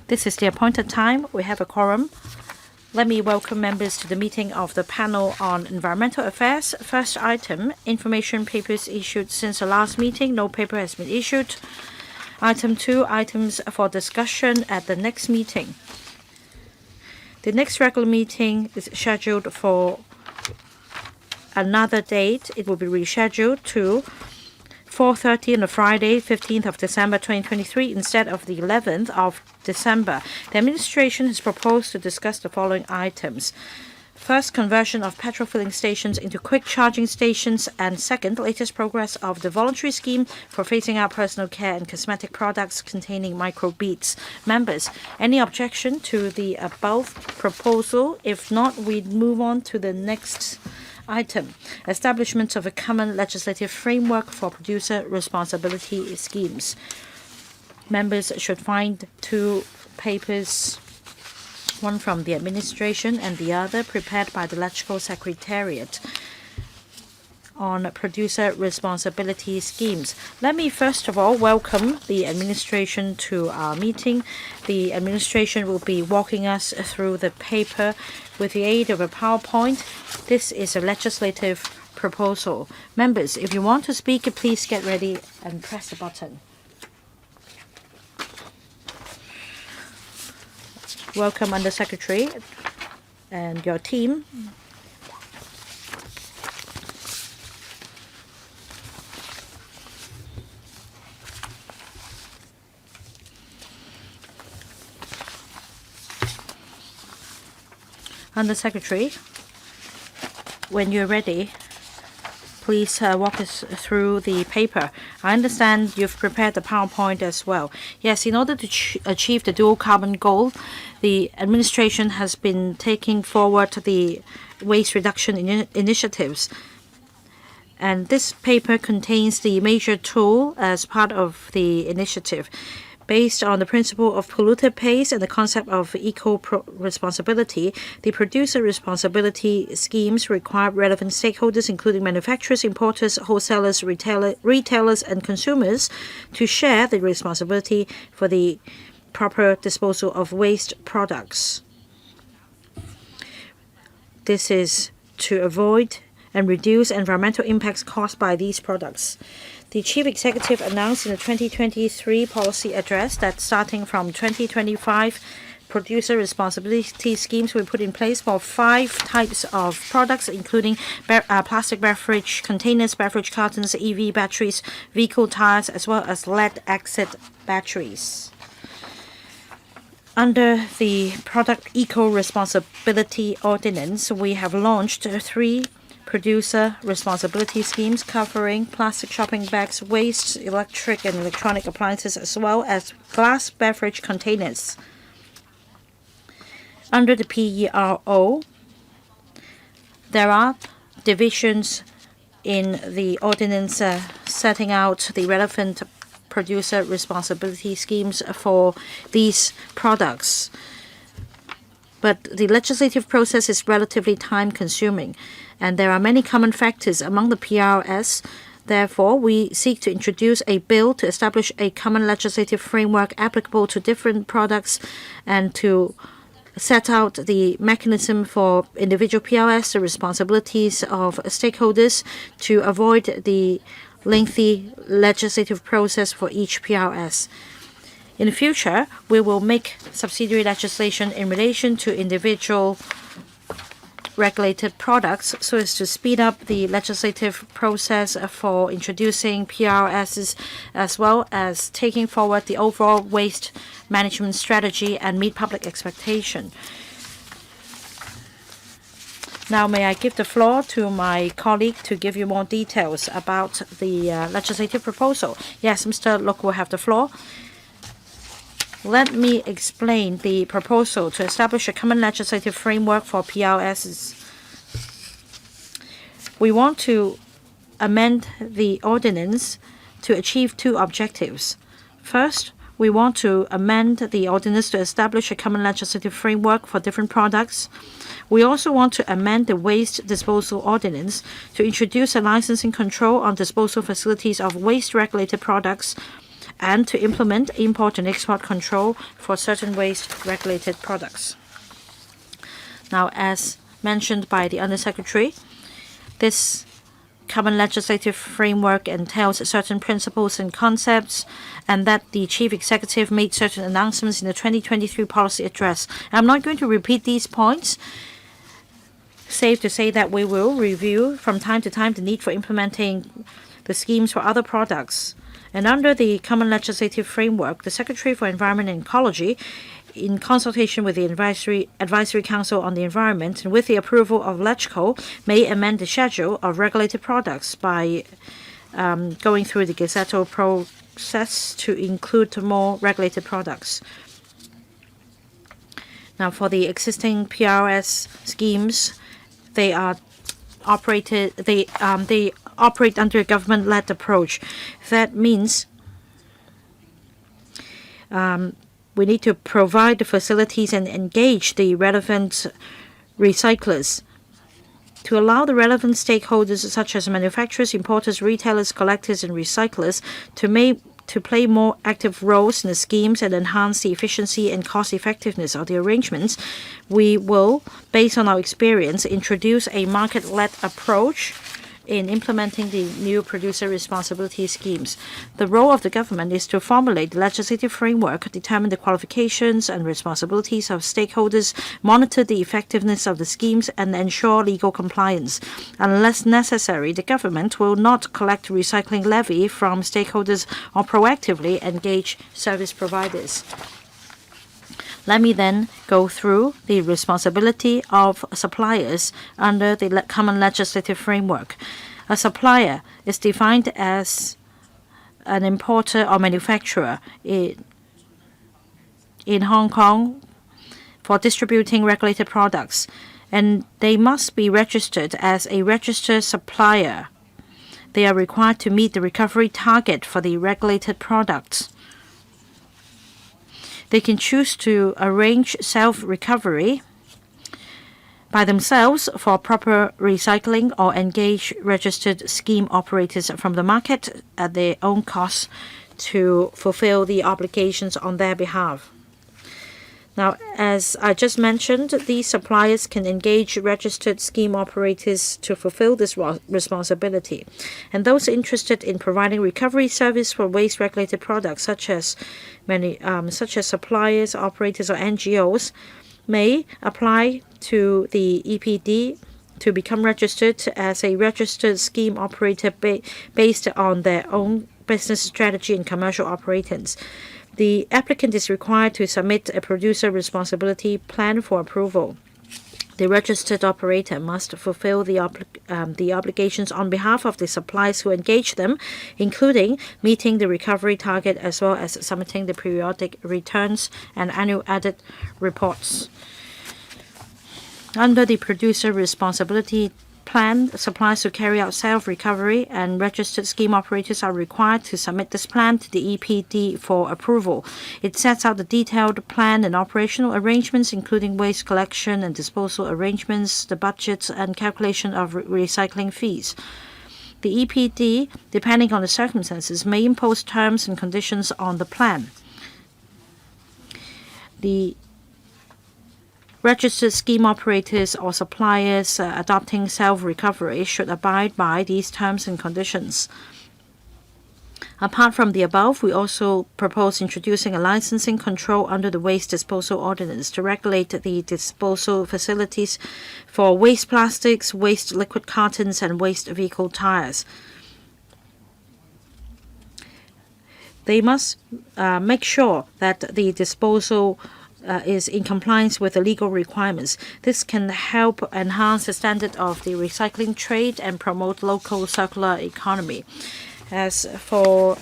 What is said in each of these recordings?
This is the appointed time. We have a quorum. Let me welcome members to the meeting of the panel on environmental affairs. First item, information papers issued since the last meeting. No paper has been issued. Item 2, items for discussion at the next meeting. The next regular meeting is scheduled for another date. It will be rescheduled to 4:30 on a Friday, 15th of December 2023, instead of the 11th of December. The administration has proposed to discuss the following items. First, conversion of petrol filling stations into quick charging stations, and second, latest progress of the voluntary scheme for phasing out personal care and cosmetic products containing microbeads. Members, any objection to the above proposal? If not, we move on to the next item, establishment of a common legislative framework for producer responsibility schemes. Members should find two papers, one from the administration and the other prepared by the Legislative Secretariat on producer responsibility schemes. Let me first of all welcome the administration to our meeting. The administration will be walking us through the paper with the aid of a PowerPoint. This is a legislative proposal. Members, if you want to speak, please get ready and press the button. Welcome, Under Secretary and your team. Under Secretary, when you're ready, please walk us through the paper. I understand you've prepared the PowerPoint as well. Yes, in order to achieve the dual carbon goal, the administration has been taking forward the waste reduction initiatives. And this paper contains the major tool as part of the initiative. Based on the principle of polluter pays and the concept of eco-responsibility, the producer responsibility schemes require relevant stakeholders, including manufacturers, importers, wholesalers, retailers, and consumers, to share the responsibility for the proper disposal of waste products. This is to avoid and reduce environmental impacts caused by these products. The Chief Executive announced in the 2023 policy address that starting from 2025, producer responsibility schemes will be put in place for 5 types of products, including plastic beverage containers, beverage cartons, EV batteries, vehicle tires, as well as lead-acid batteries. Under the Product Eco-Responsibility Ordinance, we have launched 3 producer responsibility schemes covering plastic shopping bags, waste, electric and electronic appliances, as well as glass beverage containers. Under the PERO, there are divisions in the ordinance setting out the relevant producer responsibility schemes for these products. But the legislative process is relatively time-consuming, and there are many common factors among the PRS. Therefore, we seek to introduce a bill to establish a common legislative framework applicable to different products and to set out the mechanism for individual PRS, the responsibilities of stakeholders, to avoid the lengthy legislative process for each PRS. In the future, we will make subsidiary legislation in relation to individual regulated products so as to speed up the legislative process for introducing PRSs, as well as taking forward the overall waste management strategy and meet public expectation. Now, may I give the floor to my colleague to give you more details about the legislative proposal? Yes, Mr. Luk will have the floor. Let me explain the proposal to establish a common legislative framework for PRSs. We want to amend the ordinance to achieve 2 objectives. First, we want to amend the ordinance to establish a common legislative framework for different products. We also want to amend the Waste Disposal Ordinance to introduce a licensing control on disposal facilities of waste-regulated products and to implement import and export control for certain waste-regulated products. Now, as mentioned by the Undersecretary, this common legislative framework entails certain principles and concepts, and that the Chief Executive made certain announcements in the 2023 policy address. I'm not going to repeat these points. Safe to say that we will review from time to time the need for implementing the schemes for other products. And under the common legislative framework, the Secretary for Environment and Ecology, in consultation with the Advisory Council on the Environment and with the approval of LegCo, may amend the schedule of regulated products by going through the Gazette process to include more regulated products. Now, for the existing PRS schemes, they operate under a government-led approach. That means we need to provide the facilities and engage the relevant recyclers to allow the relevant stakeholders such as manufacturers, importers, retailers, collectors, and recyclers to play more active roles in the schemes and enhance the efficiency and cost effectiveness of the arrangements. We will, based on our experience, introduce a market-led approach in implementing the new producer responsibility schemes. The role of the government is to formulate the legislative framework, determine the qualifications and responsibilities of stakeholders, monitor the effectiveness of the schemes, and ensure legal compliance. Unless necessary, the government will not collect recycling levy from stakeholders or proactively engage service providers. Let me then go through the responsibility of suppliers under the common legislative framework. A supplier is defined as an importer or manufacturer in Hong Kong for distributing regulated products, and they must be registered as a registered supplier. They are required to meet the recovery target for the regulated products. They can choose to arrange self-recovery by themselves for proper recycling or engage registered scheme operators from the market at their own cost to fulfill the obligations on their behalf. Now, as I just mentioned, these suppliers can engage registered scheme operators to fulfill this responsibility. And those interested in providing recovery service for waste-regulated products, such as suppliers, operators, or NGOs, may apply to the EPD to become registered as a registered scheme operator based on their own business strategy and commercial operations. The applicant is required to submit a producer responsibility plan for approval. The registered operator must fulfill the obligations on behalf of the suppliers who engage them, including meeting the recovery target as well as submitting the periodic returns and annual audit reports. Under the producer responsibility plan, suppliers who carry out self-recovery and registered scheme operators are required to submit this plan to the EPD for approval. It sets out the detailed plan and operational arrangements, including waste collection and disposal arrangements, the budgets, and calculation of recycling fees. The EPD, depending on the circumstances, may impose terms and conditions on the plan. The registered scheme operators or suppliers adopting self-recovery should abide by these terms and conditions. Apart from the above, we also propose introducing a licensing control under the Waste Disposal Ordinance to regulate the disposal facilities for waste plastics, waste liquid cartons, and waste vehicle tires. They must make sure that the disposal is in compliance with the legal requirements. This can help enhance the standard of the recycling trade and promote local circular economy. As for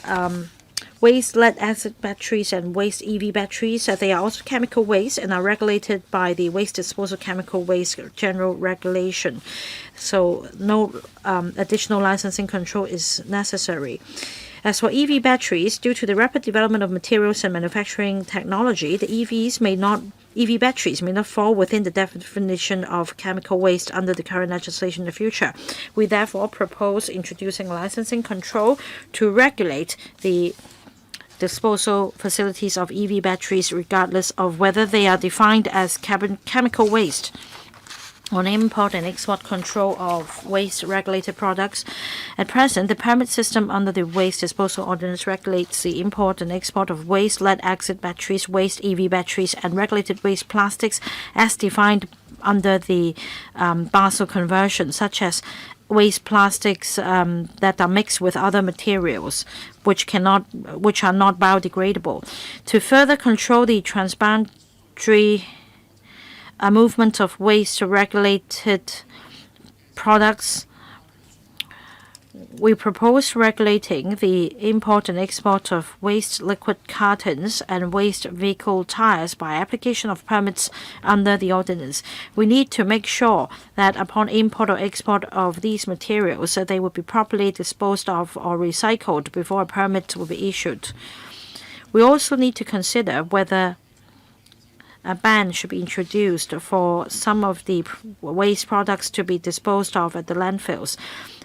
waste lead-acid batteries and waste EV batteries, they are also chemical waste and are regulated by the Waste Disposal Chemical Waste General Regulation. So no additional licensing control is necessary. As for EV batteries, due to the rapid development of materials and manufacturing technology, the EV batteries may not fall within the definition of chemical waste under the current legislation in the future. We therefore propose introducing licensing control to regulate the disposal facilities of EV batteries regardless of whether they are defined as chemical waste. On import and export control of waste-regulated products. At present, the permit system under the Waste Disposal Ordinance regulates the import and export of waste lead-acid batteries, waste EV batteries, and regulated waste plastics as defined under the Basel Convention, such as waste plastics that are mixed with other materials which are not biodegradable. To further control the transboundary movement of waste-regulated products, we propose regulating the import and export of waste liquid cartons and waste vehicle tires by application of permits under the ordinance. We need to make sure that upon import or export of these materials, they will be properly disposed of or recycled before a permit will be issued. We also need to consider whether a ban should be introduced for some of the waste products to be disposed of at the landfills.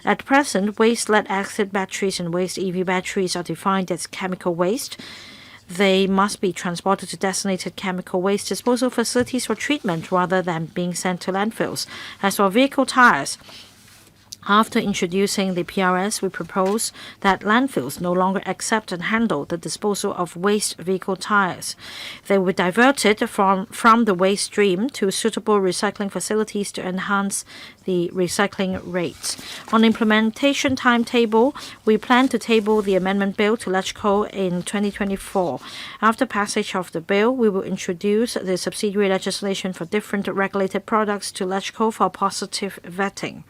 At present, waste lead-acid batteries and waste EV batteries are defined as chemical waste. They must be transported to designated chemical waste disposal facilities for treatment rather than being sent to landfills. As for vehicle tires, after introducing the PRS, we propose that landfills no longer accept and handle the disposal of waste vehicle tires. They will be diverted from the waste stream to suitable recycling facilities to enhance the recycling rates. On implementation timetable, we plan to table the amendment bill to LegCo in 2024. After passage of the bill, we will introduce the subsidiary legislation for different regulated products to LegCo for positive vetting.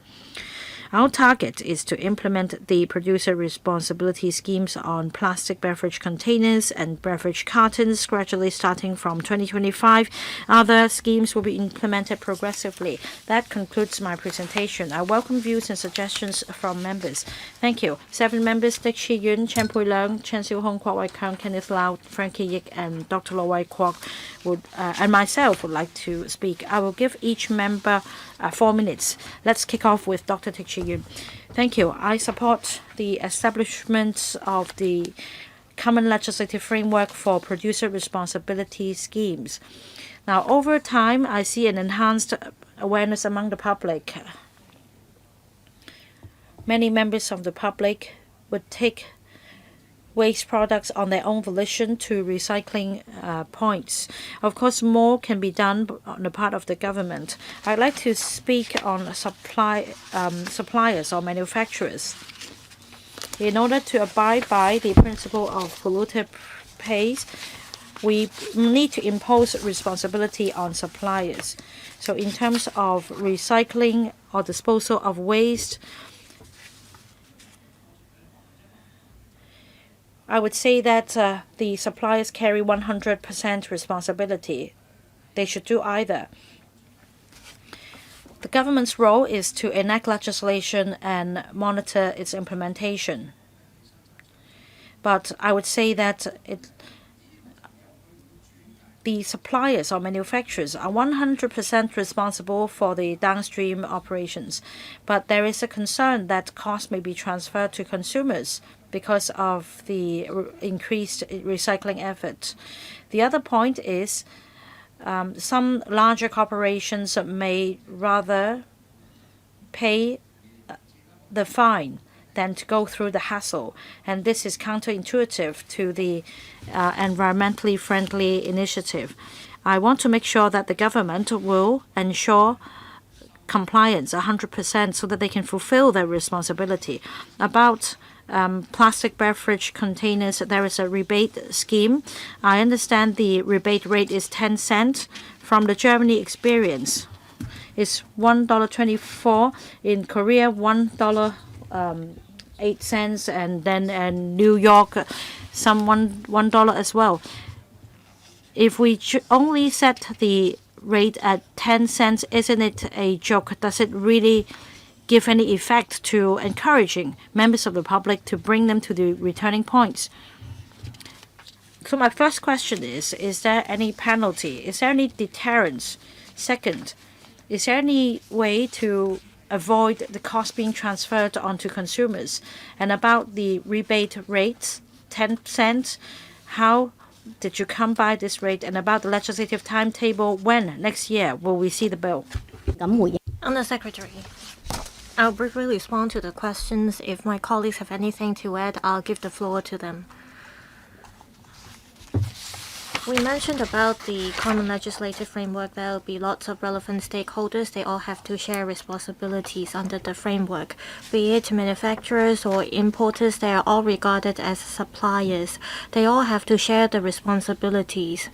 Our target is to implement the producer responsibility schemes on plastic beverage containers and beverage cartons gradually starting from 2025. Other schemes will be implemented progressively. That concludes my presentation. I welcome views and suggestions from members. Thank you. 7 members, Dick Chi Yun, Chen Pui Leung, Chen Xiu Hong, Kwok Wai Kang, Kenneth Lau, Frankie Yik, and Dr. Lo Wai Kwok and myself would like to speak. I will give each member 4 minutes. Let's kick off with Dr. Dick Chi Yun. Thank you. I support the establishment of the common legislative framework for producer responsibility schemes. Now, over time, I see an enhanced awareness among the public. Many members of the public would take waste products on their own volition to recycling points. Of course, more can be done on the part of the government. I'd like to speak on suppliers or manufacturers. In order to abide by the principle of polluter pays, we need to impose responsibility on suppliers. So in terms of recycling or disposal of waste, I would say that the suppliers carry 100% responsibility. They should do either. The government's role is to enact legislation and monitor its implementation. But I would say that the suppliers or manufacturers are 100% responsible for the downstream operations. But there is a concern that costs may be transferred to consumers because of the increased recycling effort. The other point is some larger corporations may rather pay the fine than to go through the hassle. And this is counterintuitive to the environmentally friendly initiative. I want to make sure that the government will ensure compliance 100% so that they can fulfill their responsibility. About plastic beverage containers, there is a rebate scheme. I understand the rebate rate is 10 cents. From the Germany experience, it's $1.24. In Korea, $1.08, and then in New York, some $1 as well. If we only set the rate at 10 cents, isn't it a joke? Does it really give any effect to encouraging members of the public to bring them to the returning points? So my first question is there any penalty? Is there any deterrence? Second, is there any way to avoid the cost being transferred onto consumers? And about the rebate rates, 10 cents, How did you come by this rate? And about the legislative timetable, when next year will we see the bill? Under Secretary, I'll briefly respond to the questions. If my colleagues have anything to add, I'll give the floor to them. We mentioned about the common legislative framework. There will be lots of relevant stakeholders. They all have to share responsibilities under the framework. Be it manufacturers or importers, they are all regarded as suppliers. They all have to share the responsibilities.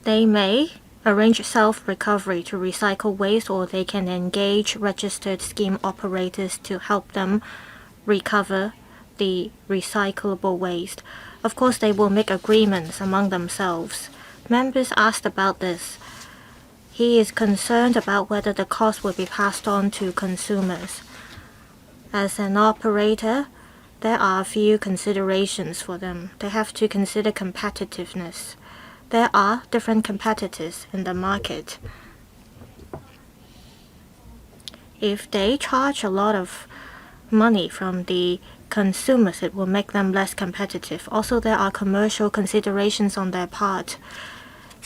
They may arrange self-recovery to recycle waste, or they can engage registered scheme operators to help them recover the recyclable waste. Of course, they will make agreements among themselves. Members asked about this. He is concerned about whether the cost will be passed on to consumers. As an operator, there are a few considerations for them. They have to consider competitiveness. There are different competitors in the market. If they charge a lot of money from the consumers, it will make them less competitive. Also, there are commercial considerations on their part.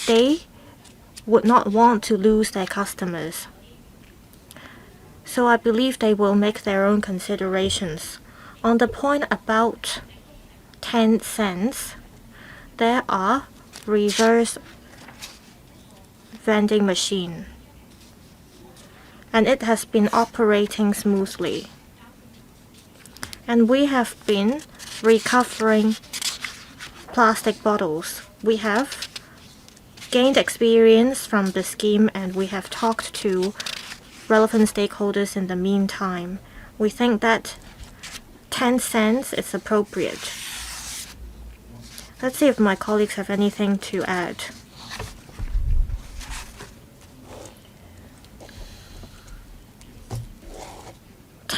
They would not want to lose their customers. So I believe they will make their own considerations. On the point about 10 cents, there are reverse vending machine, and it has been operating smoothly. And we have been recovering plastic bottles. We have gained experience from the scheme, and we have talked to relevant stakeholders in the meantime. We think that 10 cents is appropriate. Let's see if my colleagues have anything to add.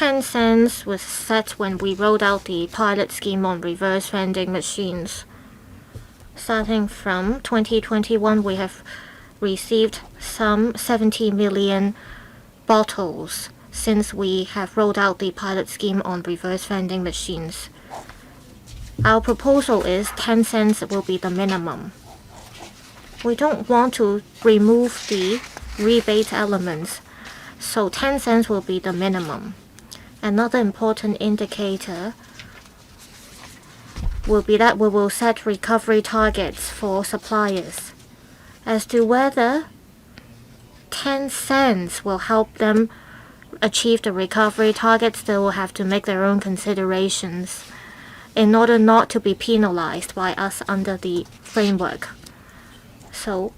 $0.10 was set when we rolled out the pilot scheme on reverse vending machines. Starting from 2021, we have received some 70 million bottles since we have rolled out the pilot scheme on reverse vending machines. Our proposal is 10 cents will be the minimum. We don't want to remove the rebate elements, so 10 cents will be the minimum. Another important indicator will be that we will set recovery targets for suppliers. As to whether 10 cents will help them achieve the recovery targets, they will have to make their own considerations in order not to be penalized by us under the framework. So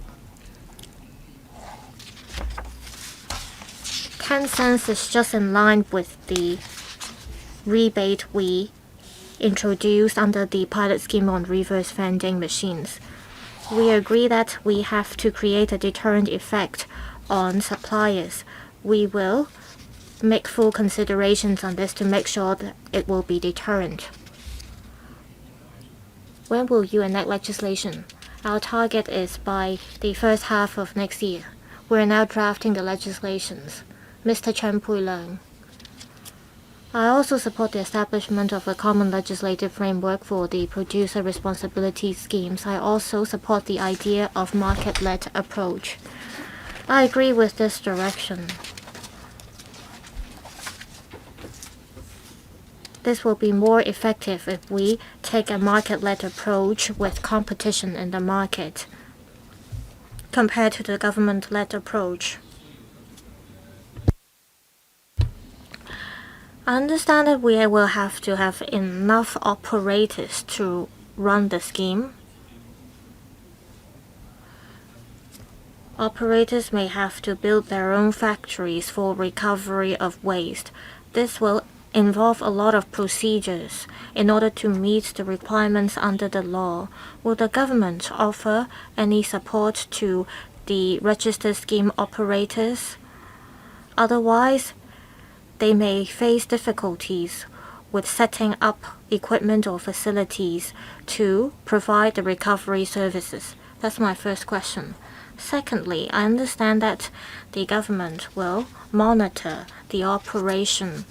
10 cents is just in line with the rebate we introduced under the pilot scheme on reverse vending machines. We agree that we have to create a deterrent effect on suppliers. We will make full considerations on this to make sure that it will be deterrent. When will you enact legislation? Our target is by the first half of next year. We are now drafting the legislations. Mr. Chen Pui-Leung. I also support the establishment of a common legislative framework for the producer responsibility schemes. I also support the idea of market-led approach. I agree with this direction. This will be more effective if we take a market-led approach with competition in the market compared to the government-led approach. I understand that we will have to have enough operators to run the scheme. Operators may have to build their own factories for recovery of waste. This will involve a lot of procedures in order to meet the requirements under the law. Will the government offer any support to the registered scheme operators? Otherwise, they may face difficulties with setting up equipment or facilities to provide the recovery services. That's my first question. Secondly, I understand that the government will monitor the operation.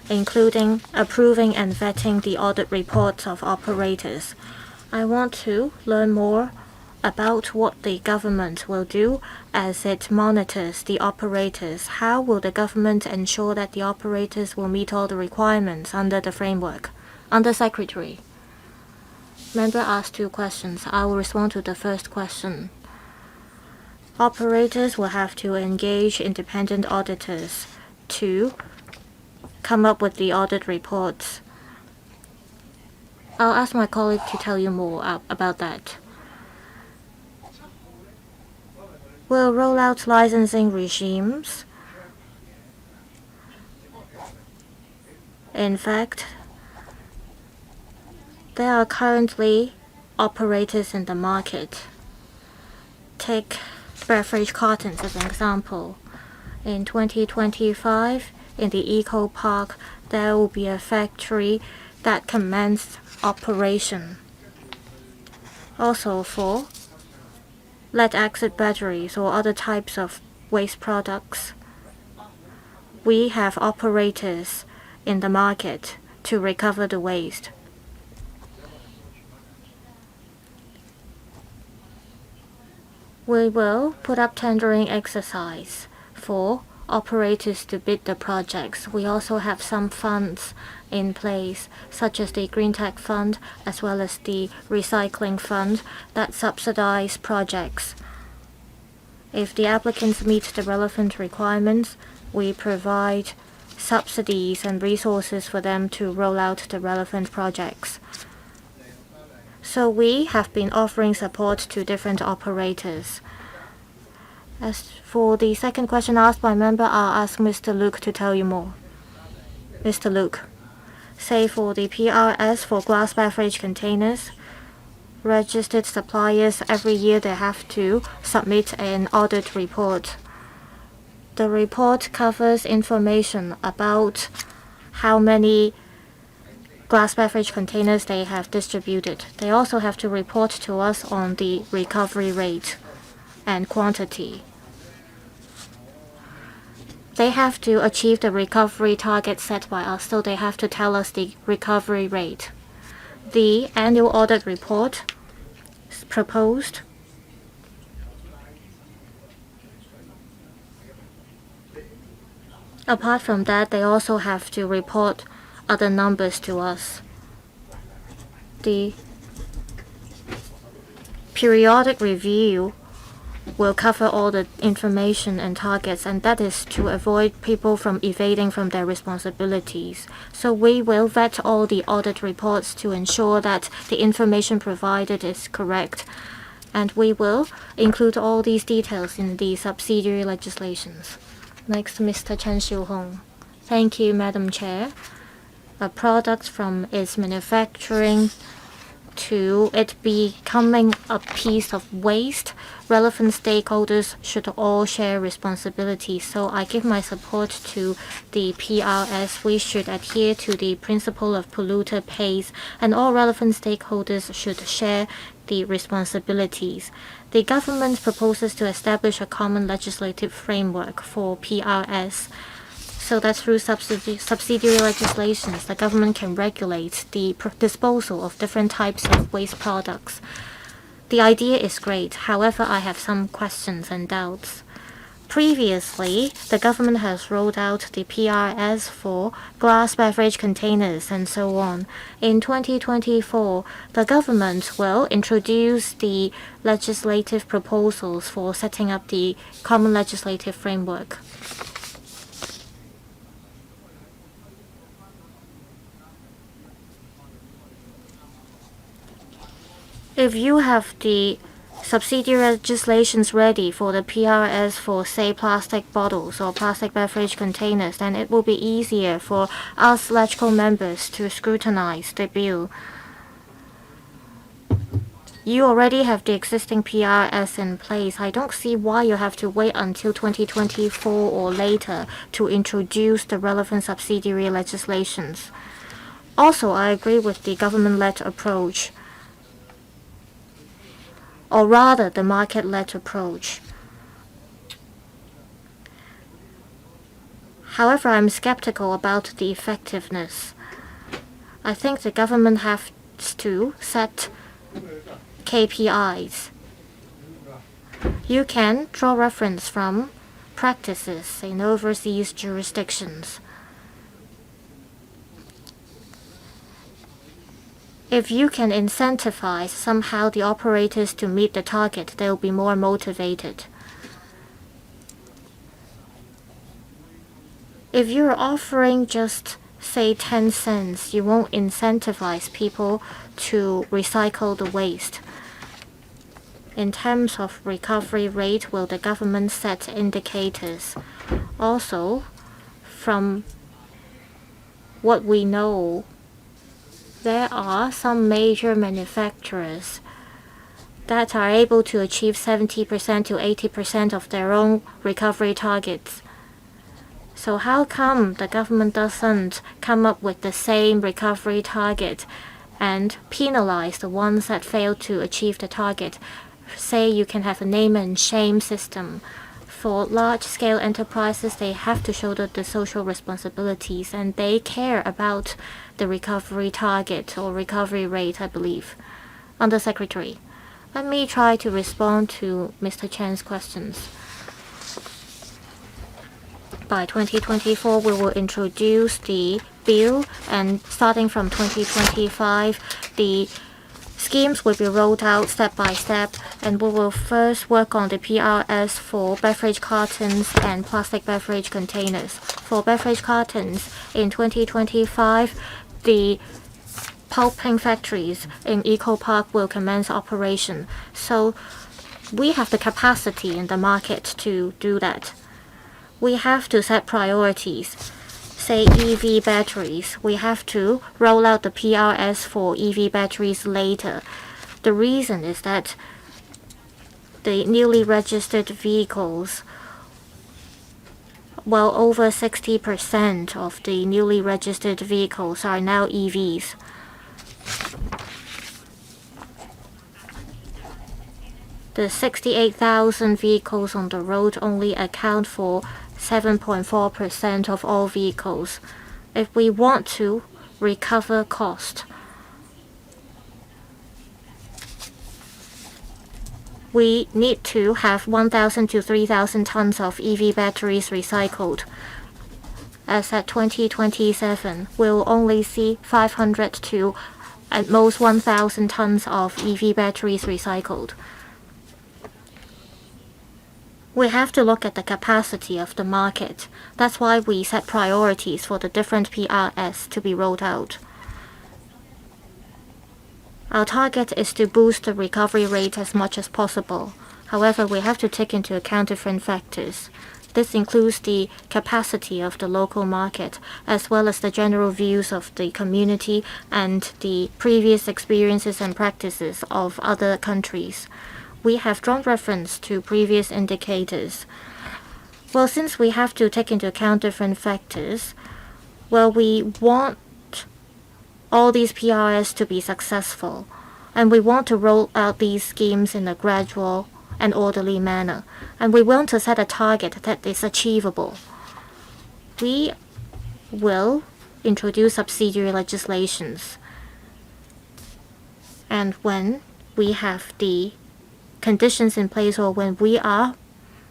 including approving and vetting the audit reports of operators. I want to learn more about what the government will do as it monitors the operators. How will the government ensure that the operators will meet all the requirements under the framework? Under Secretary. Member asked 2 questions. I will respond to the first question. Operators will have to engage independent auditors to come up with the audit reports. I'll ask my colleague to tell you more about that. We'll roll out licensing regimes. In fact, there are currently operators in the market. Take beverage cartons as an example. In 2025, in the Eco Park, there will be a factory that commenced operation. Also for lead-acid batteries or other types of waste products, we have operators in the market to recover the waste. We will put up tendering exercise for operators to bid the projects. We also have some funds in place, such as the Green Tech Fund as well as the Recycling Fund that subsidize projects. If the applicants meet the relevant requirements, we provide subsidies and resources for them to roll out the relevant projects. So we have been offering support to different operators. As for the second question asked by member, I'll ask Mr. Luke to tell you more. Mr. Luke, say for the PRS for glass beverage containers, registered suppliers every year they have to submit an audit report. The report covers information about how many glass beverage containers they have distributed. They also have to report to us on the recovery rate and quantity. They have to achieve the recovery target set by us, so they have to tell us the recovery rate. The annual audit report is proposed. Apart from that, they also have to report other numbers to us. The periodic review will cover all the information and targets, and that is to avoid people from evading from their responsibilities. So we will vet all the audit reports to ensure that the information provided is correct, and we will include all these details in the subsidiary legislations. Next, Mr. Chen Xiu-hong. Thank you, Madam Chair. A product from its manufacturing to it becoming a piece of waste, relevant stakeholders should all share responsibility. So I give my support to the PRS. We should adhere to the principle of polluter pays, and all relevant stakeholders should share the responsibilities. The government proposes to establish a common legislative framework for PRS, so that through subsidiary legislations, the government can regulate the disposal of different types of waste products. The idea is great. However, I have some questions and doubts. Previously, the government has rolled out the PRS for glass beverage containers and so on. In 2024, the government will introduce the legislative proposals for setting up the common legislative framework. If you have the subsidiary legislations ready for the PRS for, say, plastic bottles or plastic beverage containers, then it will be easier for us LegCo members to scrutinize the bill. You already have the existing PRS in place. I don't see why you have to wait until 2024 or later to introduce the relevant subsidiary legislations. Also, I agree with the government-led approach, or rather the market-led approach. However, I'm skeptical about the effectiveness. I think the government has to set KPIs. You can draw reference from practices in overseas jurisdictions. If you can incentivize somehow the operators to meet the target, they'll be more motivated. If you're offering just, say, 10 cents, you won't incentivize people to recycle the waste. In terms of recovery rate, will the government set indicators? Also, from what we know, there are some major manufacturers that are able to achieve 70% to 80% of their own recovery targets. So how come the government doesn't come up with the same recovery target and penalize the ones that fail to achieve the target? Say you can have a name and shame system. For large-scale enterprises, they have to shoulder the social responsibilities, and they care about the recovery target or recovery rate, I believe. Undersecretary, let me try to respond to Mr. Chen's questions. By 2024, we will introduce the bill, and starting from 2025, the schemes will be rolled out step by step, and we will first work on the PRS for beverage cartons and plastic beverage containers. For beverage cartons, in 2025, the pulping factories in Eco Park will commence operation. So we have the capacity in the market to do that. We have to set priorities. Say EV batteries, we have to roll out the PRS for EV batteries later. The reason is that the newly registered vehicles, well, over 60% of the newly registered vehicles are now EVs. The 68,000 vehicles on the road only account for 7.4% of all vehicles. If we want to recover cost, we need to have 1,000 to 3,000 tons of EV batteries recycled. As at 2027, we'll only see 500 to at most 1,000 tons of EV batteries recycled. We have to look at the capacity of the market. That's why we set priorities for the different PRS to be rolled out. Our target is to boost the recovery rate as much as possible. However, we have to take into account different factors. This includes the capacity of the local market, as well as the general views of the community and the previous experiences and practices of other countries. We have drawn reference to previous indicators. Well, since we have to take into account different factors, well, we want all these PRS to be successful, and we want to roll out these schemes in a gradual and orderly manner, and we want to set a target that is achievable. We will introduce subsidiary legislations, and when we have the conditions in place, or when we are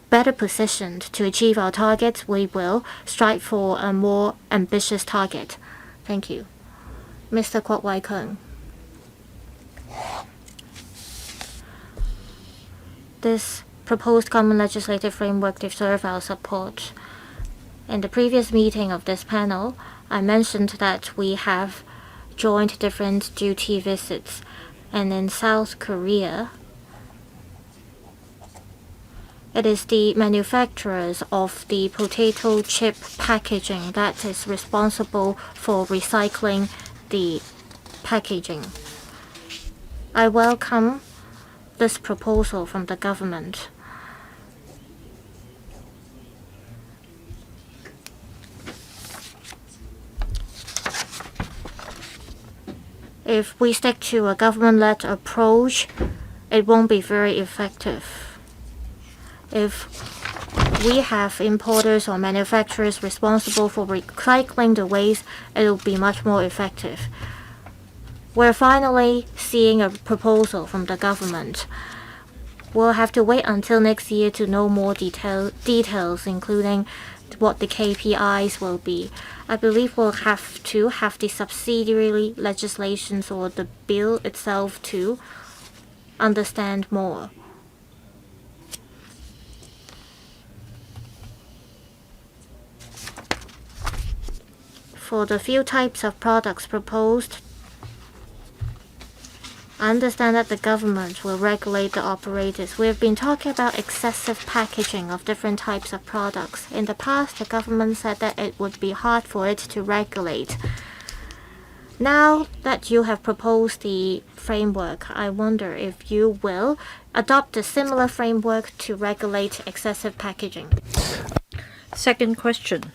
better positioned to achieve our targets, we will strive for a more ambitious target. Thank you. Mr. Kwok Wai Keung. This proposed common legislative framework deserves our support. In the previous meeting of this panel, I mentioned that we have joined different duty visits, and in South Korea, it is the manufacturers of the potato chip packaging that is responsible for recycling the packaging. I welcome this proposal from the government. If we stick to a government-led approach, it won't be very effective. If we have importers or manufacturers responsible for recycling the waste, it will be much more effective. We're finally seeing a proposal from the government. We'll have to wait until next year to know more details, including what the KPIs will be. I believe we'll have to have the subsidiary legislations or the bill itself to understand more. For the few types of products proposed, I understand that the government will regulate the operators. We have been talking about excessive packaging of different types of products. In the past, the government said that it would be hard for it to regulate. Now that you have proposed the framework, I wonder if you will adopt a similar framework to regulate excessive packaging. Second question.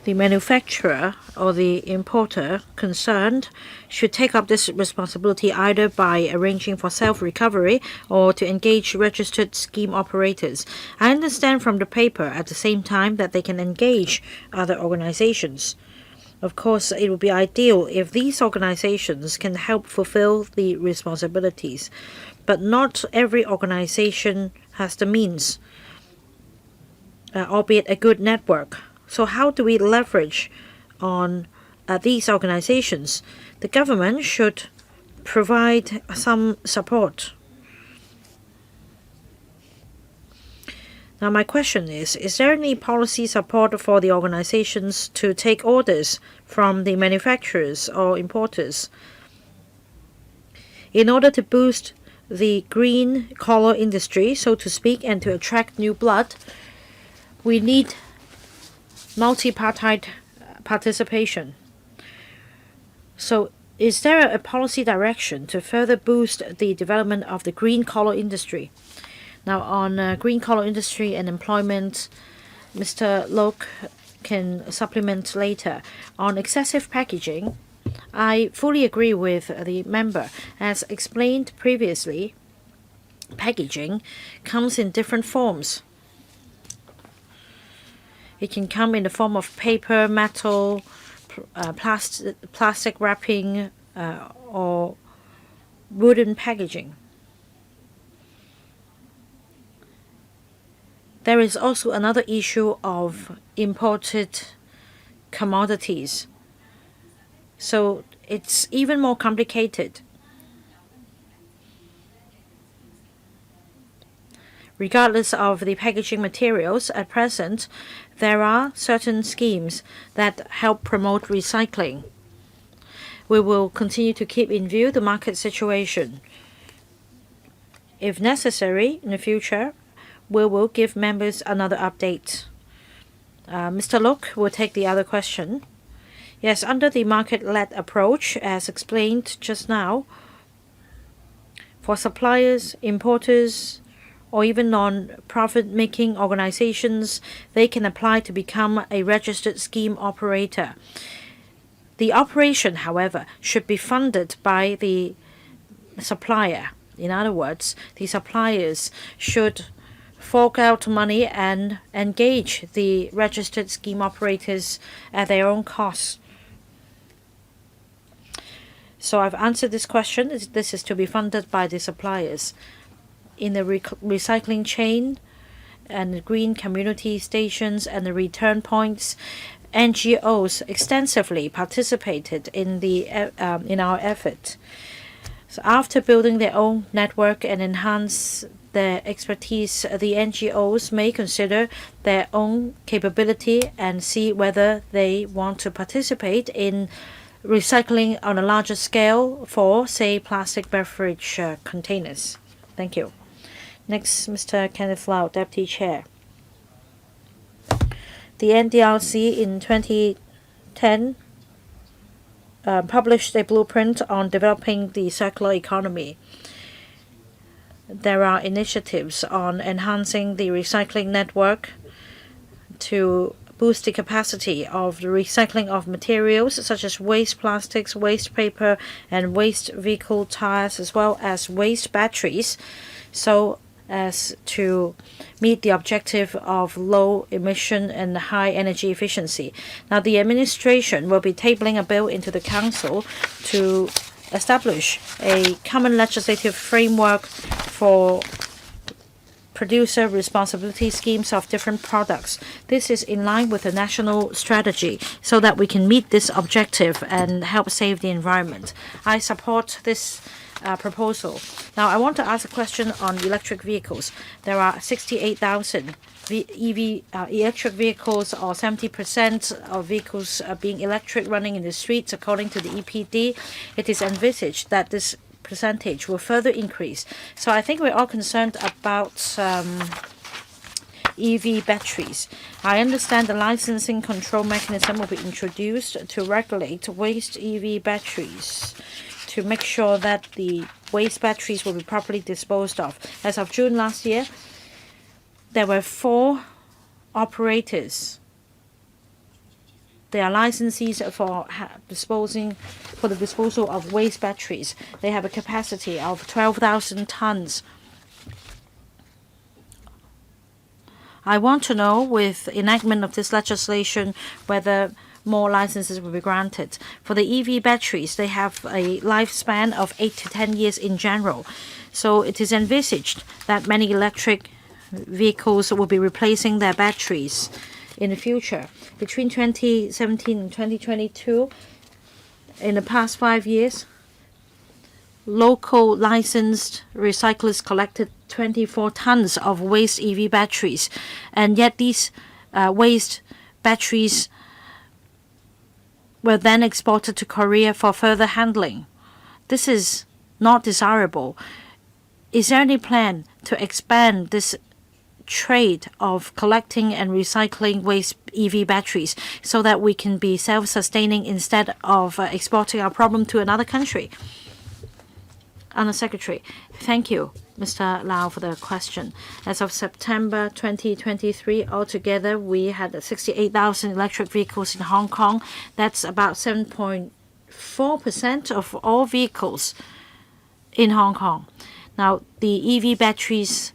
The manufacturer or the importer concerned should take up this responsibility either by arranging for self-recovery or to engage registered scheme operators. I understand from the paper at the same time that they can engage other organizations. Of course, it would be ideal if these organizations can help fulfill the responsibilities, but not every organization has the means, albeit a good network. So how do we leverage on these organizations? The government should provide some support. Now my question is there any policy support for the organizations to take orders from the manufacturers or importers? In order to boost the green collar industry, so to speak, and to attract new blood, we need multi-party participation. So is there a policy direction to further boost the development of the green collar industry? Now on green collar industry and employment, Mr. Lok can supplement later. On excessive packaging, I fully agree with the member. As explained previously, packaging comes in different forms. It can come in the form of paper, metal, plastic wrapping, or wooden packaging. There is also another issue of imported commodities. So it's even more complicated. Regardless of the packaging materials, at present, there are certain schemes that help promote recycling. We will continue to keep in view the market situation. If necessary, in the future, we will give members another update. Mr. Lok will take the other question. Yes, under the market-led approach, as explained just now, for suppliers, importers, or even non-profit-making organizations, they can apply to become a registered scheme operator. The operation, however, should be funded by the supplier. In other words, the suppliers should fork out money and engage the registered scheme operators at their own cost. So I've answered this question. This is to be funded by the suppliers. In the recycling chain and the green community stations and the return points, NGOs extensively participated in our effort. So after building their own network and enhance their expertise, the NGOs may consider their own capability and see whether they want to participate in recycling on a larger scale for, say, plastic beverage containers. Thank you. Next, Mr. Kenneth Lau, Deputy Chair. The NDRC in 2010 published a blueprint on developing the circular economy. There are initiatives on enhancing the recycling network to boost the capacity of the recycling of materials such as waste plastics, waste paper, and waste vehicle tires, as well as waste batteries. So as to meet the objective of low emission and high energy efficiency. Now, the administration will be tabling a bill into the Council to establish a common legislative framework for producer responsibility schemes of different products. This is in line with the national strategy so that we can meet this objective and help save the environment. I support this proposal. Now, I want to ask a question on electric vehicles. There are 68,000 electric vehicles, or 70% of vehicles being electric running in the streets, according to the EPD. It is envisaged that this percentage will further increase. So I think we're all concerned about EV batteries. I understand the licensing control mechanism will be introduced to regulate waste EV batteries, to make sure that the waste batteries will be properly disposed of. As of June last year, there were 4 operators. They are licensees for the disposal of waste batteries. They have a capacity of 12,000 tons. I want to know, with enactment of this legislation, whether more licenses will be granted. For the EV batteries, they have a lifespan of 8 to 10 years in general. So it is envisaged that many electric vehicles will be replacing their batteries in the future. Between 2017 and 2022, in the past 5 years, local licensed recyclers collected 24 tons of waste EV batteries, and yet these waste batteries were then exported to Korea for further handling. This is not desirable. Is there any plan to expand this trade of collecting and recycling waste EV batteries so that we can be self-sustaining instead of exporting our problem to another country? Under Secretary, thank you, Mr. Lau, for the question. As of September 2023, altogether we had 68,000 electric vehicles in Hong Kong. That's about 7.4% of all vehicles in Hong Kong. Now, the EV batteries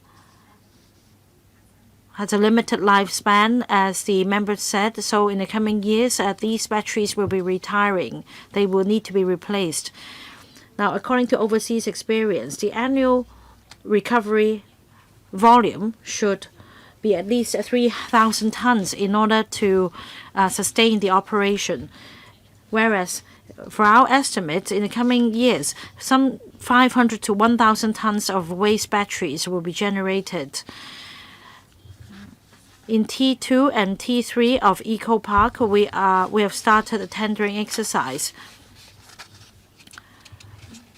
has a limited lifespan, as the member said. So in the coming years, these batteries will be retiring. They will need to be replaced. Now, according to overseas experience, the annual recovery volume should be at least 3,000 tons in order to sustain the operation. Whereas for our estimates, in the coming years, some 500 to 1,000 tons of waste batteries will be generated. In T2 and T3 of Eco Park, we have started a tendering exercise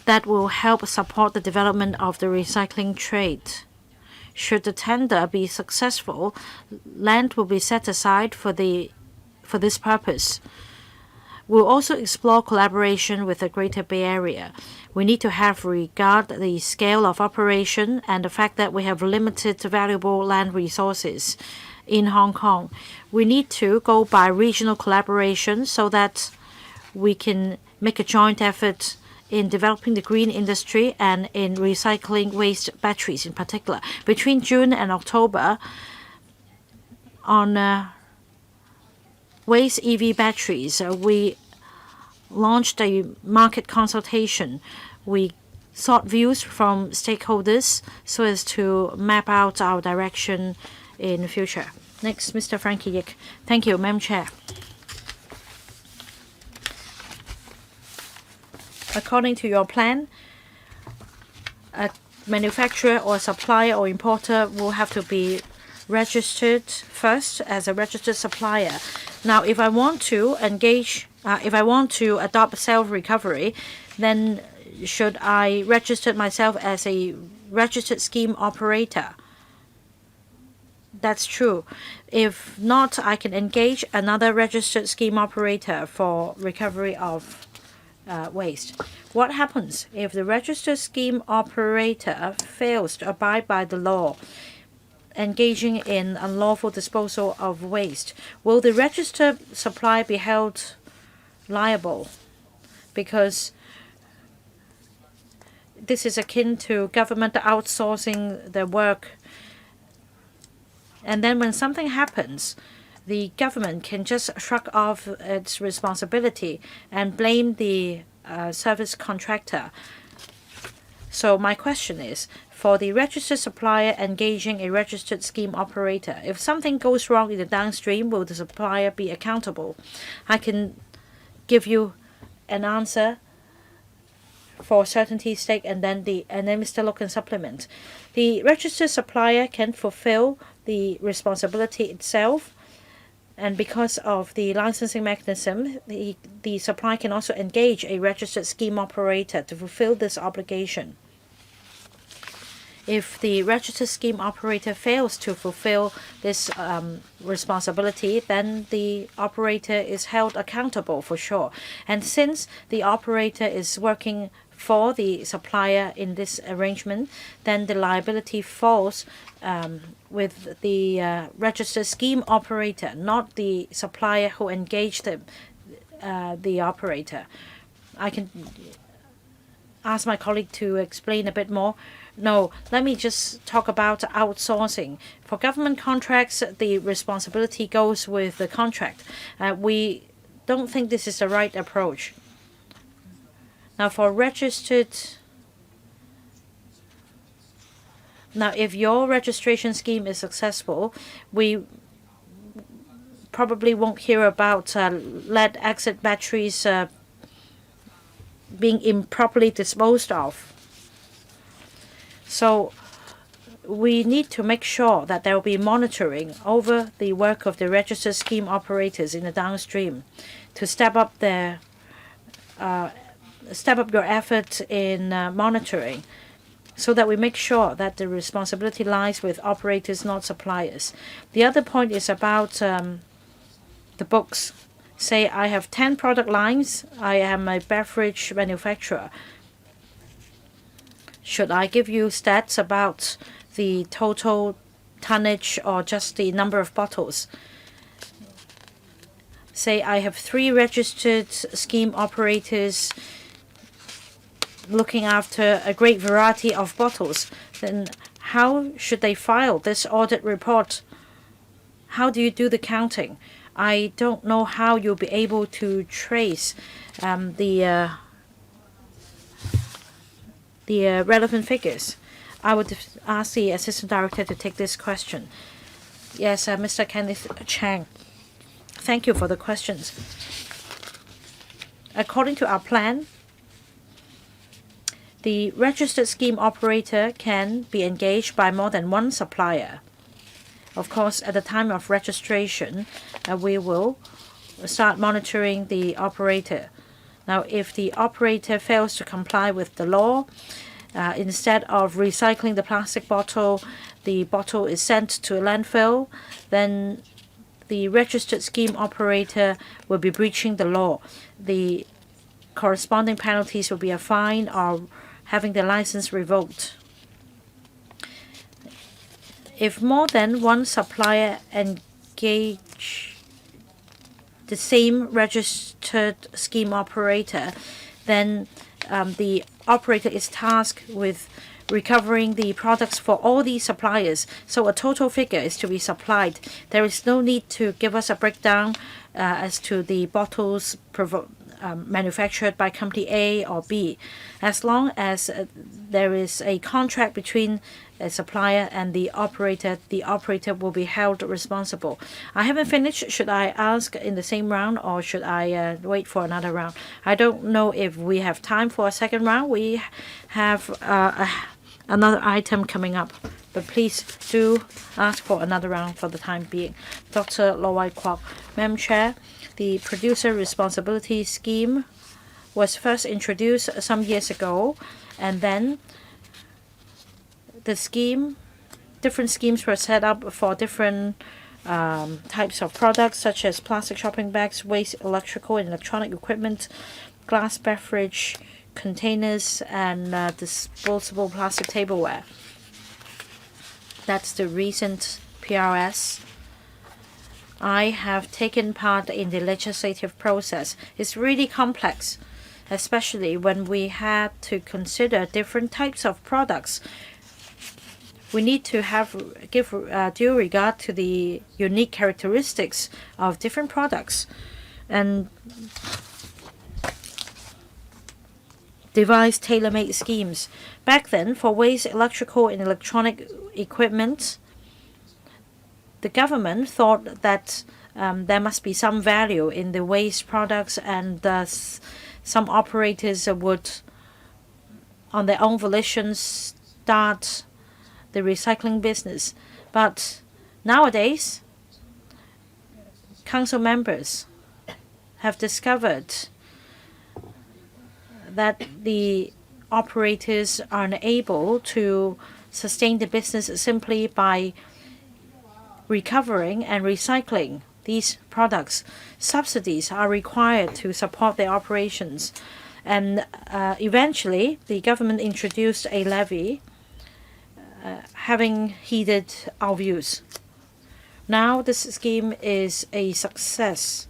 that will help support the development of the recycling trade. Should the tender be successful, land will be set aside for this purpose. We'll also explore collaboration with the Greater Bay Area. We need to have regard the scale of operation and the fact that we have limited valuable land resources in Hong Kong. We need to go by regional collaboration so that we can make a joint effort in developing the green industry and in recycling waste batteries in particular. Between June and October, on waste EV batteries, we launched a market consultation. We sought views from stakeholders so as to map out our direction in the future. Next, Mr. Frankie Yik. Thank you, Madam Chair. According to your plan, a manufacturer or supplier or importer will have to be registered first as a registered supplier. Now, if I want to adopt self-recovery, then should I register myself as a registered scheme operator? That's true. If not, I can engage another registered scheme operator for recovery of waste. What happens if the registered scheme operator fails to abide by the law, engaging in unlawful disposal of waste? Will the registered supplier be held liable? Because this is akin to government outsourcing their work. And then when something happens, the government can just shrug off its responsibility and blame the service contractor. So my question is, for the registered supplier engaging a registered scheme operator, if something goes wrong in the downstream, will the supplier be accountable? I can give you an answer for certainty's sake, and then Mr. Lo can supplement. The registered supplier can fulfill the responsibility itself, and because of the licensing mechanism, the supplier can also engage a registered scheme operator to fulfill this obligation. If the registered scheme operator fails to fulfill this responsibility, then the operator is held accountable for sure. And since the operator is working for the supplier in this arrangement, then the liability falls with the registered scheme operator, not the supplier who engaged the operator. I can ask my colleague to explain a bit more. No, let me just talk about outsourcing. For government contracts, the responsibility goes with the contract. We don't think this is the right approach. Now, for registered, if your registration scheme is successful, we probably won't hear about lead-acid batteries being improperly disposed of. So we need to make sure that there will be monitoring over the work of the registered scheme operators in the downstream to step up your effort in monitoring, so that we make sure that the responsibility lies with operators, not suppliers. The other point is about the books. Say I have 10 product lines. I am a beverage manufacturer. Should I give you stats about the total tonnage or just the number of bottles? Say I have 3 registered scheme operators looking after a great variety of bottles. Then how should they file this audit report? How do you do the counting? I don't know how you'll be able to trace the relevant figures. I would ask the Assistant Director to take this question. Yes, Mr. Kenneth Chang. Thank you for the questions. According to our plan, the registered scheme operator can be engaged by more than one supplier. Of course, at the time of registration, we will start monitoring the operator. Now, if the operator fails to comply with the law, instead of recycling the plastic bottle, the bottle is sent to a landfill, then the registered scheme operator will be breaching the law. The corresponding penalties will be a fine or having the license revoked. If more than one supplier engage the same registered scheme operator, then the operator is tasked with recovering the products for all these suppliers. So a total figure is to be supplied. There is no need to give us a breakdown as to the bottles manufactured by company A or B. As long as there is a contract between a supplier and the operator will be held responsible. I haven't finished. Should I ask in the same round or should I wait for another round? I don't know if we have time for a second round. We have another item coming up, but please do ask for another round for the time being. Dr. Lo Wai Kwok. Madam Chair, the producer responsibility scheme was first introduced some years ago, and then different schemes were set up for different types of products, such as plastic shopping bags, waste electrical and electronic equipment, glass beverage containers, and disposable plastic tableware. That's the recent PRS. I have taken part in the legislative process. It's really complex, especially when we had to consider different types of products. We need to give due regard to the unique characteristics of different products and devise tailor-made schemes. Back then, for waste electrical and electronic equipment, the government thought that there must be some value in the waste products, and thus some operators would, on their own volition, start the recycling business. But nowadays, council members have discovered that the operators are unable to sustain the business simply by recovering and recycling these products. Subsidies are required to support their operations, and eventually the government introduced a levy, having heeded our views. Now this scheme is a success,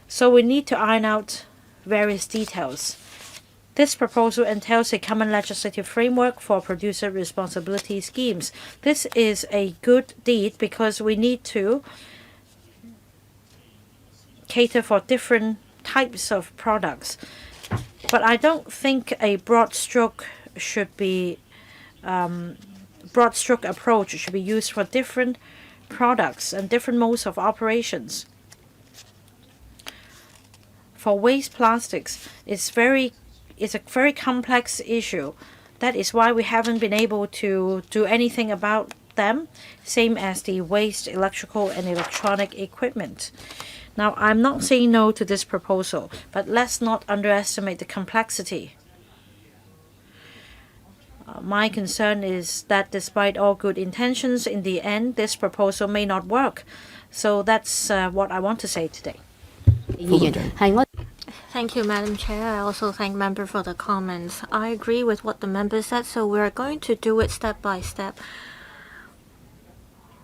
so we need to iron out various details. This proposal entails a common legislative framework for producer responsibility schemes. This is a good deed because we need to cater for different types of products. But I don't think a broad stroke approach should be used for different products and different modes of operations. For waste plastics, it's a very complex issue. That is why we haven't been able to do anything about them, same as the waste electrical and electronic equipment. Now, I'm not saying no to this proposal, but let's not underestimate the complexity. My concern is that despite all good intentions, in the end, this proposal may not work. So that's what I want to say today. Thank you, Madam Chair. I also thank member for the comments. I agree with what the member said, so we're going to do it step by step.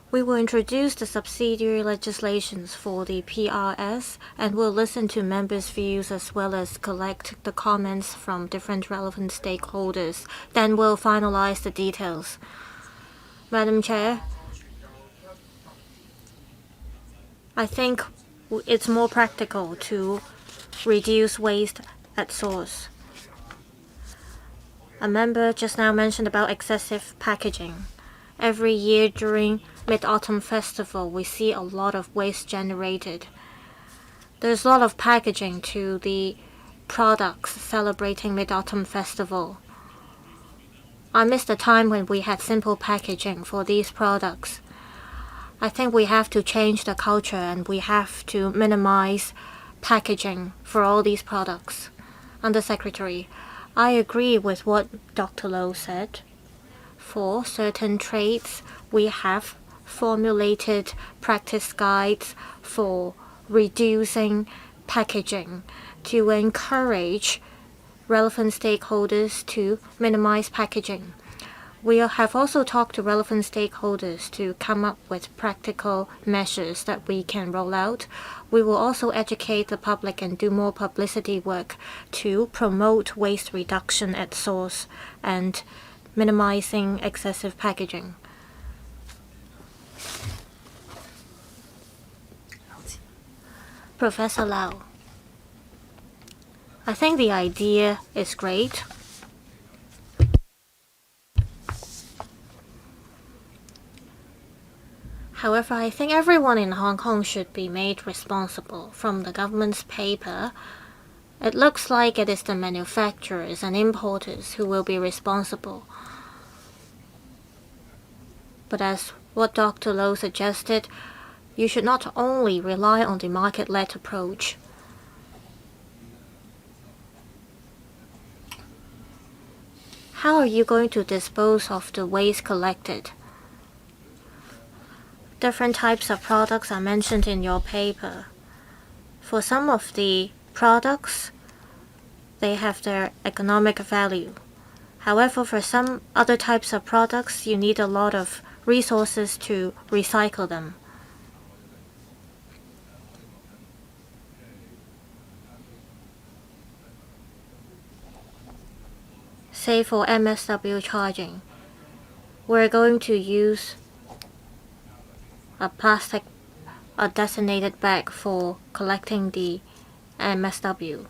We will introduce the subsidiary legislations for the PRS, and we'll listen to members' views as well as collect the comments from different relevant stakeholders. Then we'll finalize the details. Madam Chair, I think it's more practical to reduce waste at source. A member just now mentioned about excessive packaging. Every year during Mid-Autumn Festival, we see a lot of waste generated. There's a lot of packaging to the products celebrating Mid-Autumn Festival. I miss the time when we had simple packaging for these products. I think we have to change the culture and we have to minimize packaging for all these products. Under Secretary, I agree with what Dr. Low said. For certain trades, we have formulated practice guides for reducing packaging to encourage relevant stakeholders to minimize packaging. We have also talked to relevant stakeholders to come up with practical measures that we can roll out. We will also educate the public and do more publicity work to promote waste reduction at source and minimizing excessive packaging. Professor Lau, I think the idea is great. However, I think everyone in Hong Kong should be made responsible. From the government's paper, it looks like it is the manufacturers and importers who will be responsible. But as what Dr. Low suggested, you should not only rely on the market-led approach. How are you going to dispose of the waste collected? Different types of products are mentioned in your paper. For some of the products, they have their economic value. However, for some other types of products, you need a lot of resources to recycle them. say for MSW charging, we're going to use a designated bag for collecting the MSW.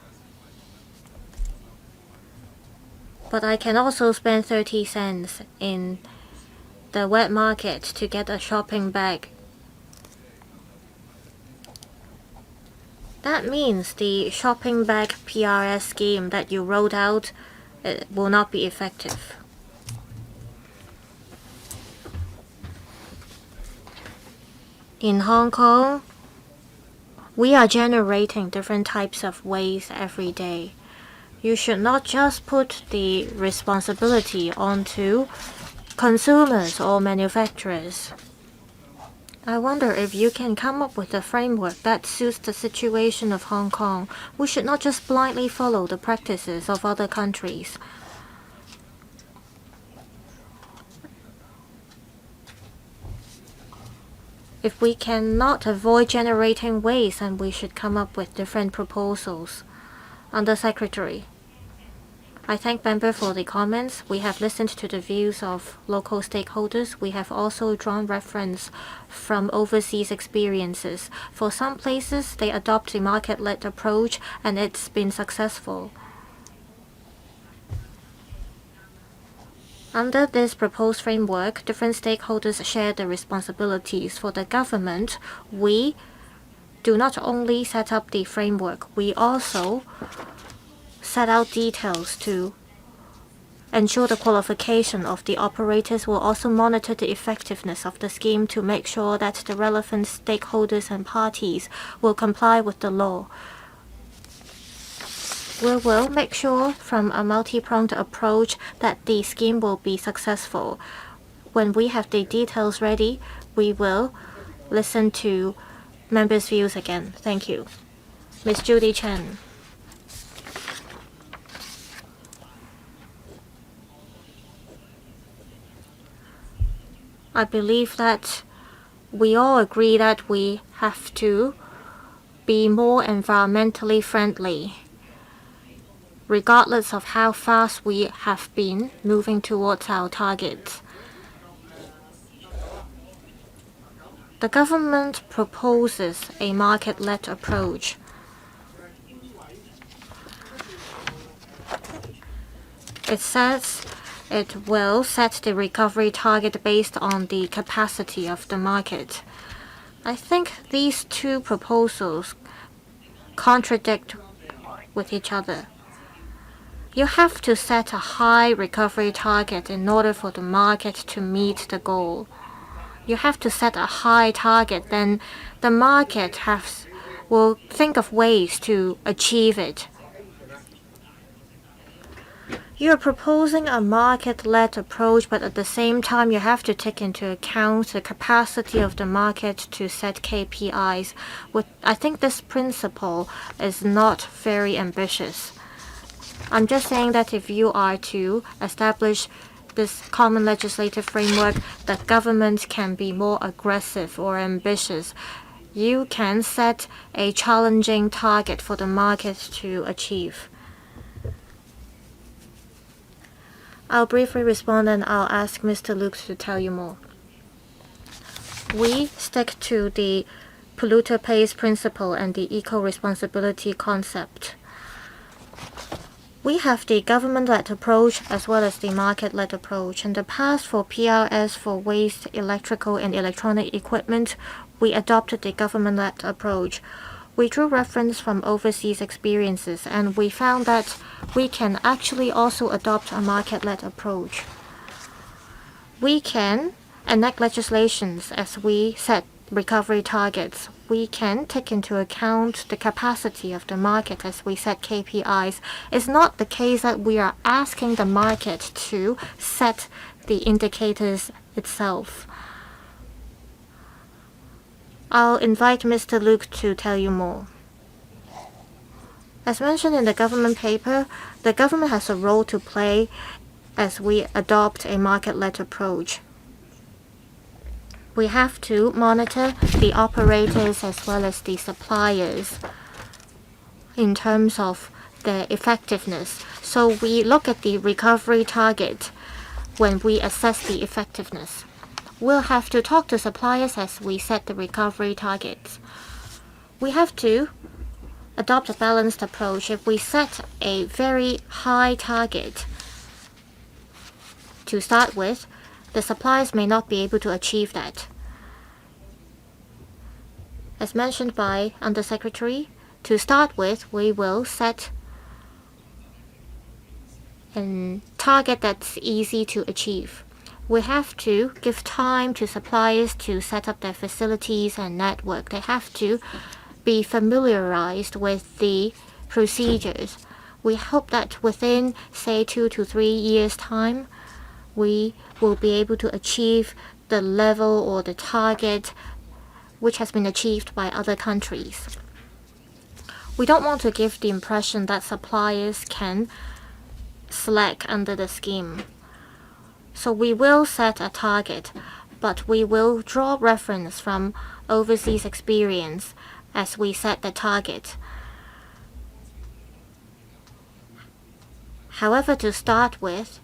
But I can also spend 30 cents in the wet market to get a shopping bag. That means the shopping bag PRS scheme that you rolled out will not be effective. In Hong Kong, we are generating different types of waste every day. You should not just put the responsibility onto consumers or manufacturers. I wonder if you can come up with a framework that suits the situation of Hong Kong. We should not just blindly follow the practices of other countries. If we cannot avoid generating waste, then we should come up with different proposals. Under Secretary, I thank members for the comments. We have listened to the views of local stakeholders. We have also drawn reference from overseas experiences. For some places, they adopt a market-led approach, and it's been successful. Under this proposed framework, different stakeholders share the responsibilities. For the government, we do not only set up the framework, we also set out details to ensure the qualification of the operators. Will also monitor the effectiveness of the scheme to make sure that the relevant stakeholders and parties will comply with the law. We will make sure from a multi-pronged approach that the scheme will be successful. When we have the details ready, we will listen to members' views again. Thank you. Ms. Judy Chen. I believe that we all agree that we have to be more environmentally friendly, regardless of how fast we have been moving towards our targets. The government proposes a market-led approach. It says it will set the recovery target based on the capacity of the market. I think these two proposals contradict with each other. You have to set a high recovery target in order for the market to meet the goal. You have to set a high target, then the market will think of ways to achieve it. You are proposing a market-led approach, but at the same time, you have to take into account the capacity of the market to set KPIs. I think this principle is not very ambitious. I'm just saying that if you are to establish this common legislative framework, that government can be more aggressive or ambitious. You can set a challenging target for the market to achieve. I'll briefly respond and I'll ask Mr. Luke to tell you more. We stick to the polluter pays principle and the eco-responsibility concept. We have the government-led approach as well as the market-led approach. In the past, for PRS for waste, electrical and electronic equipment, we adopted the government-led approach. We drew reference from overseas experiences, and we found that we can actually also adopt a market-led approach. We can enact legislations as we set recovery targets. We can take into account the capacity of the market as we set KPIs. It's not the case that we are asking the market to set the indicators itself. I'll invite Mr. Luke to tell you more. As mentioned in the government paper, the government has a role to play as we adopt a market-led approach. We have to monitor the operators as well as the suppliers in terms of their effectiveness. So we look at the recovery target when we assess the effectiveness. We'll have to talk to suppliers as we set the recovery targets. We have to adopt a balanced approach. If we set a very high target to start with, the suppliers may not be able to achieve that. As mentioned by Undersecretary, to start with, we will set a target that's easy to achieve. We have to give time to suppliers to set up their facilities and network. They have to be familiarized with the procedures. We hope that within, say, 2 to 3 years' time, we will be able to achieve the level or the target which has been achieved by other countries. We don't want to give the impression that suppliers can slack under the scheme. So we will set a target, but we will draw reference from overseas experience as we set the target. However, to start with,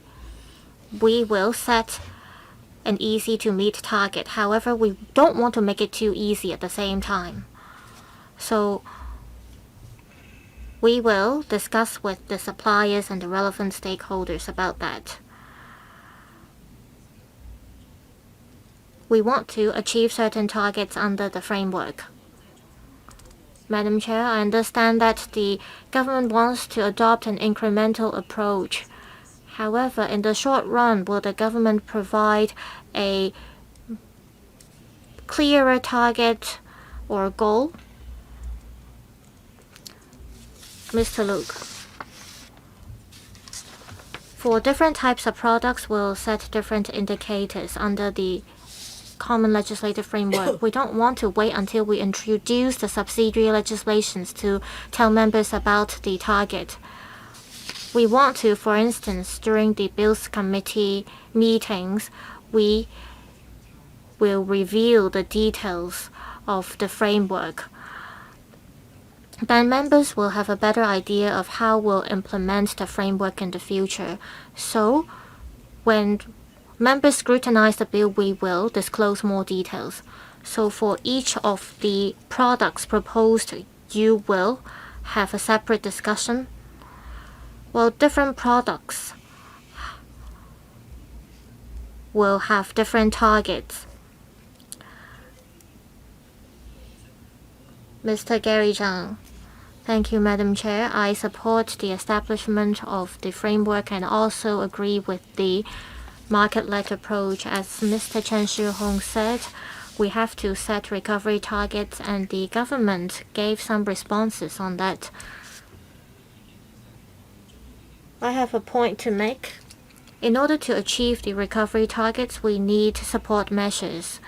we will set an easy to meet target. However, we don't want to make it too easy at the same time. So we will discuss with the suppliers and the relevant stakeholders about that. We want to achieve certain targets under the framework. Madam Chair, I understand that the government wants to adopt an incremental approach. However, in the short run, will the government provide a clearer target or goal? Mr. Luke. For different types of products, we'll set different indicators under the common legislative framework. We don't want to wait until we introduce the subsidiary legislations to tell members about the target. We want to, for instance, during the Bills Committee meetings, we will reveal the details of the framework. Then members will have a better idea of how we'll implement the framework in the future. So, when members scrutinize the bill, we will disclose more details. So for each of the products proposed, you will have a separate discussion. Well, different products will have different targets. Mr. Gary Zhang. Thank you, Madam Chair. I support the establishment of the framework and also agree with the market-led approach. As Mr. Chen Shihong said, we have to set recovery targets, and the government gave some responses on that. I have a point to make. In order to achieve the recovery targets, we need support measures.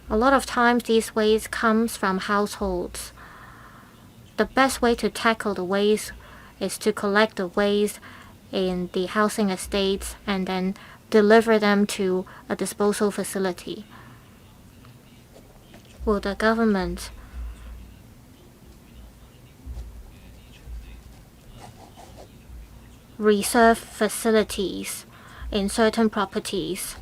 A lot of times these waste comes from households. The best way to tackle the waste is to collect the waste in the housing estates and then deliver them to a disposal facility. Will the government reserve facilities in certain properties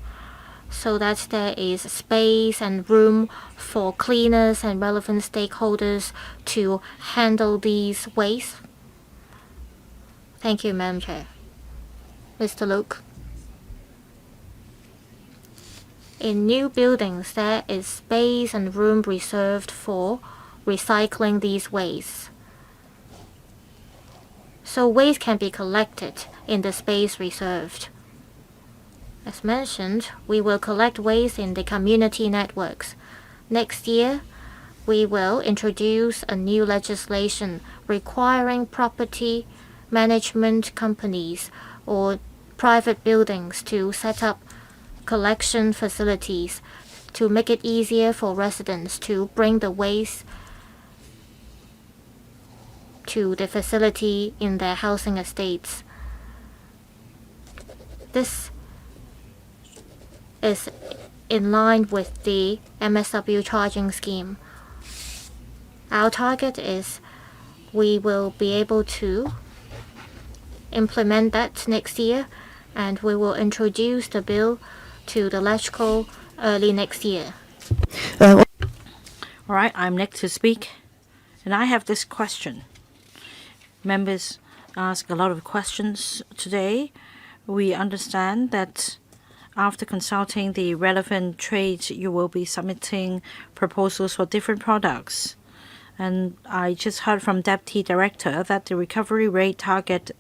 so that there is space and room for cleaners and relevant stakeholders to handle these wastes? Thank you, Madam Chair. Mr. Luke. In new buildings, there is space and room reserved for recycling these wastes. So waste can be collected in the space reserved. As mentioned, we will collect waste in the community networks. Next year, we will introduce a new legislation requiring property management companies or private buildings to set up collection facilities to make it easier for residents to bring the waste to the facility in their housing estates. This is in line with the MSW charging scheme. Our target is we will be able to implement that next year, and we will introduce the bill to the LegCo early next year. All right, I'm next to speak, and I have this question. Members ask a lot of questions today. We understand that after consulting the relevant trades, you will be submitting proposals for different products. And I just heard from Deputy Director that the recovery rate target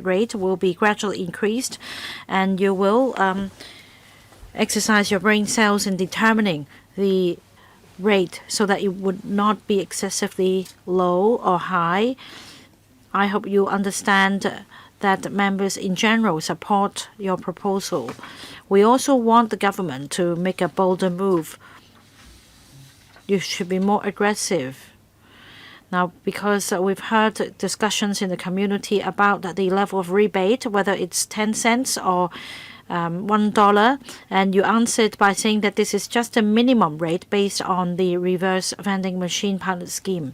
rate will be gradually increased, and you will exercise your brain cells in determining the rate so that it would not be excessively low or high. I hope you understand that members in general support your proposal. We also want the government to make a bolder move. You should be more aggressive. Now, because we've heard discussions in the community about the level of rebate, whether it's 10 cents or $1, and you answered by saying that this is just a minimum rate based on the reverse vending machine pilot scheme.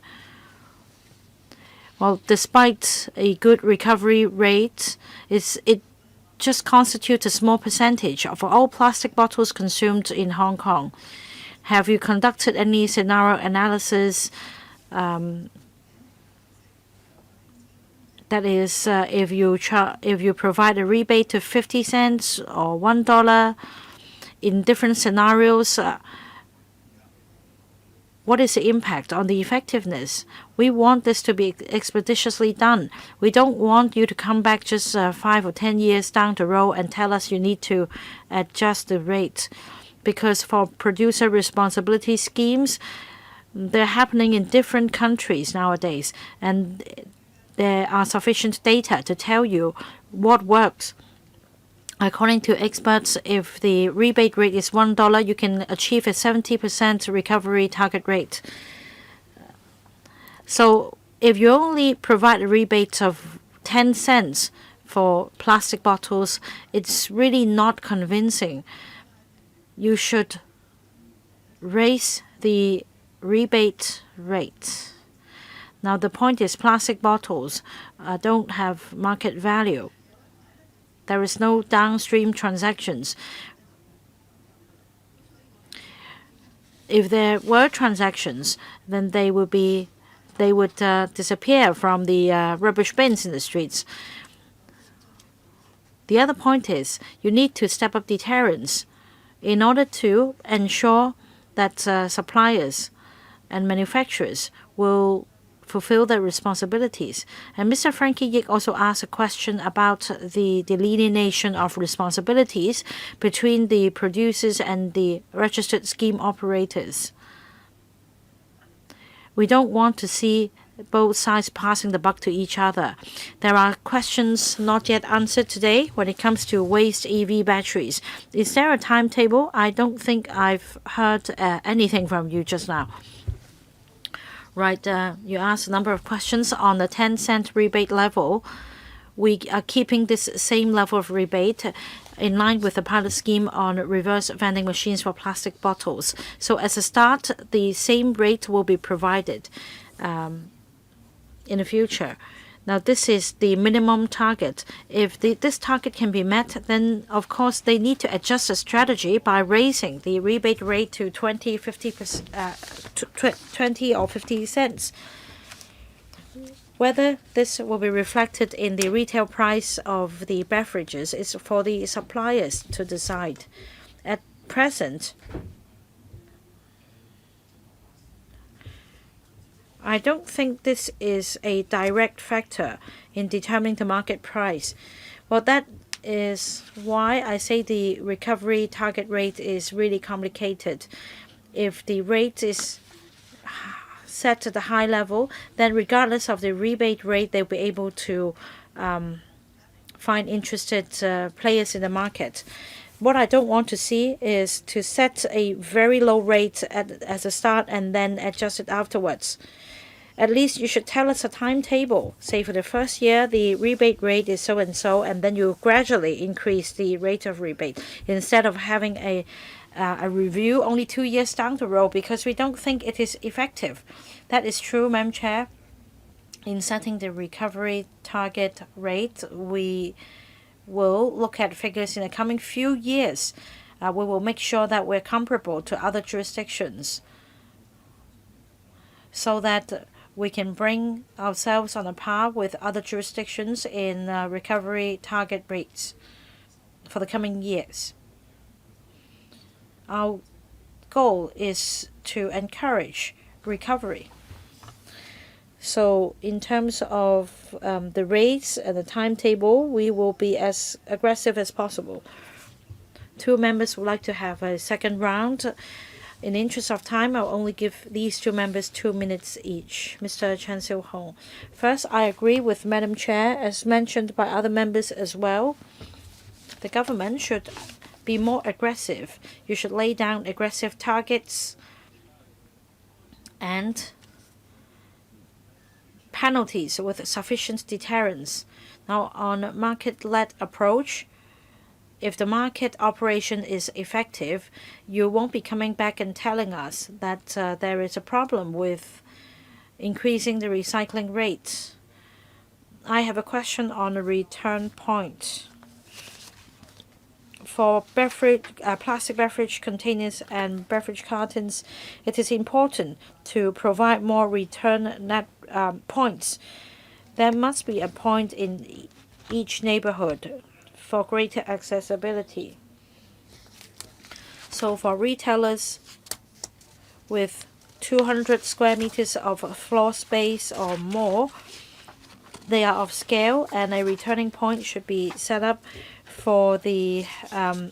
Well, despite a good recovery rate, it just constitutes a small percentage of all plastic bottles consumed in Hong Kong. Have you conducted any scenario analysis? That is, if you provide a rebate to 50 cents or $1 in different scenarios, what is the impact on the effectiveness? We want this to be expeditiously done. We don't want you to come back just 5 or 10 years down the road and tell us you need to adjust the rate. Because for producer responsibility schemes, they're happening in different countries nowadays, and there are sufficient data to tell you what works. According to experts, if the rebate rate is $1, you can achieve a 70% recovery target rate. So if you only provide a rebate of 10 cents for plastic bottles, it's really not convincing. You should raise the rebate rate. Now, the point is plastic bottles don't have market value. There is no downstream transactions. If there were transactions, then they would disappear from the rubbish bins in the streets. The other point is you need to step up deterrence in order to ensure that suppliers and manufacturers will fulfill their responsibilities. And Mr. Frankie Yik also asked a question about the delineation of responsibilities between the producers and the registered scheme operators. We don't want to see both sides passing the buck to each other. There are questions not yet answered today when it comes to waste EV batteries. Is there a timetable? I don't think I've heard anything from you just now. Right, you asked a number of questions on the 10-cent rebate level. We are keeping this same level of rebate in line with the pilot scheme on reverse vending machines for plastic bottles. So as a start, the same rate will be provided in the future. Now, this is the minimum target. If this target can be met, then of course they need to adjust the strategy by raising the rebate rate to 20 or 50 cents. Whether this will be reflected in the retail price of the beverages is for the suppliers to decide. At present, I don't think this is a direct factor in determining the market price. Well, that is why I say the recovery target rate is really complicated. If the rate is set at a high level, then regardless of the rebate rate, they'll be able to find interested players in the market. What I don't want to see is to set a very low rate as a start and then adjust it afterwards. At least you should tell us a timetable. Say for the first year, the rebate rate is so and so, and then you gradually increase the rate of rebate instead of having a review only 2 years down the road because we don't think it is effective. That is true, Madam Chair. In setting the recovery target rate, we will look at figures in the coming few years. We will make sure that we're comparable to other jurisdictions so that we can bring ourselves on a par with other jurisdictions in recovery target rates for the coming years. Our goal is to encourage recovery. So in terms of the rates and the timetable, we will be as aggressive as possible. 2 members would like to have a second round. In the interest of time, I'll only give these 2 members 2 minutes each. Mr. Chan Sil-hong. First, I agree with Madam Chair, as mentioned by other members as well. The government should be more aggressive. You should lay down aggressive targets and penalties with sufficient deterrence. Now, on market-led approach, if the market operation is effective, you won't be coming back and telling us that there is a problem with increasing the recycling rate. I have a question on a return point. For plastic beverage containers and beverage cartons, it is important to provide more return net points. There must be a point in each neighborhood for greater accessibility. So for retailers with 200 square meters of floor space or more, they are of scale, and a returning point should be set up for the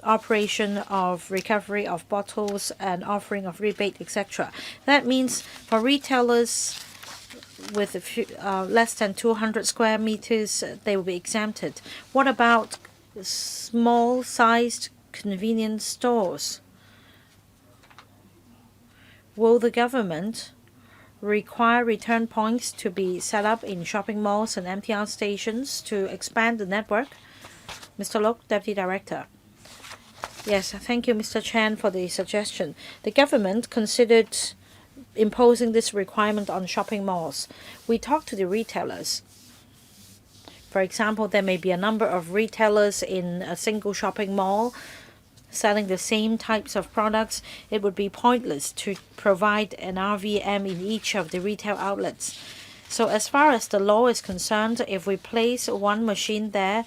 operation of recovery of bottles and offering of rebate, etc. That means for retailers with less than 200 square meters, they will be exempted. What about small-sized convenience stores? Will the government require return points to be set up in shopping malls and MTR stations to expand the network? Mr. Lok, Deputy Director. Yes, thank you, Mr. Chan, for the suggestion. The government considered imposing this requirement on shopping malls. We talked to the retailers. For example, there may be a number of retailers in a single shopping mall selling the same types of products. It would be pointless to provide an RVM in each of the retail outlets. So as far as the law is concerned, if we place one machine there,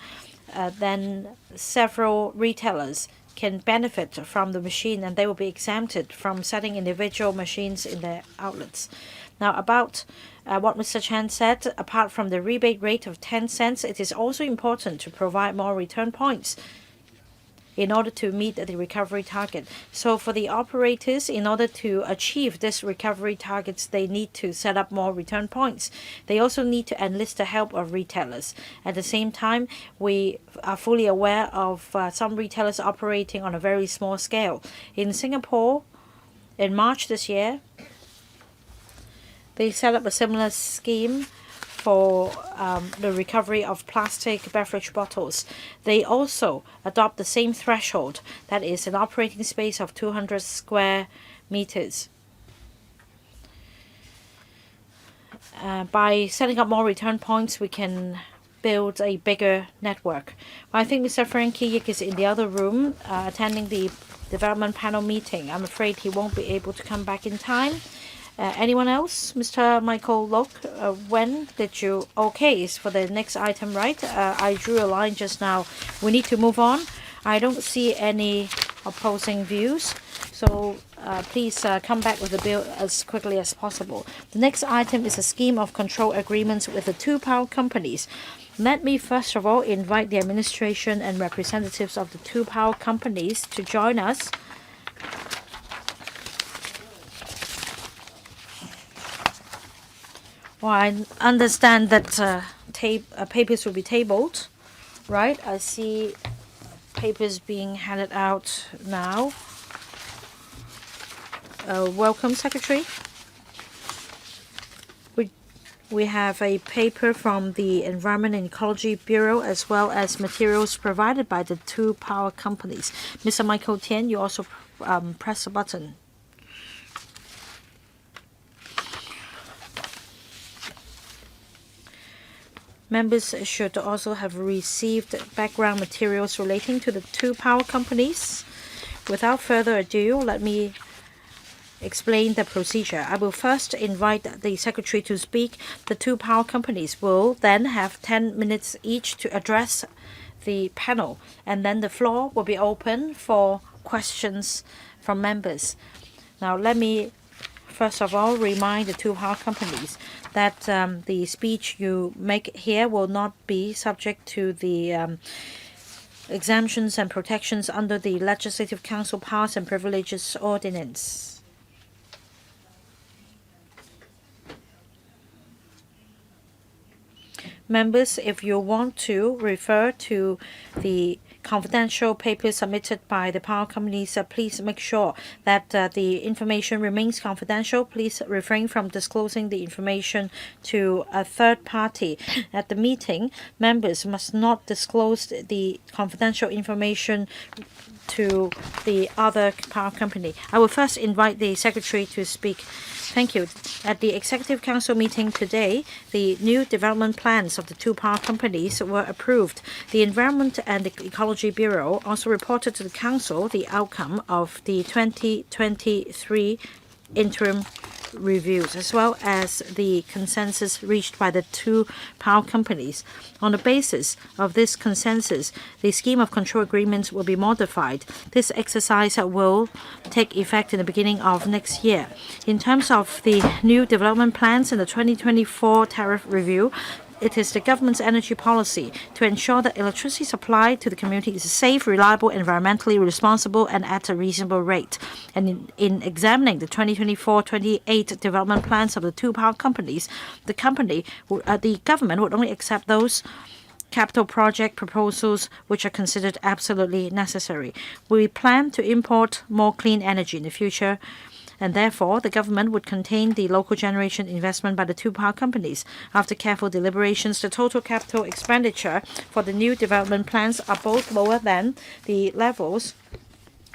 then several retailers can benefit from the machine, and they will be exempted from setting individual machines in their outlets. Now, about what Mr. Chan said, apart from the rebate rate of 10 cents, it is also important to provide more return points in order to meet the recovery target. So for the operators, in order to achieve this recovery targets, they need to set up more return points. They also need to enlist the help of retailers. At the same time, we are fully aware of some retailers operating on a very small scale. In Singapore, in March this year, they set up a similar scheme for the recovery of plastic beverage bottles. They also adopt the same threshold, that is an operating space of 200 square meters. By setting up more return points, we can build a bigger network. I think Mr. Frankie Yik is in the other room attending the development panel meeting. I'm afraid he won't be able to come back in time. Anyone else? Mr. Michael Lok, when did you... Okay, it's for the next item, right? I drew a line just now. We need to move on. I don't see any opposing views. So please come back with the bill as quickly as possible. The next item is a scheme of control agreements with the 2 power companies. Let me first of all invite the administration and representatives of the 2 power companies to join us. Well, I understand that papers will be tabled, right? I see papers being handed out now. Welcome, Secretary. We have a paper from the Environment and Ecology Bureau as well as materials provided by the 2 power companies. Mr. Michael Tian, you also press the button. Members should also have received background materials relating to the two power companies. Without further ado, let me explain the procedure. I will first invite the Secretary to speak. The two power companies will then have 10 minutes each to address the panel, and then the floor will be open for questions from members. Now, let me first of all remind the two power companies that the speech you make here will not be subject to the exemptions and protections under the Legislative Council Powers and Privileges Ordinance. Members, if you want to refer to the confidential papers submitted by the power companies, please make sure that the information remains confidential. Please refrain from disclosing the information to a third party. At the meeting, members must not disclose the confidential information to the other power company. I will first invite the Secretary to speak. Thank you. At the Executive Council meeting today, the new development plans of the two power companies were approved. The Environment and Ecology Bureau also reported to the Council the outcome of the 2023 interim reviews, as well as the consensus reached by the two power companies. On the basis of this consensus, the scheme of control agreements will be modified. This exercise will take effect in the beginning of next year. In terms of the new development plans in the 2024 tariff review, it is the government's energy policy to ensure that electricity supply to the community is safe, reliable, environmentally responsible, and at a reasonable rate. And in examining the 2024-28 development plans of the two power companies, the government would only accept those capital project proposals which are considered absolutely necessary. We plan to import more clean energy in the future, and therefore the government would contain the local generation investment by the two power companies. After careful deliberations, the total capital expenditure for the new development plans are both lower than the levels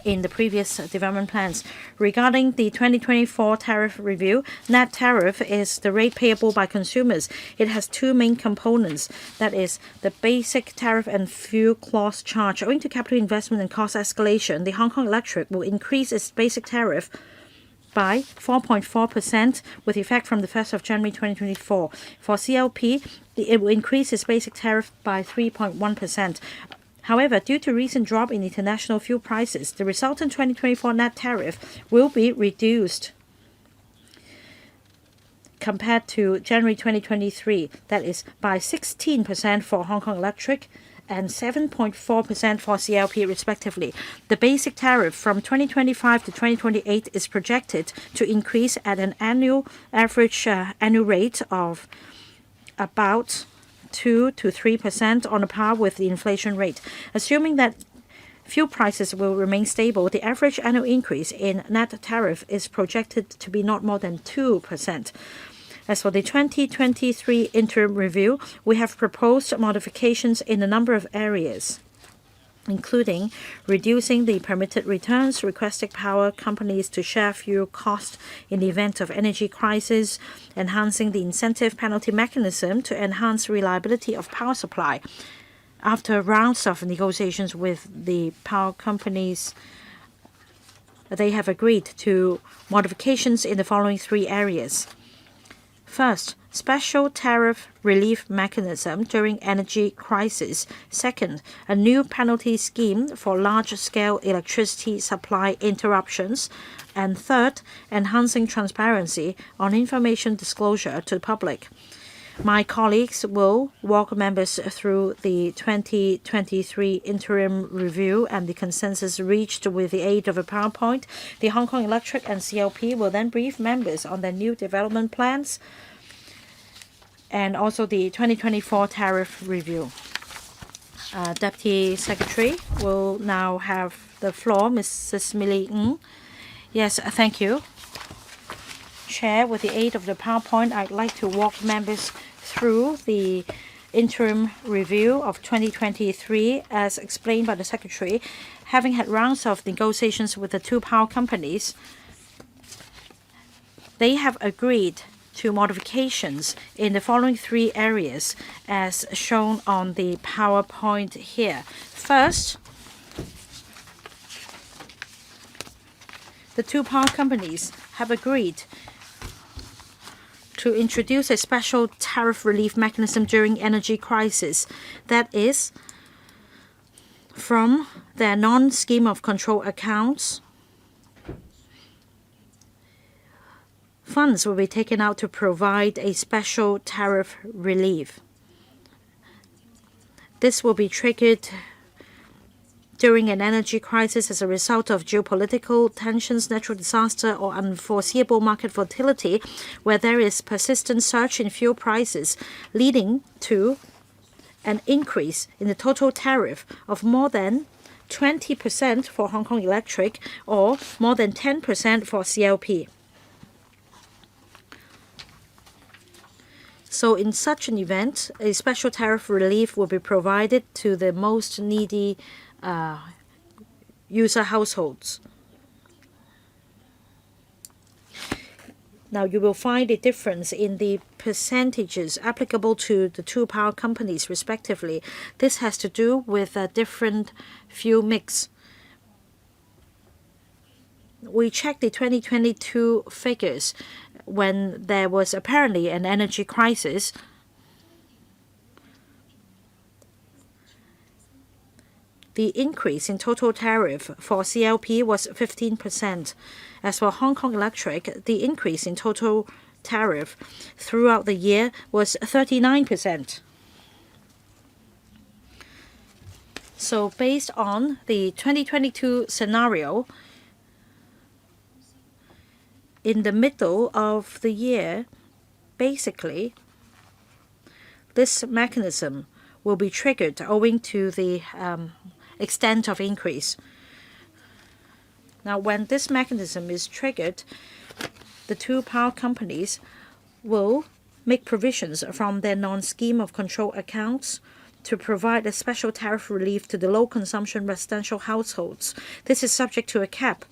in the previous development plans. Regarding the 2024 tariff review, net tariff is the rate payable by consumers. It has two main components, that is, the basic tariff and fuel clause charge. Owing to capital investment and cost escalation, the Hong Kong Electric will increase its basic tariff by 4.4% with effect from the 1st of January 2024. For CLP, it will increase its basic tariff by 3.1%. However, due to recent drop in international fuel prices, the resultant 2024 net tariff will be reduced compared to January 2023, that is by 16% for Hong Kong Electric and 7.4% for CLP respectively. The basic tariff from 2025 to 2028 is projected to increase at an annual rate of about 2 to 3% on a par with the inflation rate. Assuming that fuel prices will remain stable, the average annual increase in net tariff is projected to be not more than 2%. As for the 2023 interim review, we have proposed modifications in a number of areas, including reducing the permitted returns, requesting power companies to share fuel costs in the event of energy crisis, enhancing the incentive penalty mechanism to enhance reliability of power supply. After rounds of negotiations with the power companies, they have agreed to modifications in the following three areas. First, special tariff relief mechanism during energy crisis. Second, a new penalty scheme for large-scale electricity supply interruptions. And third, enhancing transparency on information disclosure to the public. My colleagues will walk members through the 2023 interim review and the consensus reached with the aid of a PowerPoint. The Hong Kong Electric and CLP will then brief members on their new development plans and also the 2024 tariff review. Deputy Secretary will now have the floor. Mrs. Millie Ng. Yes, thank you. Chair, with the aid of the PowerPoint, I'd like to walk members through the interim review of 2023 as explained by the Secretary. Having had rounds of negotiations with the two power companies, they have agreed to modifications in the following 3 areas as shown on the PowerPoint here. First, the 2 power companies have agreed to introduce a special tariff relief mechanism during energy crisis. That is, from their non-scheme of control accounts, funds will be taken out to provide a special tariff relief. This will be triggered during an energy crisis as a result of geopolitical tensions, natural disaster, or unforeseeable market volatility, where there is persistent surge in fuel prices, leading to an increase in the total tariff of more than 20% for Hong Kong Electric or more than 10% for CLP. So in such an event, a special tariff relief will be provided to the most needy user households. Now you will find a difference in the percentages applicable to the 2 power companies respectively. This has to do with a different fuel mix. We checked the 2022 figures when there was apparently an energy crisis. The increase in total tariff for CLP was 15%. As for Hong Kong Electric, the increase in total tariff throughout the year was 39%. So based on the 2022 scenario, in the middle of the year, basically, this mechanism will be triggered owing to the extent of increase. Now, when this mechanism is triggered, the 2 power companies will make provisions from their non-scheme of control accounts to provide a special tariff relief to the low-consumption residential households. This is subject to a cap.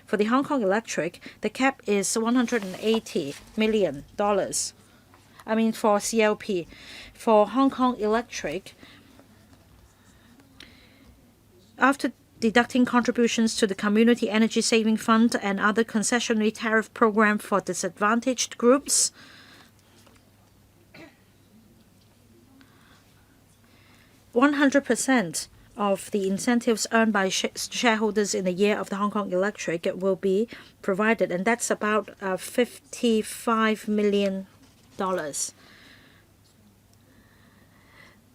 For the Hong Kong Electric, the cap is $180 million. I mean, for CLP. For Hong Kong Electric, after deducting contributions to the Community Energy Saving Fund and other concessionary tariff program for disadvantaged groups, 100% of the incentives earned by shareholders in the year of the Hong Kong Electric will be provided, and that's about $55 million.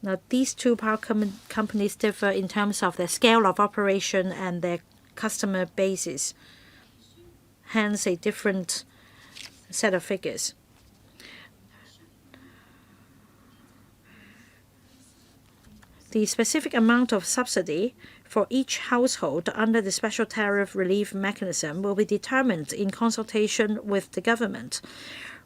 Now, these 2 power companies differ in terms of their scale of operation and their customer bases, hence a different set of figures. The specific amount of subsidy for each household under the special tariff relief mechanism will be determined in consultation with the government.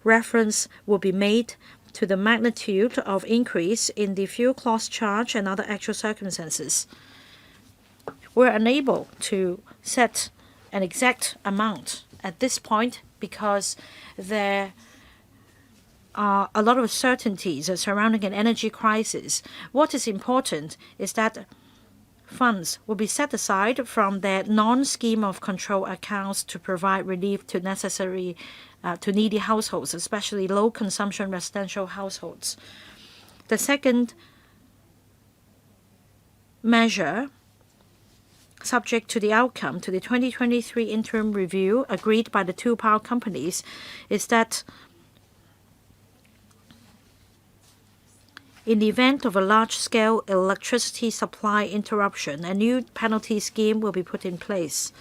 Reference will be made to the magnitude of increase in the fuel cost charge and other actual circumstances. We're unable to set an exact amount at this point because there are a lot of uncertainties surrounding an energy crisis. What is important is that funds will be set aside from their non-scheme of control accounts to provide relief to to needy households, especially low-consumption residential households. The second measure, subject to the outcome to the 2023 interim review agreed by the 2 power companies, is that in the event of a large-scale electricity supply interruption, a new penalty scheme will be put in place.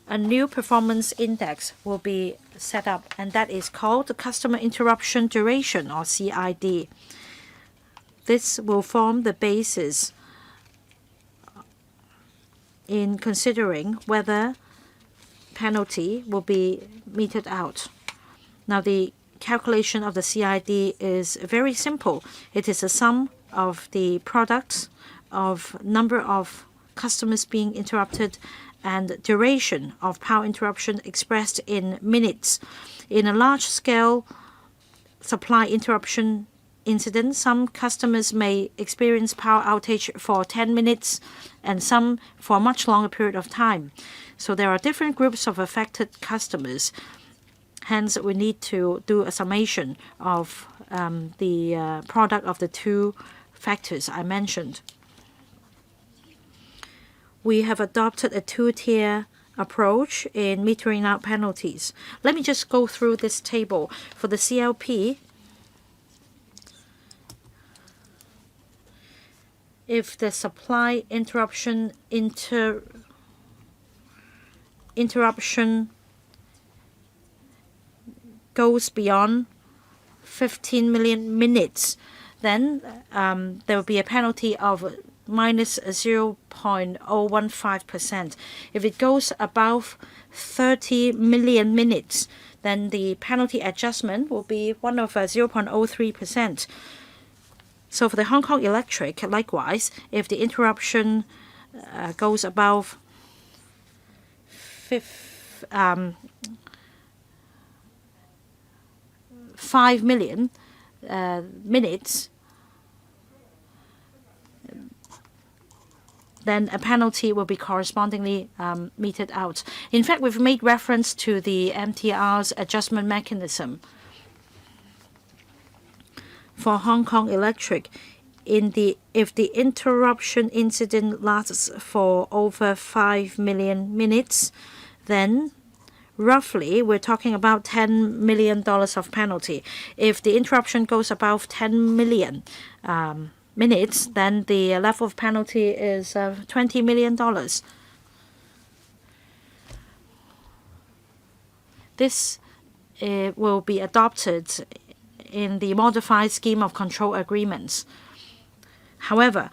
A new performance index will be set up, and that is called the Customer Interruption Duration, or CID. This will form the basis in considering whether penalty will be meted out. Now, the calculation of the CID is very simple. It is a sum of the products of number of customers being interrupted and duration of power interruption expressed in minutes. In a large-scale supply interruption incident, some customers may experience power outage for 10 minutes and some for a much longer period of time. So there are different groups of affected customers. Hence, we need to do a summation of the product of the two factors I mentioned. We have adopted a two-tier approach in metering out penalties. Let me just go through this table. For the CLP, if the supply interruption goes beyond 15 million minutes, then there will be a penalty of minus 0.015%. If it goes above 30 million minutes, then the penalty adjustment will be one of 0.03%. So for the Hong Kong Electric, likewise, if the interruption goes above 5 million minutes, then a penalty will be correspondingly meted out. In fact, we've made reference to the MTR's adjustment mechanism. For Hong Kong Electric, if the interruption incident lasts for over 5 million minutes, then roughly we're talking about $10 million of penalty. If the interruption goes above 10 million minutes, then the level of penalty is $20 million. This will be adopted in the modified scheme of control agreements. However,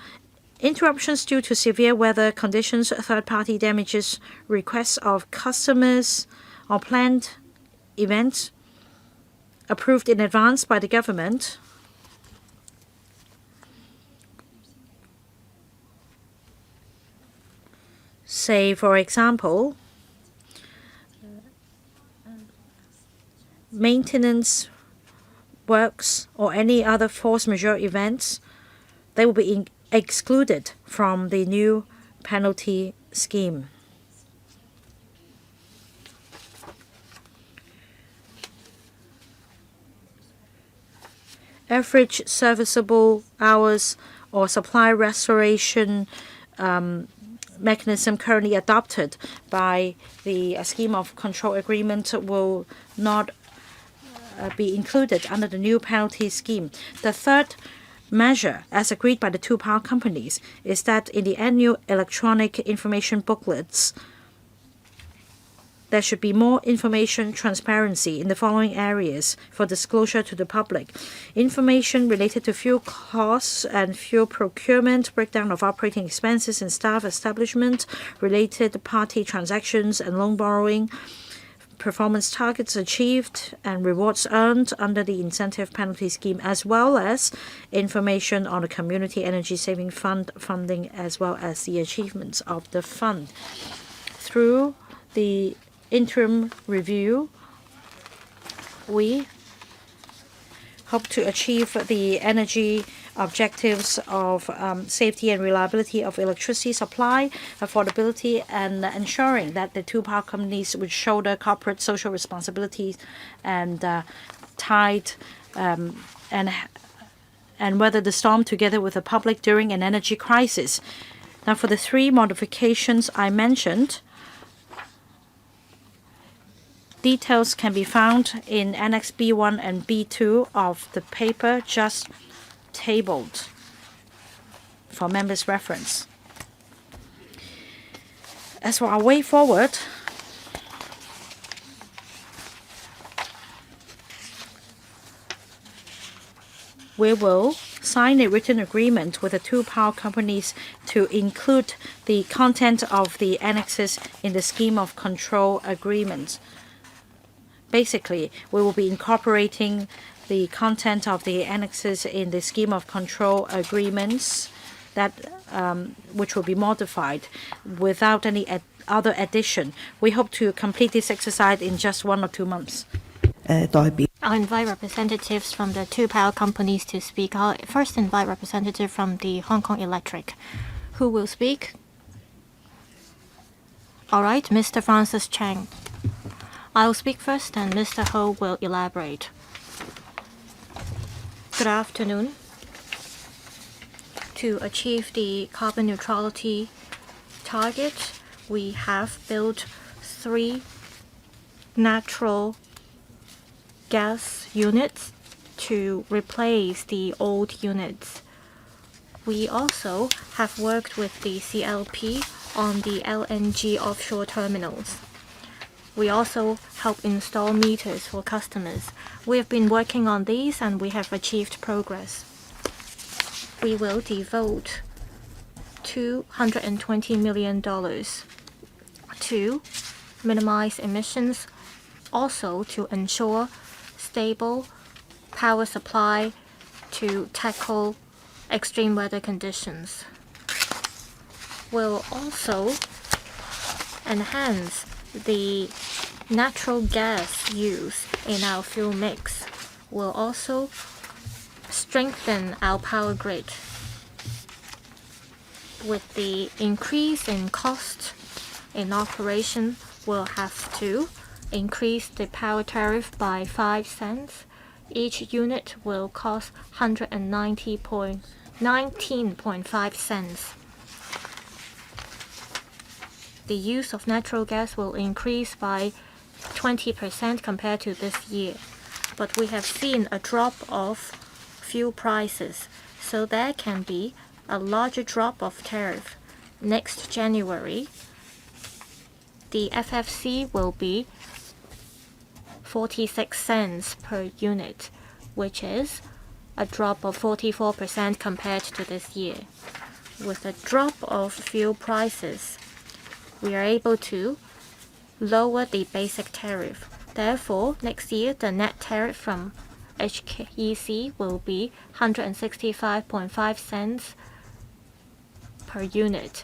interruptions due to severe weather conditions, third-party damages, requests of customers, or planned events approved in advance by the government say, for example, maintenance works or any other force majeure events, they will be excluded from the new penalty scheme. Average serviceable hours or supply restoration mechanism currently adopted by the scheme of control agreement will not be included under the new penalty scheme. The third measure, as agreed by the two power companies, is that in the annual electronic information booklets, there should be more information transparency in the following areas for disclosure to the public. Information related to fuel costs and fuel procurement, breakdown of operating expenses and staff establishment, related party transactions and loan borrowing, performance targets achieved and rewards earned under the incentive penalty scheme, as well as information on the Community Energy Saving Fund funding, as well as the achievements of the fund. Through the interim review, we hope to achieve the energy objectives of safety and reliability of electricity supply, affordability, and ensuring that the two power companies would shoulder corporate social responsibilities and tide and weather the storm together with the public during an energy crisis. Now, for the three modifications I mentioned, details can be found in Annex B1 and B2 of the paper just tabled for members' reference. As for our way forward, we will sign a written agreement with the two power companies to include the content of the annexes in the scheme of control agreement. Basically, we will be incorporating the content of the annexes in the scheme of control agreements that which will be modified without any other addition. We hope to complete this exercise in just 1 or 2 months. I'll invite representatives from the two power companies to speak. I'll first invite representative from the Hong Kong Electric. Who will speak? All right, Mr. Francis Chang. I'll speak first and Mr. Ho will elaborate. Good afternoon. To achieve the carbon neutrality target, we have built 3 natural gas units to replace the old units. We also have worked with the CLP on the LNG offshore terminals. We also help install meters for customers. We have been working on these and we have achieved progress. We will devote $220 million to minimize emissions, also to ensure stable power supply to tackle extreme weather conditions. We'll also enhance the natural gas use in our fuel mix. We'll also strengthen our power grid. With the increase in cost in operation, we'll have to increase the power tariff by 5 cents. Each unit will cost 19.5 cents. The use of natural gas will increase by 20% compared to this year. But we have seen a drop of fuel prices, so there can be a larger drop of tariff. Next January, the FFC will be 46 cents per unit, which is a drop of 44% compared to this year. With a drop of fuel prices, we are able to lower the basic tariff. Therefore, next year, the net tariff from HEC will be 165.5 cents per unit.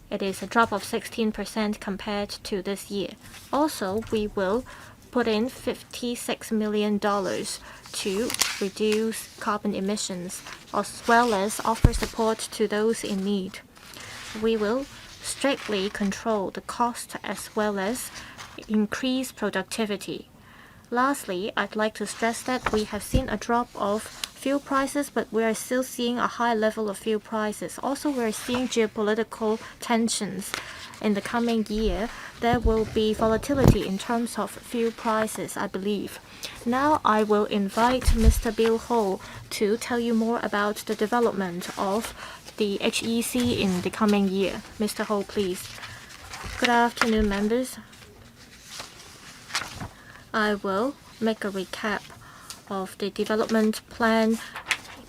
It is a drop of 16% compared to this year. Also, we will put in $56 million to reduce carbon emissions, as well as offer support to those in need. We will strictly control the cost as well as increase productivity. Lastly, I'd like to stress that we have seen a drop of fuel prices, but we are still seeing a high level of fuel prices. Also, we're seeing geopolitical tensions. In the coming year, there will be volatility in terms of fuel prices, I believe. Now I will invite Mr. Bill Ho to tell you more about the development of the HEC in the coming year. Mr. Ho, please. Good afternoon, members. I will make a recap of the development plan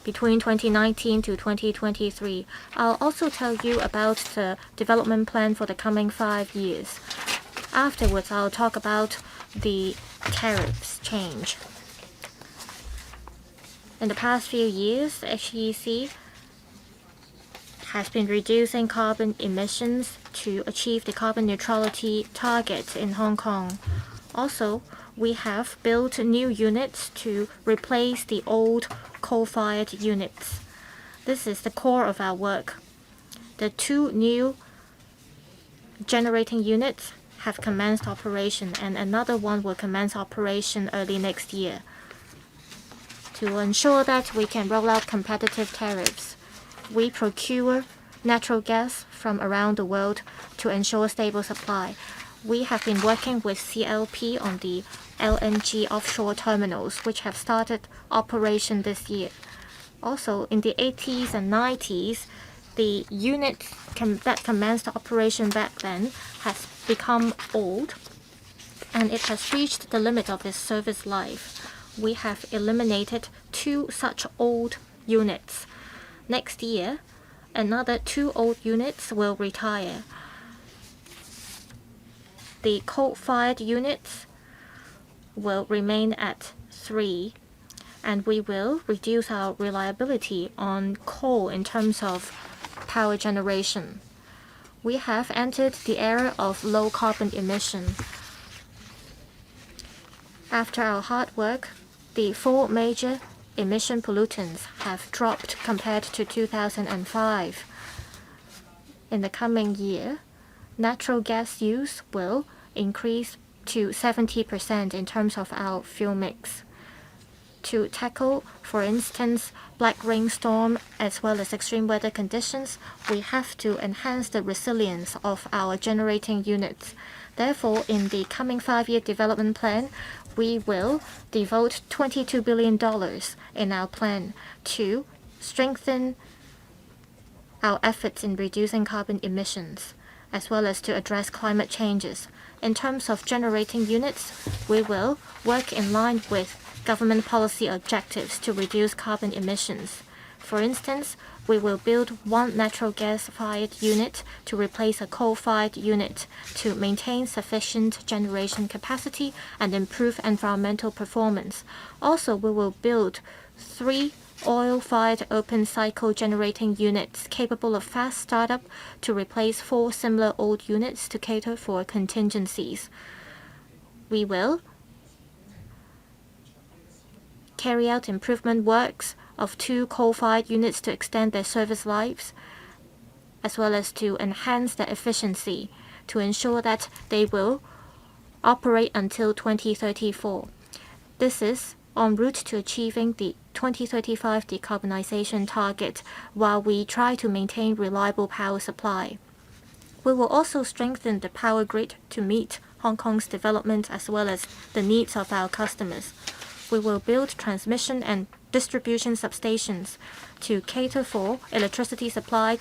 between 2019 to 2023. I'll also tell you about the development plan for the coming 5 years. Afterwards, I'll talk about the tariffs change. In the past few years, HEC has been reducing carbon emissions to achieve the carbon neutrality target in Hong Kong. Also, we have built new units to replace the old coal-fired units. This is the core of our work. The 2 new generating units have commenced operation, and another one will commence operation early next year. To ensure that we can roll out competitive tariffs, we procure natural gas from around the world to ensure stable supply. We have been working with CLP on the LNG offshore terminals, which have started operation this year. Also, in the 80s and 90s, the unit that commenced operation back then has become old, and it has reached the limit of its service life. We have eliminated 2 such old units. Next year, another 2 old units will retire. The coal-fired units will remain at 3, and we will reduce our reliability on coal in terms of power generation. we have entered the era of low carbon emission. After our hard work, the 4 major emission pollutants have dropped compared to 2005. In the coming year, natural gas use will increase to 70% in terms of our fuel mix. To tackle, for instance, black rainstorm as well as extreme weather conditions, we have to enhance the resilience of our generating units. Therefore, in the coming 5-year development plan, we will devote $22 billion in our plan to strengthen our efforts in reducing carbon emissions, as well as to address climate changes. In terms of generating units, we will work in line with government policy objectives to reduce carbon emissions. For instance, we will build 1 natural gas-fired unit to replace a coal-fired unit to maintain sufficient generation capacity and improve environmental performance. Also, we will build 3 oil-fired open-cycle generating units capable of fast startup to replace 4 similar old units to cater for contingencies. We will carry out improvement works of 2 coal-fired units to extend their service lives, as well as to enhance their efficiency to ensure that they will operate until 2034. This is en route to achieving the 2035 decarbonization target while we try to maintain reliable power supply. We will also strengthen the power grid to meet Hong Kong's development as well as the needs of our customers. We will build transmission and distribution substations to cater for electricity supply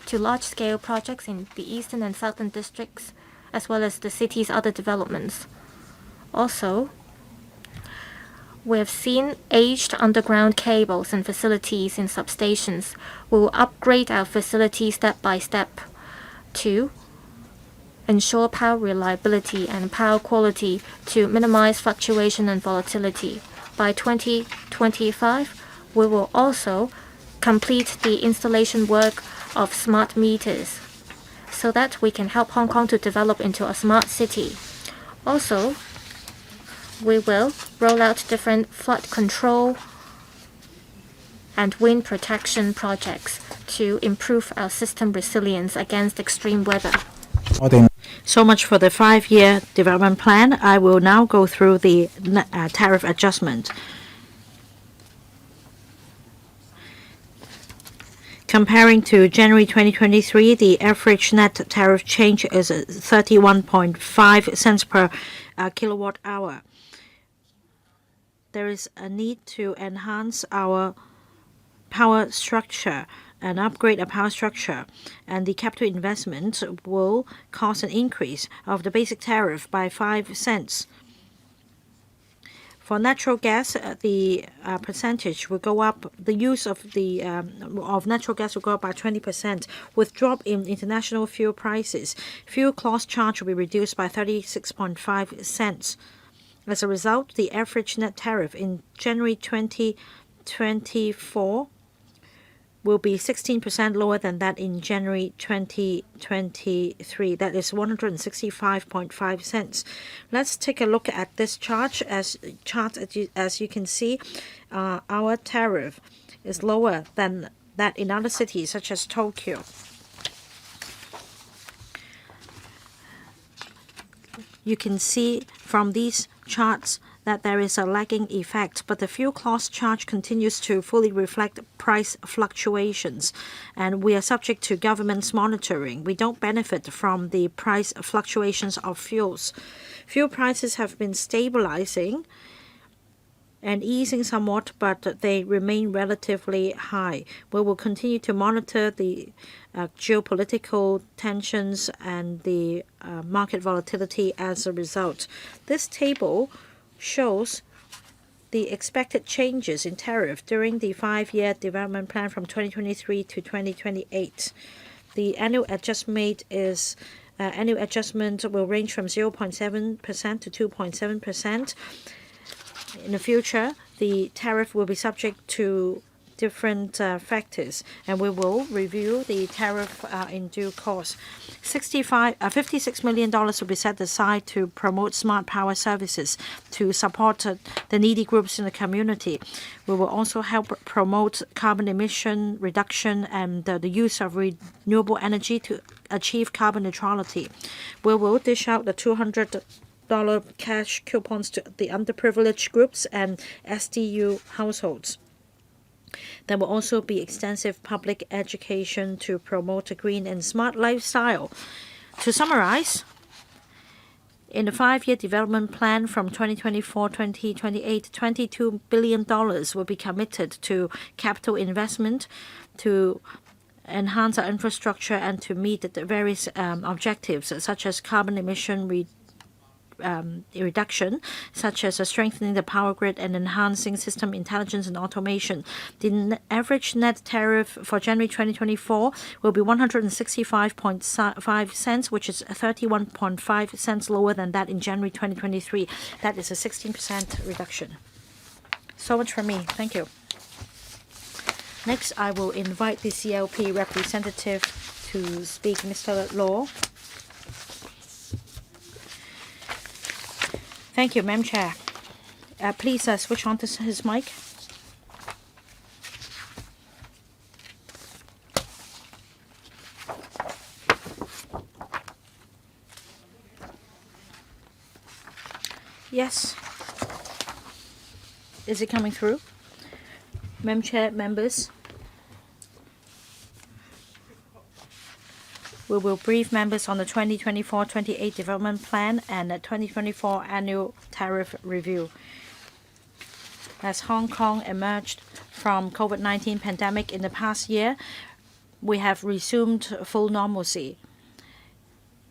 to large-scale projects in the eastern and southern districts, as well as the city's other developments. Also, we have seen aged underground cables and facilities in substations. We will upgrade our facilities step by step to ensure power reliability and power quality to minimize fluctuation and volatility. By 2025, we will also complete the installation work of smart meters so that we can help Hong Kong to develop into a smart city. Also, we will roll out different flood control and wind protection projects to improve our system resilience against extreme weather. So much for the 5-year development plan. I will now go through the tariff adjustment. Comparing to January 2023, the average net tariff change is 31.5 cents per kilowatt hour. There is a need to enhance our power structure and upgrade our power structure, and the capital investment will cause an increase of the basic tariff by 5 cents. For natural gas, the percentage will go up. The use of natural gas will go up by 20%. With drop in international fuel prices, fuel clause charge will be reduced by 36.5 cents. As a result, the average net tariff in January 2024 will be 16% lower than that in January 2023. That is 165.5 cents. Let's take a look at this chart. As you can see, our tariff is lower than that in other cities such as Tokyo. You can see from these charts that there is a lagging effect, but the fuel clause charge continues to fully reflect price fluctuations, and we are subject to government's monitoring. We don't benefit from the price fluctuations of fuels. Fuel prices have been stabilizing and easing somewhat, but they remain relatively high. We will continue to monitor the geopolitical tensions and the market volatility as a result. This table shows the expected changes in tariff during the 5-year development plan from 2023 to 2028. The annual adjustment will range from 0.7% to 2.7%. In the future, the tariff will be subject to different factors, and we will review the tariff in due course. $56 million will be set aside to promote smart power services to support the needy groups in the community. We will also help promote carbon emission reduction and the use of renewable energy to achieve carbon neutrality. We will dish out the $200 cash coupons to the underprivileged groups and SDU households. There will also be extensive public education to promote a green and smart lifestyle. To summarize, in the 5-year development plan from 2024-2028, $22 billion will be committed to capital investment to enhance our infrastructure and to meet the various objectives such as carbon emission reduction, such as strengthening the power grid and enhancing system intelligence and automation. The average net tariff for January 2024 will be 165.5 cents, which is 31.5 cents lower than that in January 2023. That is a 16% reduction. So much from me. Thank you. Next, I will invite the CLP representative to speak, Mr. Law. Thank you, Madam Chair. Please switch on to his mic. Yes. Is it coming through? Madam Chair, members. We will brief members on the 2024-28 Development Plan and the 2024 Annual Tariff Review. As Hong Kong emerged from COVID-19 pandemic in the past year, we have resumed full normalcy.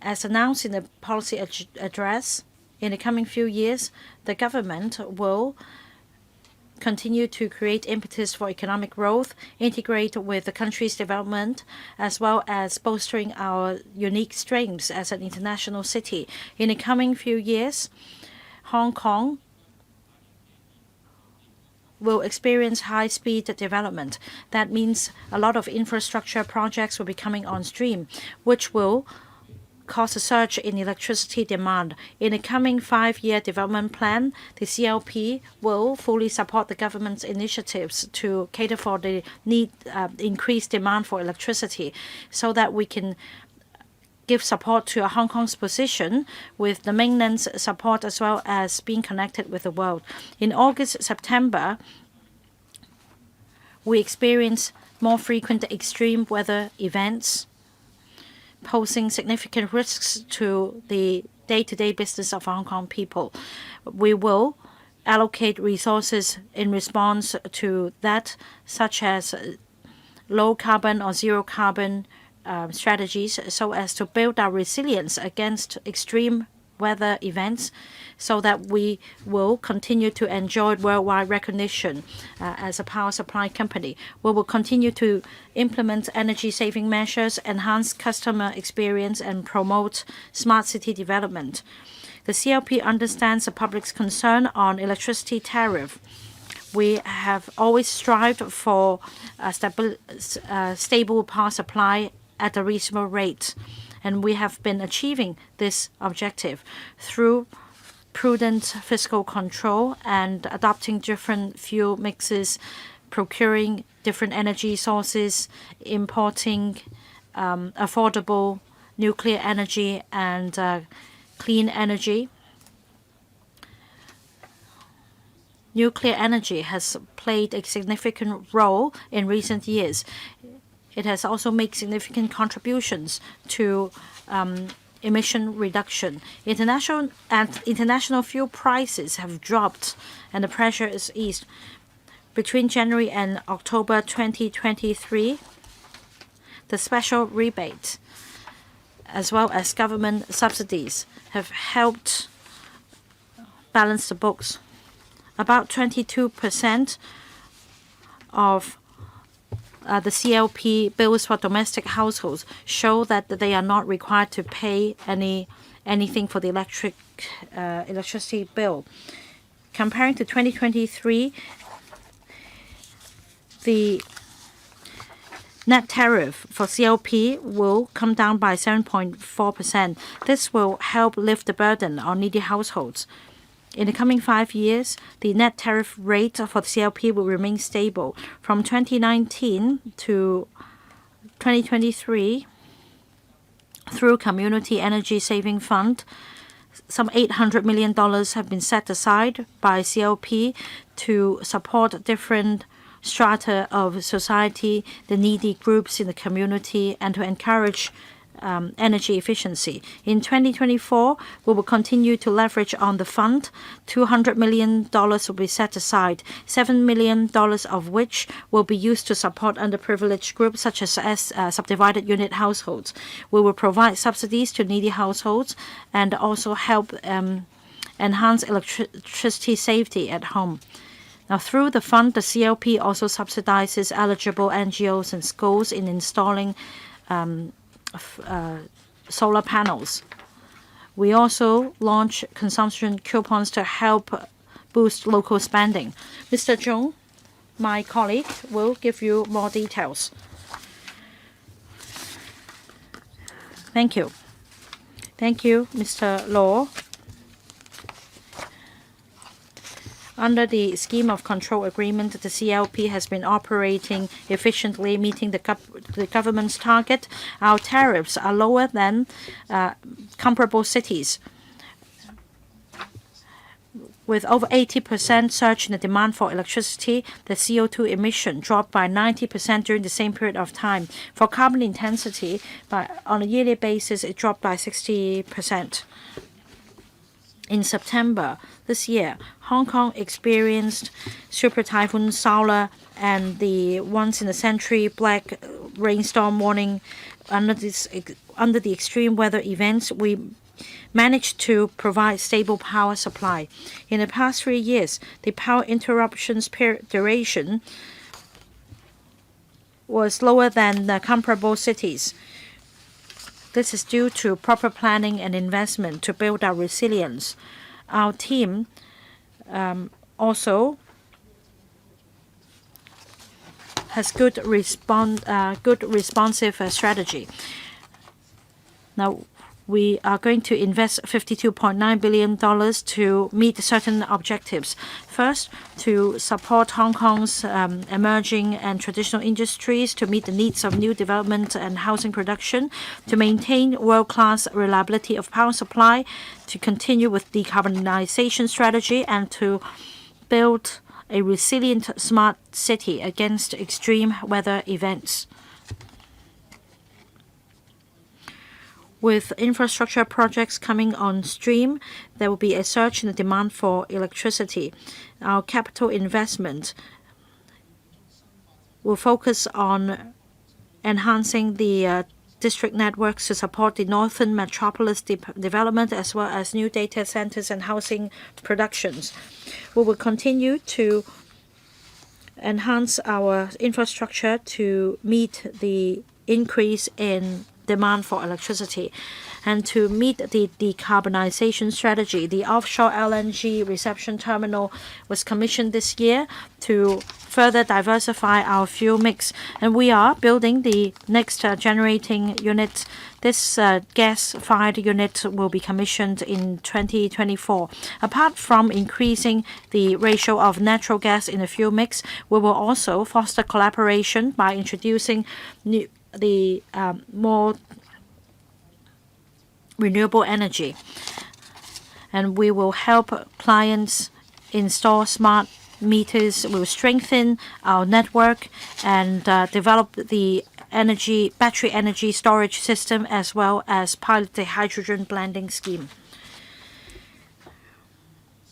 As announced in the policy address, in the coming few years, the government will continue to create impetus for economic growth, integrate with the country's development, as well as bolstering our unique strengths as an international city. In the coming few years, Hong Kong will experience high-speed development. That means a lot of infrastructure projects will be coming on stream, which will cause a surge in electricity demand. In the coming 5-year development plan, the CLP will fully support the government's initiatives to cater for the increased demand for electricity so that we can give support to Hong Kong's position with the mainland's support as well as being connected with the world. In August, September, we experienced more frequent extreme weather events, posing significant risks to the day-to-day business of Hong Kong people. We will allocate resources in response to that, such as low carbon or zero carbon strategies, so as to build our resilience against extreme weather events so that we will continue to enjoy worldwide recognition as a power supply company. We will continue to implement energy-saving measures, enhance customer experience, and promote smart city development. The CLP understands the public's concern on electricity tariff. We have always strived for a stable power supply at a reasonable rate, and we have been achieving this objective through prudent fiscal control and adopting different fuel mixes, procuring different energy sources, importing affordable nuclear energy and clean energy. Nuclear energy has played a significant role in recent years. It has also made significant contributions to emission reduction. International fuel prices have dropped and the pressure is eased. Between January and October 2023, the special rebate as well as government subsidies have helped balance the books. About 22% of the CLP bills for domestic households show that they are not required to pay anything for the electricity bill. Comparing to 2023, the net tariff for CLP will come down by 7.4%. This will help lift the burden on needy households. In the coming 5 years, the net tariff rate for the CLP will remain stable. From 2019 to 2023, through Community Energy Saving Fund, some $800 million have been set aside by CLP to support different strata of society, the needy groups in the community, and to encourage energy efficiency. In 2024, we will continue to leverage on the fund. $200 million will be set aside, $7 million of which will be used to support underprivileged groups such as subdivided unit households. We will provide subsidies to needy households and also help enhance electricity safety at home. Now, through the fund, the CLP also subsidizes eligible NGOs and schools in installing solar panels. We also launch consumption coupons to help boost local spending. Mr. Zhong, my colleague, will give you more details. Thank you. Thank you, Mr. Law. Under the Scheme of Control Agreement, the CLP has been operating efficiently, meeting the government's target. Our tariffs are lower than comparable cities. With over 80% surge in the demand for electricity, the CO2 emission dropped by 90% during the same period of time. For carbon intensity, on a yearly basis, it dropped by 60%. In September this year, Hong Kong experienced Super Typhoon Saola and the once-in-a-century black rainstorm warning. Under the extreme weather events, we managed to provide stable power supply. In the past 3 years, the power interruptions duration was lower than the comparable cities. This is due to proper planning and investment to build our resilience. Our team also has good responsive strategy. Now, we are going to invest $52.9 billion to meet certain objectives. First, to support Hong Kong's emerging and traditional industries to meet the needs of new development and housing production, to maintain world-class reliability of power supply, to continue with decarbonization strategy, and to build a resilient smart city against extreme weather events. With infrastructure projects coming on stream, there will be a surge in the demand for electricity. Our capital investment will focus on enhancing the district networks to support the northern metropolis development, as well as new data centers and housing productions. We will continue to enhance our infrastructure to meet the increase in demand for electricity. And to meet the decarbonization strategy, the offshore LNG reception terminal was commissioned this year to further diversify our fuel mix. And we are building the next generating unit. This gas-fired unit will be commissioned in 2024. Apart from increasing the ratio of natural gas in the fuel mix, we will also foster collaboration by introducing more renewable energy. And we will help clients install smart meters. We will strengthen our network and develop the battery energy storage system, as well as pilot the hydrogen blending scheme.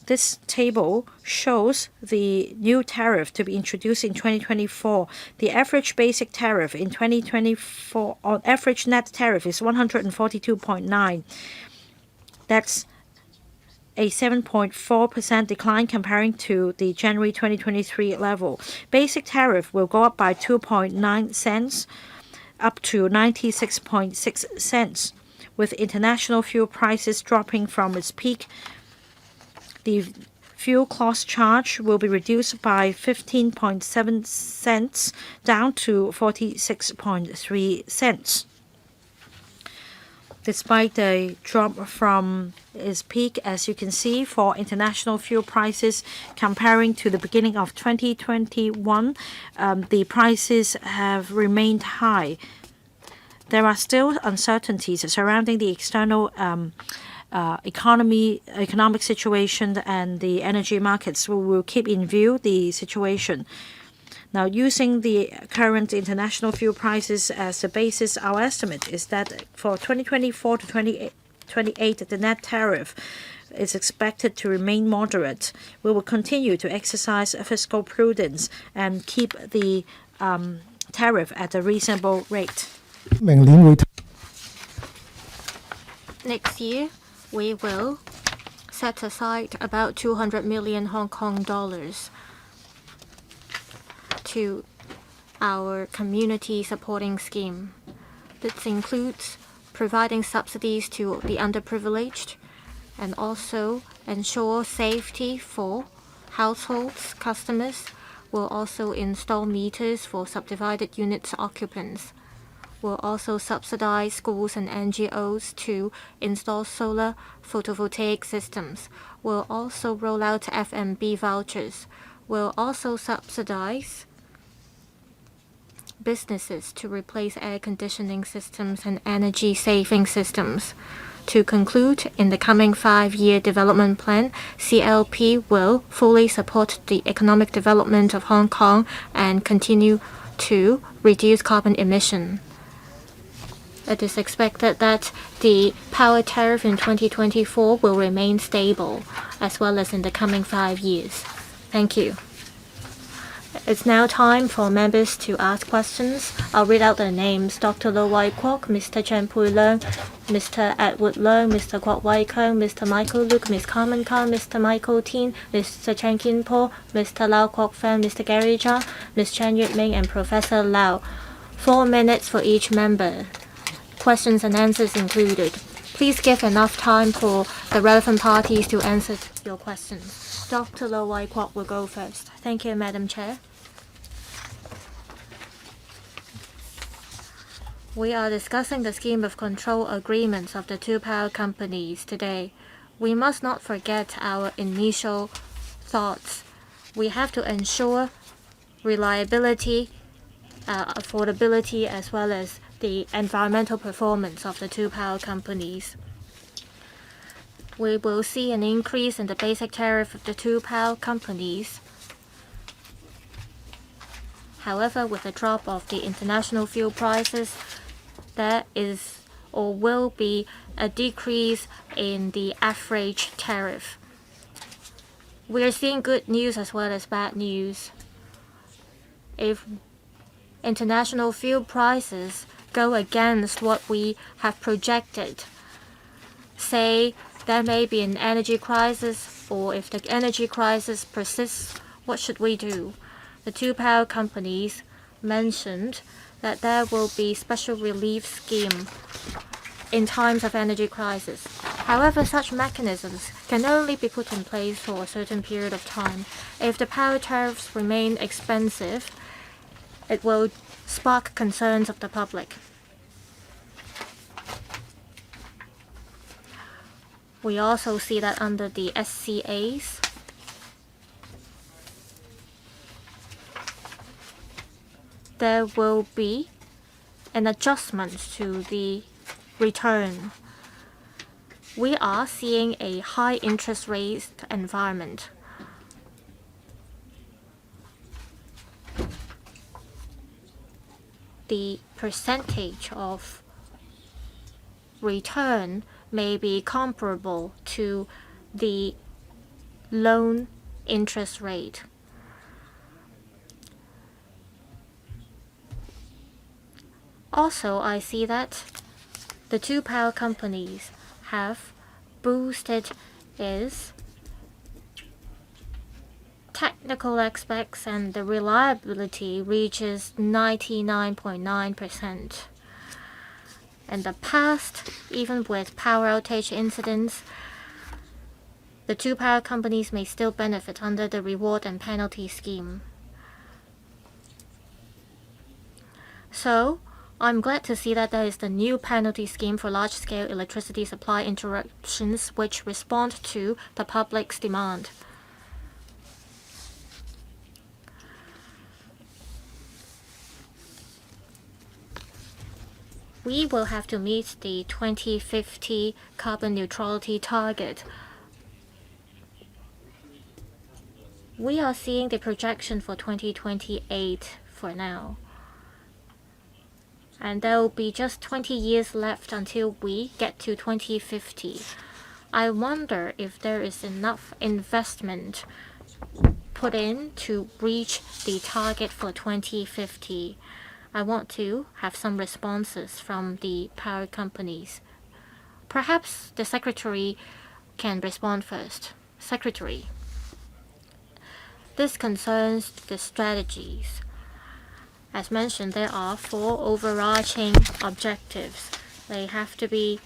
This table shows the new tariff to be introduced in 2024. The average basic tariff in 2024, on average net tariff, is 142.9. That's a 7.4% decline comparing to the January 2023 level. Basic tariff will go up by 2.9 cents, up to 96.6 cents, with international fuel prices dropping from its peak. The fuel cost charge will be reduced by 15.7 cents down to 46.3 cents. Despite the drop from its peak, as you can see, for international fuel prices comparing to the beginning of 2021, the prices have remained high. There are still uncertainties surrounding the external economic situation and the energy markets. We will keep in view the situation. Now, using the current international fuel prices as a basis, our estimate is that for 2024 to 2028, the net tariff is expected to remain moderate. We will continue to exercise fiscal prudence and keep the tariff at a reasonable rate. Next year, we will set aside about 200 million Hong Kong dollars to our community supporting scheme. This includes providing subsidies to the underprivileged and also ensure safety for households. Customers will also install meters for subdivided units occupants. Will also subsidize schools and NGOs to install solar photovoltaic systems. Will also roll out F&B vouchers. Will also subsidize businesses to replace air conditioning systems and energy-saving systems. To conclude, in the coming 5-year development plan, CLP will fully support the economic development of Hong Kong and continue to reduce carbon emission. It is expected that the power tariff in 2024 will remain stable, as well as in the coming 5 years. Thank you. It's now time for members to ask questions. I'll read out their names. Dr. Lo Wai Kwok, Mr. Chen Pui Leung, Mr. Edward Leung, Mr. Kwok Wai Keung, Mr. Michael Luke, Ms. Carmen Khan, Mr. Michael Tin, Mr. Chen Kin Po, Mr. Lau Kwok Fan, Mr. Gary Zhang, Ms. Chen Yut Ming, and Professor Lau. 4 minutes for each member. Questions and answers included. Please give enough time for the relevant parties to answer your questions. Dr. Lo Wai Kwok will go first. Thank you, Madam Chair. We are discussing the scheme of control agreements of the 2 power companies today. We must not forget our initial thoughts. We have to ensure reliability, affordability, as well as the environmental performance of the 2 power companies. We will see an increase in the basic tariff of the 2 power companies. However, with the drop of the international fuel prices, there is or will be a decrease in the average tariff. We are seeing good news as well as bad news. If international fuel prices go against what we have projected, say there may be an energy crisis, or if the energy crisis persists, what should we do? The 2 power companies mentioned that there will be special relief scheme in times of energy crisis. However, such mechanisms can only be put in place for a certain period of time. If the power tariffs remain expensive, it will spark concerns of the public. We also see that under the SCAs, there will be an adjustment to the return. We are seeing a high interest rate environment. The percentage of return may be comparable to the loan interest rate. Also, I see that the 2 power companies have boosted its technical aspects, and the reliability reaches 99.9%. In the past, even with power outage incidents, the two power companies may still benefit under the reward and penalty scheme. So, I'm glad to see that there is the new penalty scheme for large-scale electricity supply interruptions which respond to the public's demand. We will have to meet the 2050 carbon neutrality target. We are seeing the projection for 2028 for now. And there will be just 20 years left until we get to 2050. I wonder if there is enough investment put in to reach the target for 2050. I want to have some responses from the power companies. Perhaps the Secretary can respond first. Secretary, this concerns the strategies. As mentioned, there are 4 overarching objectives. They have to be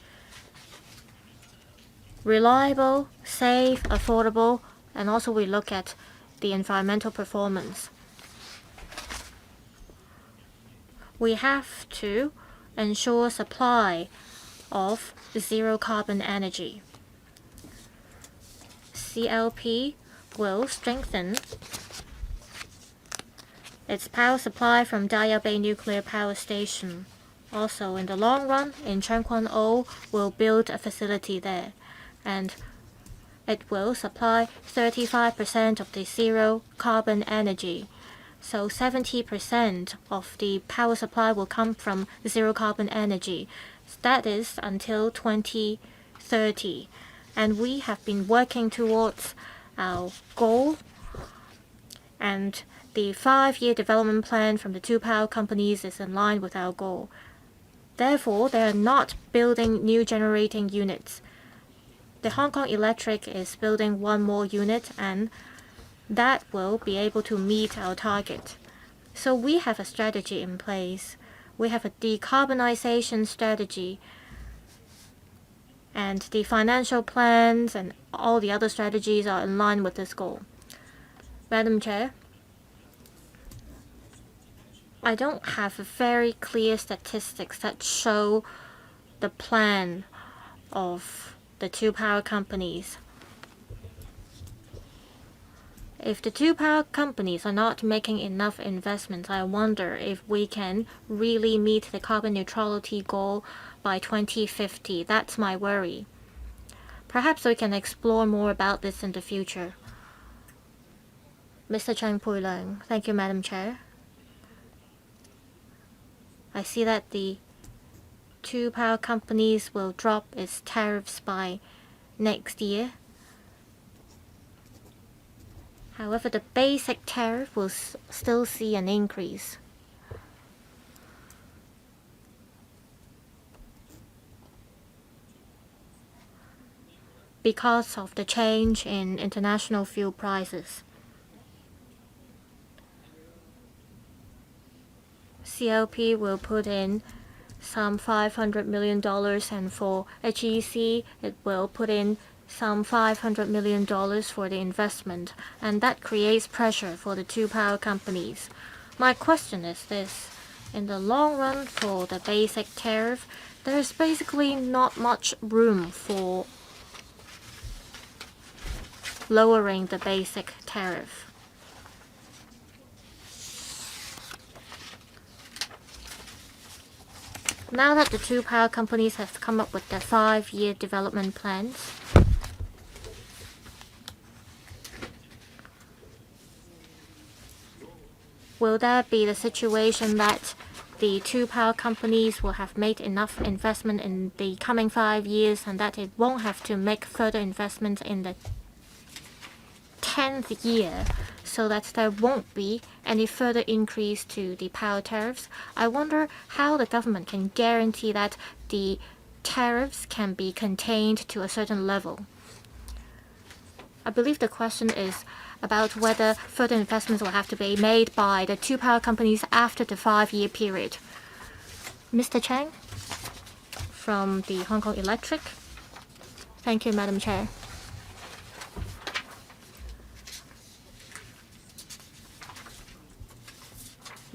reliable, safe, affordable, and also we look at the environmental performance. We have to ensure supply of zero carbon energy. CLP will strengthen its power supply from Daya Bay Nuclear Power Station. Also, in the long run, in Cheng Kwan O will build a facility there, and it will supply 35% of the zero carbon energy. So 70% of the power supply will come from zero carbon energy. That is until 2030. And we have been working towards our goal, and the 5-year development plan from the two power companies is in line with our goal. Therefore, they are not building new generating units. The Hong Kong Electric is building 1 more unit, and that will be able to meet our target. So we have a strategy in place. We have a decarbonization strategy, and the financial plans and all the other strategies are in line with this goal. Madam Chair, I don't have very clear statistics that show the plan of the two power companies. If the two power companies are not making enough investments, I wonder if we can really meet the carbon neutrality goal by 2050. That's my worry. Perhaps we can explore more about this in the future. Mr. Cheng Pui Leung. Thank you, Madam Chair. I see that the two power companies will drop its tariffs by next year. However, the basic tariff will still see an increase. Because of the change in international fuel prices. CLP will put in some $500 million, and for HEC, it will put in some $500 million for the investment, and that creates pressure for the two power companies. My question is this: in the long run, for the basic tariff, there's basically not much room for lowering the basic tariff. Now that the two power companies have come up with their 5-year development plans, will there be the situation that the two power companies will have made enough investment in the coming 5 years and that it won't have to make further investment in the 10th year, so that there won't be any further increase to the power tariffs? I wonder how the government can guarantee that the tariffs can be contained to a certain level. I believe the question is about whether further investments will have to be made by the two power companies after the 5-year period. Mr. Chang from the Hong Kong Electric. Thank you, Madam Chair.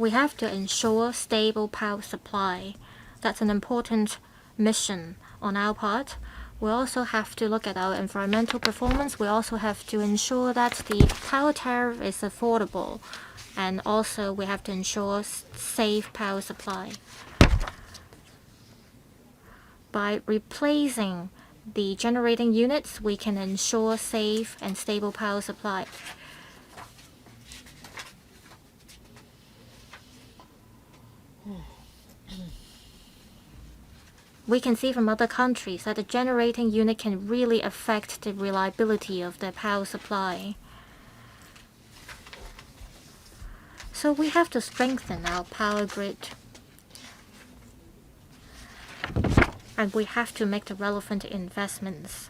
We have to ensure stable power supply. That's an important mission on our part. We also have to look at our environmental performance. We also have to ensure that the power tariff is affordable. And also we have to ensure safe power supply. By replacing the generating units, we can ensure safe and stable power supply. We can see from other countries that the generating unit can really affect the reliability of their power supply. So we have to strengthen our power grid. And we have to make the relevant investments.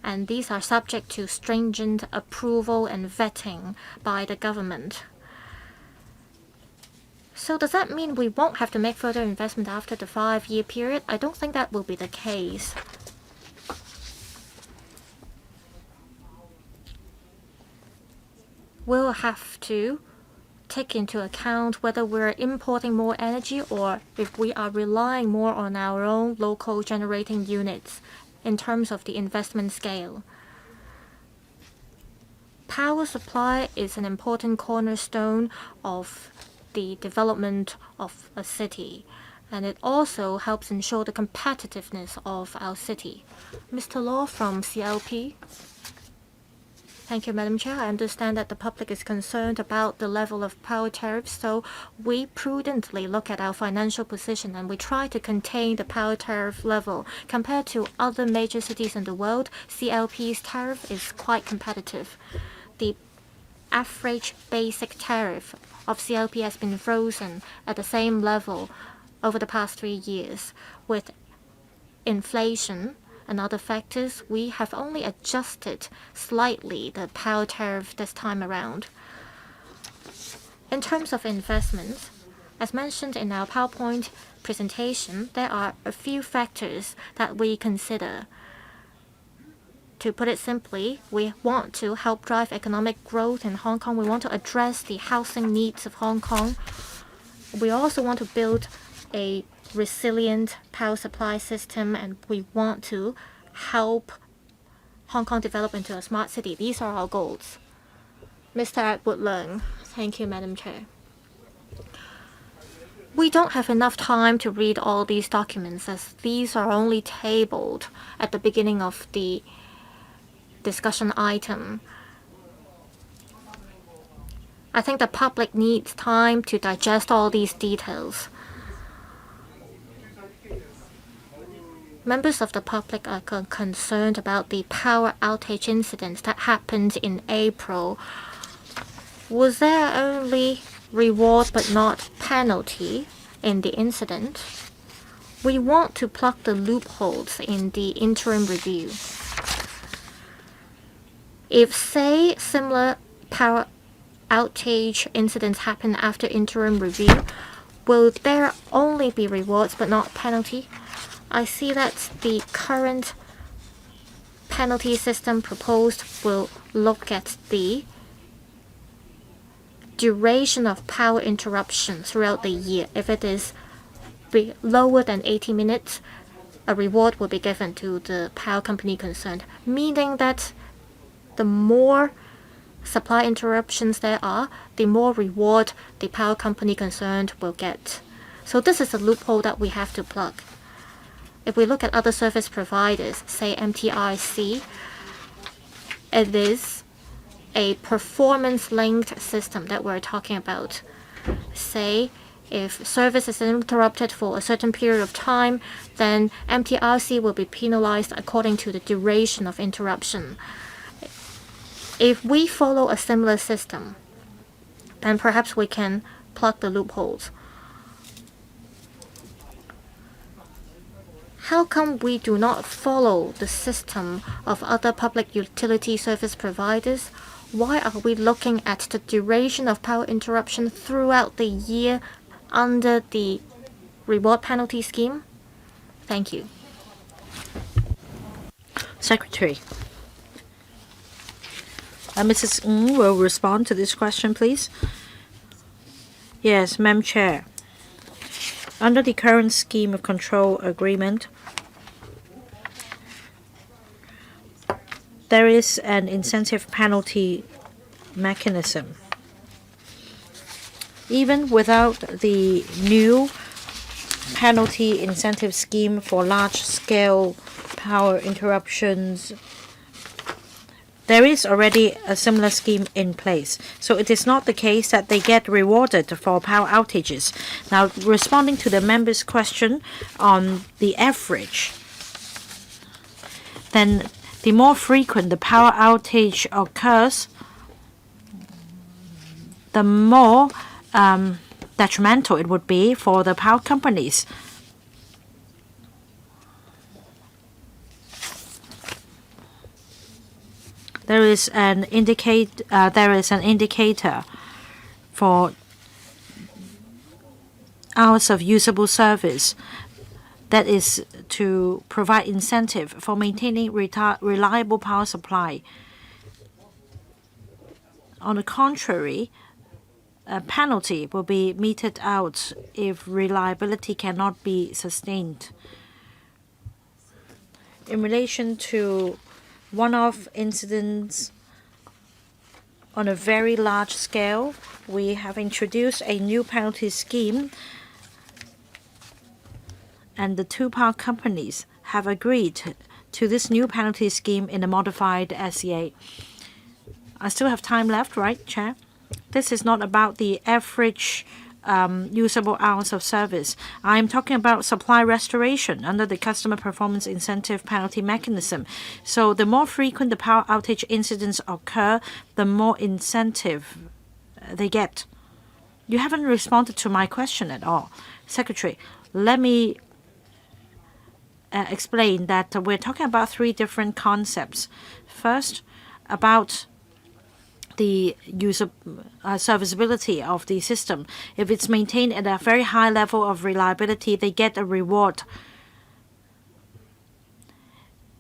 And these are subject to stringent approval and vetting by the government. So does that mean we won't have to make further investment after the 5-year period? I don't think that will be the case. We'll have to take into account whether we're importing more energy or if we are relying more on our own local generating units in terms of the investment scale. Power supply is an important cornerstone of the development of a city, and it also helps ensure the competitiveness of our city. Mr. Law from CLP. Thank you, Madam Chair. I understand that the public is concerned about the level of power tariffs, so we prudently look at our financial position and we try to contain the power tariff level. Compared to other major cities in the world, CLP's tariff is quite competitive. The average basic tariff of CLP has been frozen at the same level over the past 3 years. With inflation and other factors, we have only adjusted slightly the power tariff this time around. In terms of investments, as mentioned in our PowerPoint presentation, there are a few factors that we consider. To put it simply, we want to help drive economic growth in Hong Kong. We want to address the housing needs of Hong Kong. We also want to build a resilient power supply system, and we want to help Hong Kong develop into a smart city. These are our goals. Mr. Edward Leung. Thank you, Madam Chair. We don't have enough time to read all these documents as these are only tabled at the beginning of the discussion item. I think the public needs time to digest all these details. Members of the public are concerned about the power outage incidents that happened in April. Was there only reward but not penalty in the incident? We want to plug the loopholes in the interim review. If, say, similar power outage incidents happen after interim review, will there only be rewards but not penalty? I see that the current penalty system proposed will look at the duration of power interruption throughout the year. If it is lower than 80 minutes, a reward will be given to the power company concerned, meaning that the more supply interruptions there are, the more reward the power company concerned will get. So this is a loophole that we have to plug. If we look at other service providers, say MTRC, it is a performance-linked system that we're talking about. Say, if service is interrupted for a certain period of time, then MTRC will be penalized according to the duration of interruption. If we follow a similar system, then perhaps we can plug the loopholes. How come we do not follow the system of other public utility service providers? Why are we looking at the duration of power interruption throughout the year under the reward penalty scheme? Thank you. Secretary. Mrs. Ng will respond to this question, please. Yes, Madam Chair. Under the current scheme of control agreement, there is an incentive penalty mechanism. Even without the new penalty incentive scheme for large-scale power interruptions, there is already a similar scheme in place. So it is not the case that they get rewarded for power outages. Now, responding to the member's question on the average, then the more frequent the power outage occurs, the more detrimental it would be for the power companies. There is an indicator for hours of usable service that is to provide incentive for maintaining reliable power supply. On the contrary, a penalty will be meted out if reliability cannot be sustained. In relation to one-off incidents on a very large scale, we have introduced a new penalty scheme, and the two power companies have agreed to this new penalty scheme in a modified SCA. I still have time left, right, Chair? This is not about the average usable hours of service. I'm talking about supply restoration under the customer performance incentive penalty mechanism. So the more frequent the power outage incidents occur, the more incentive they get. You haven't responded to my question at all. Secretary, let me explain that we're talking about three different concepts. First, about the serviceability of the system. If it's maintained at a very high level of reliability, they get a reward.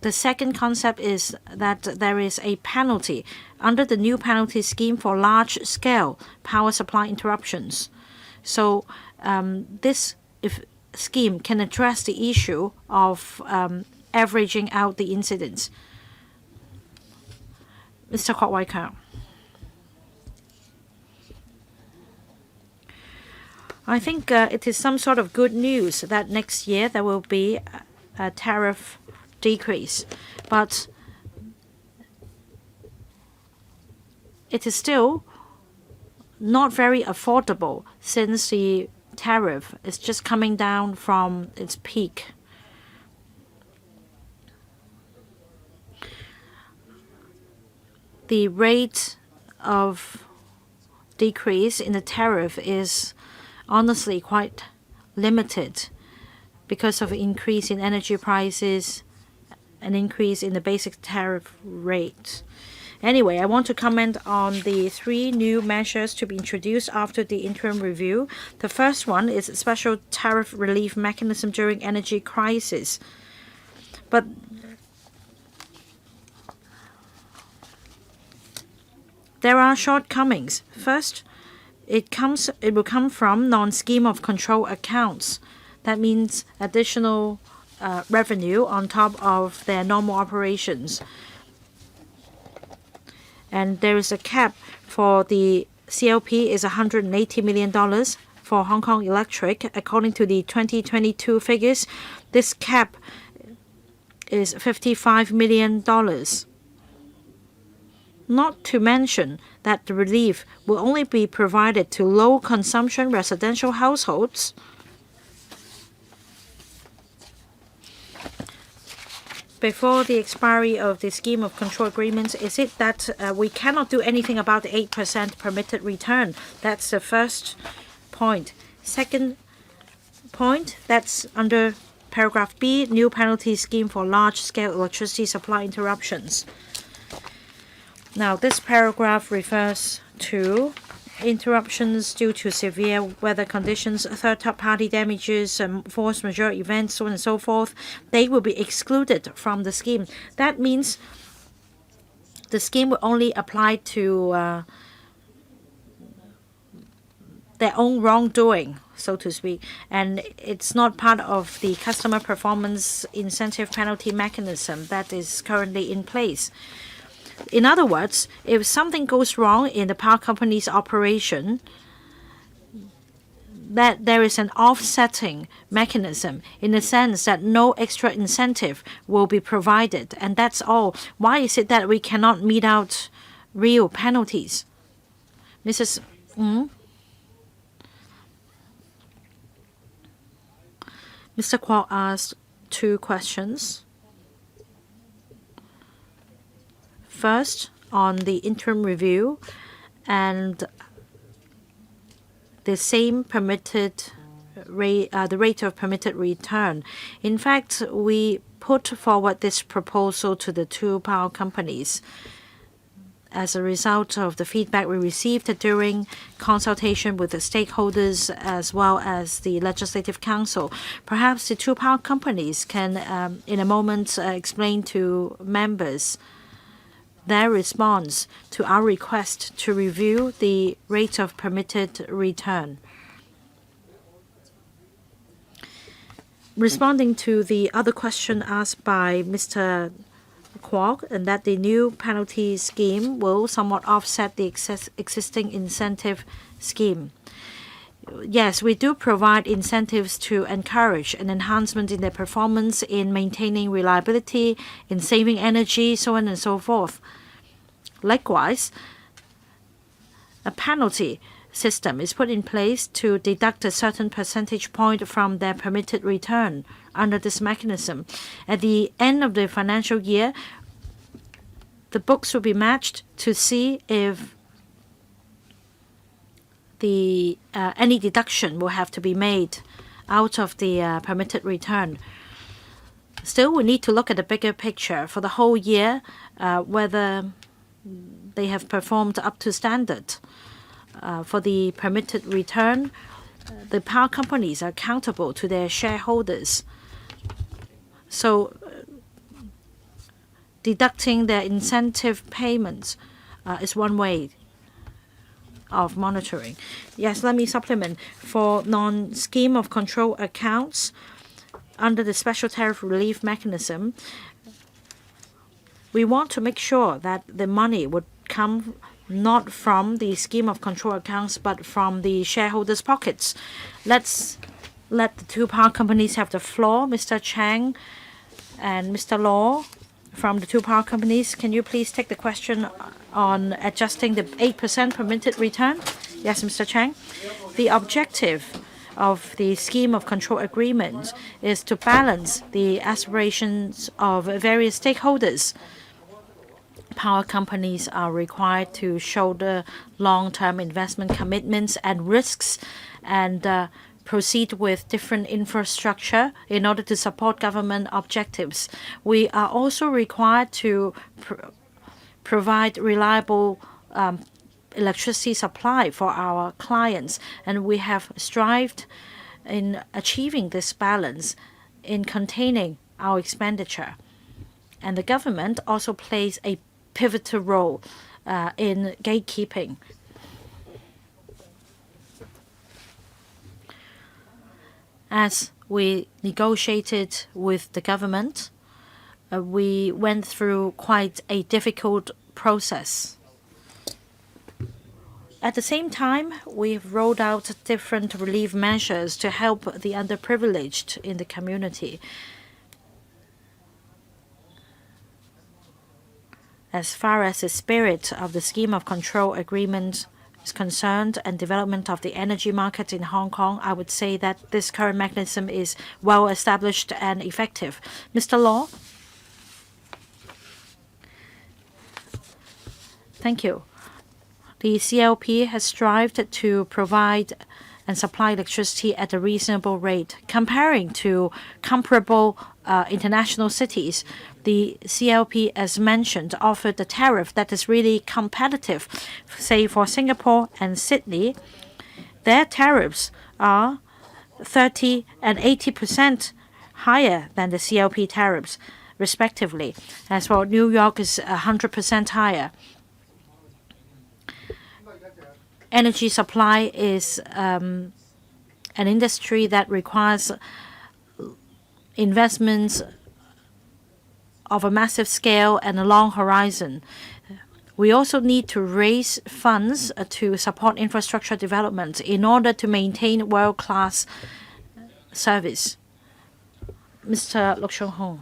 The second concept is that there is a penalty under the new penalty scheme for large-scale power supply interruptions. So this scheme can address the issue of averaging out the incidents. Mr. Kwok Wai Kau. I think it is some sort of good news that next year there will be a tariff decrease, but it is still not very affordable since the tariff is just coming down from its peak. The rate of decrease in the tariff is honestly quite limited because of an increase in energy prices, an increase in the basic tariff rate. Anyway, I want to comment on the three new measures to be introduced after the interim review. The first one is a special tariff relief mechanism during energy crisis. But there are shortcomings. First, it will come from non-scheme of control accounts. That means additional revenue on top of their normal operations. And there is a cap for the CLP is $180 million for Hong Kong Electric. According to the 2022 figures, this cap is $55 million. Not to mention that the relief will only be provided to low-consumption residential households. Before the expiry of the scheme of control agreements, is it that we cannot do anything about the 8% permitted return? That's the first point. Second point, that's under paragraph B, new penalty scheme for large-scale electricity supply interruptions. Now, this paragraph refers to interruptions due to severe weather conditions, third-party damages, force majeure events, so on and so forth. They will be excluded from the scheme. That means the scheme will only apply to their own wrongdoing, so to speak, and it's not part of the customer performance incentive penalty mechanism that is currently in place. In other words, if something goes wrong in the power company's operation, that there is an offsetting mechanism in the sense that no extra incentive will be provided, and that's all. Why is it that we cannot mete out real penalties? Mrs. Mr. Kwok asked 2 questions. First, on the interim review and the same permitted rate, the rate of permitted return. In fact, we put forward this proposal to the 2 power companies as a result of the feedback we received during consultation with the stakeholders as well as the Legislative Council. Perhaps the 2 power companies can, in a moment, explain to members their response to our request to review the rate of permitted return. Responding to the other question asked by Mr. Kwok, and that the new penalty scheme will somewhat offset the existing incentive scheme. Yes, we do provide incentives to encourage an enhancement in their performance, in maintaining reliability, in saving energy, so on and so forth. Likewise, a penalty system is put in place to deduct a certain percentage point from their permitted return under this mechanism. At the end of the financial year, the books will be matched to see if any deduction will have to be made out of the permitted return. Still, we need to look at the bigger picture for the whole year, whether they have performed up to standard. For the permitted return, the power companies are accountable to their shareholders. So deducting their incentive payments is one way of monitoring. Yes, let me supplement. For non-scheme of control accounts, under the special tariff relief mechanism, we want to make sure that the money would come not from the scheme of control accounts, but from the shareholders' pockets. Let's let the 2 power companies have the floor. Mr. Chang and Mr. Law from the 2 power companies, can you please take the question on adjusting the 8% permitted return? Yes, Mr. Chang. The objective of the scheme of control agreement is to balance the aspirations of various stakeholders. Power companies are required to shoulder long-term investment commitments and risks and proceed with different infrastructure in order to support government objectives. We are also required to provide reliable electricity supply for our clients, and we have strived in achieving this balance in containing our expenditure. And the government also plays a pivotal role in gatekeeping. As we negotiated with the government, we went through quite a difficult process. At the same time, we've rolled out different relief measures to help the underprivileged in the community. As far as the spirit of the scheme of control agreement is concerned and development of the energy market in Hong Kong, I would say that this current mechanism is well established and effective. Mr. Law? Thank you. The CLP has strived to provide and supply electricity at a reasonable rate. Comparing to comparable international cities, the CLP, as mentioned, offered a tariff that is really competitive. Say for Singapore and Sydney, their tariffs are 30 and 80% higher than the CLP tariffs, respectively. As for New York, is 100% higher. energy supply is an industry that requires investments of a massive scale and a long horizon. We also need to raise funds to support infrastructure development in order to maintain world-class service. Mr. Luk Shung-ho.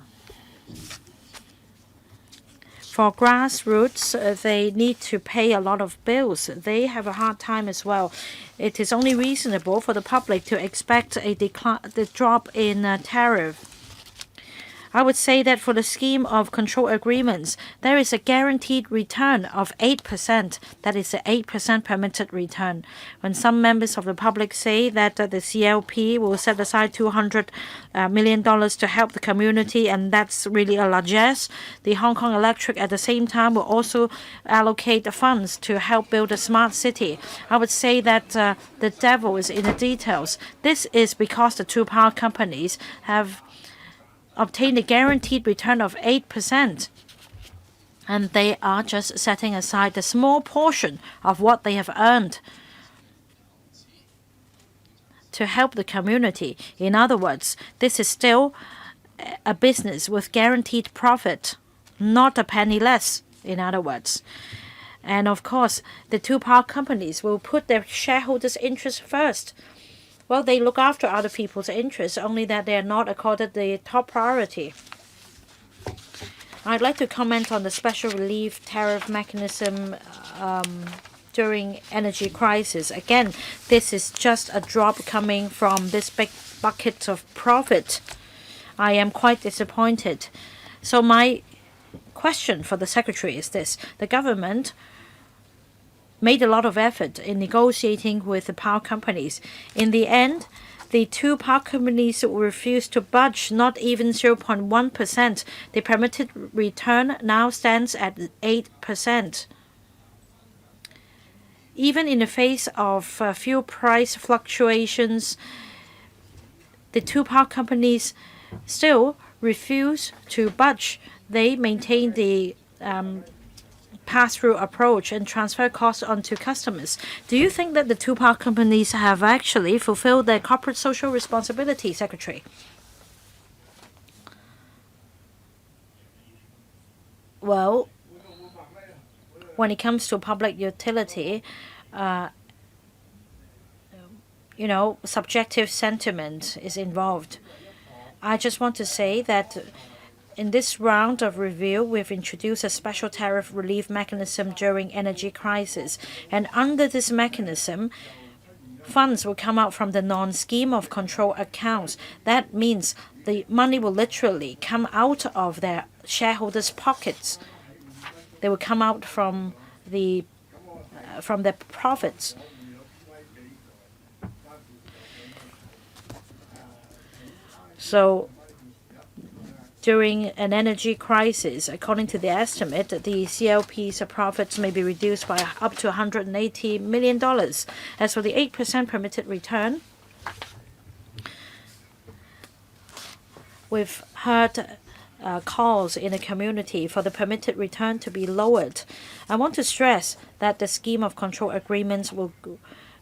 For grassroots, they need to pay a lot of bills. They have a hard time as well. It is only reasonable for the public to expect the drop in tariff. I would say that for the scheme of control agreements, there is a guaranteed return of 8%. That is the 8% permitted return. When some members of the public say that the CLP will set aside $200 million to help the community, and that's really a largesse, the Hong Kong Electric at the same time will also allocate the funds to help build a smart city. I would say that the devil is in the details. This is because the two power companies have obtained a guaranteed return of 8%. And they are just setting aside a small portion of what they have earned to help the community. In other words, this is still a business with guaranteed profit, not a penny less, in other words. And of course, the two power companies will put their shareholders' interests first. Well, they look after other people's interests, only that they are not accorded the top priority. I'd like to comment on the special relief tariff mechanism during energy crisis. Again, this is just a drop coming from this big bucket of profit. I am quite disappointed. So my question for the Secretary is this. The government made a lot of effort in negotiating with the power companies. In the end, the two power companies refused to budge, not even 0.1%. The permitted return now stands at 8%. Even in the face of fuel price fluctuations, the two power companies still refuse to budge. They maintain the pass-through approach and transfer costs onto customers. Do you think that the two power companies have actually fulfilled their corporate social responsibility, Secretary? Well, when it comes to public utility, subjective sentiment is involved. I just want to say that in this round of review, we've introduced a special tariff relief mechanism during energy crisis. And under this mechanism, funds will come out from the non-scheme of control accounts. That means the money will literally come out of their shareholders' pockets. They will come out from their profits. So during an energy crisis, according to the estimate, the CLP's profits may be reduced by up to $180 million. As for the 8% permitted return, we've heard calls in the community for the permitted return to be lowered. I want to stress that the scheme of control agreements will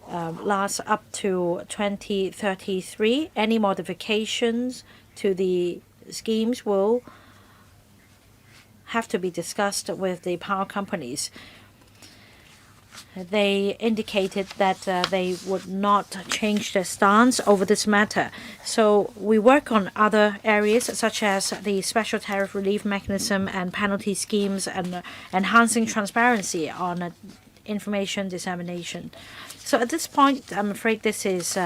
last up to 2033. Any modifications to the schemes will have to be discussed with the power companies. They indicated that they would not change their stance over this matter. So we work on other areas such as the special tariff relief mechanism and penalty schemes and enhancing transparency on information dissemination. So at this point, I'm afraid this is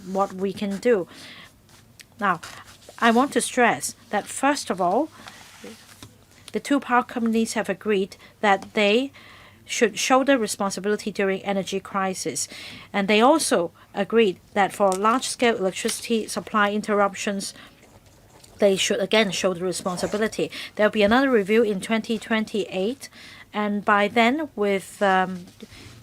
what we can do. Now, I want to stress that, first of all, the two power companies have agreed that they should shoulder responsibility during energy crisis. And they also agreed that for large-scale electricity supply interruptions, they should again shoulder responsibility. There will be another review in 2028, and by then, with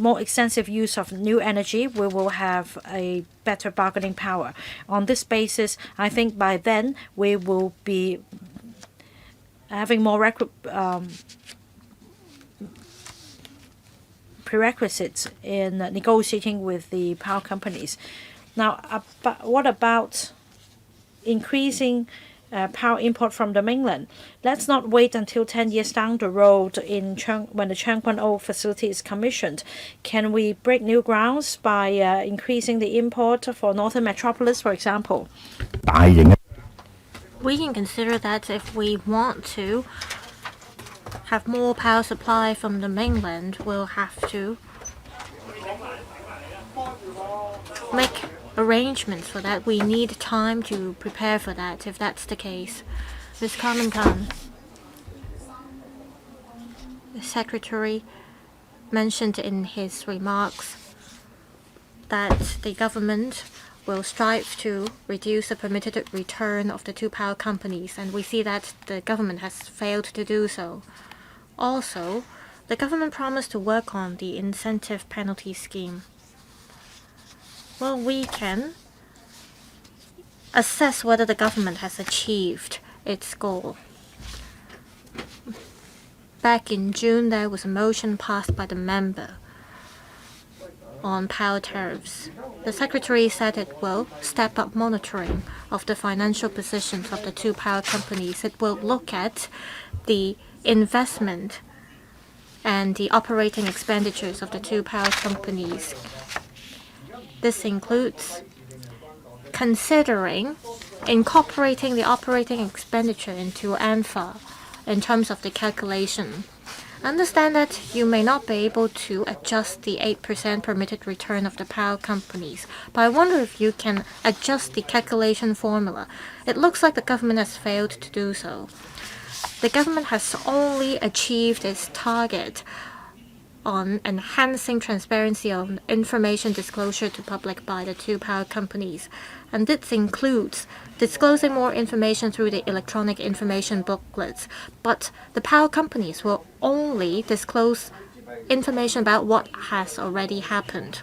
more extensive use of new energy, we will have a better bargaining power. On this basis, I think by then we will be having more prerequisites in negotiating with the power companies. Now, what about increasing power import from the mainland? Let's not wait until 10 years down the road when the Changguan facility is commissioned. Can we break new grounds by increasing the import for Northern Metropolis, for example? We can consider that if we want to have more power supply from the mainland, we'll have to make arrangements for that. We need time to prepare for that, if that's the case. Ms. Carmen Khan, the Secretary mentioned in his remarks that the government will strive to reduce the permitted return of the two power companies, and we see that the government has failed to do so. Also, the government promised to work on the incentive penalty scheme. Well, we can assess whether the government has achieved its goal. Back in June, there was a motion passed by the member on power tariffs. The Secretary said it will step up monitoring of the financial positions of the two power companies. It will look at the investment and the operating expenditures of the two power companies. This includes considering incorporating the operating expenditure into ANFA in terms of the calculation. Understand that you may not be able to adjust the 8% permitted return of the power companies, but I wonder if you can adjust the calculation formula. It looks like the government has failed to do so. The government has only achieved its target on enhancing transparency on information disclosure to public by the two power companies. And this includes disclosing more information through the electronic information booklets. But the power companies will only disclose information about what has already happened.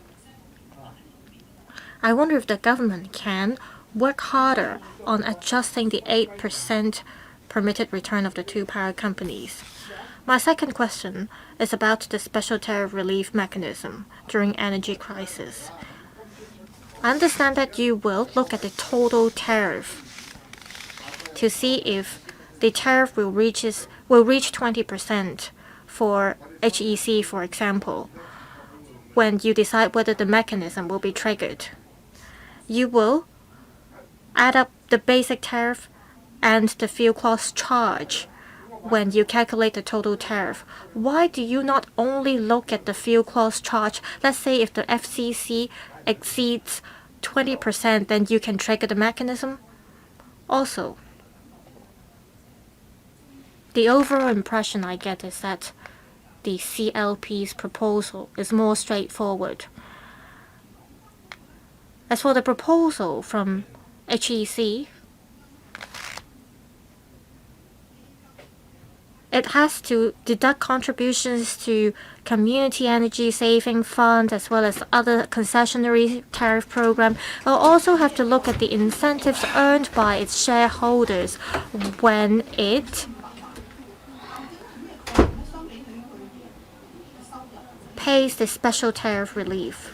I wonder if the government can work harder on adjusting the 8% permitted return of the two power companies. My second question is about the special tariff relief mechanism during energy crisis. I understand that you will look at the total tariff to see if the tariff will reach 20% for HEC, for example, when you decide whether the mechanism will be triggered. You will add up the basic tariff and the fuel cost charge when you calculate the total tariff. Why do you not only look at the fuel cost charge? Let's say if the FCC exceeds 20%, then you can trigger the mechanism. Also, the overall impression I get is that the CLP's proposal is more straightforward. As for the proposal from HEC, it has to deduct contributions to community energy saving fund as well as other concessionary tariff program. It will also have to look at the incentives earned by its shareholders when it pays the special tariff relief.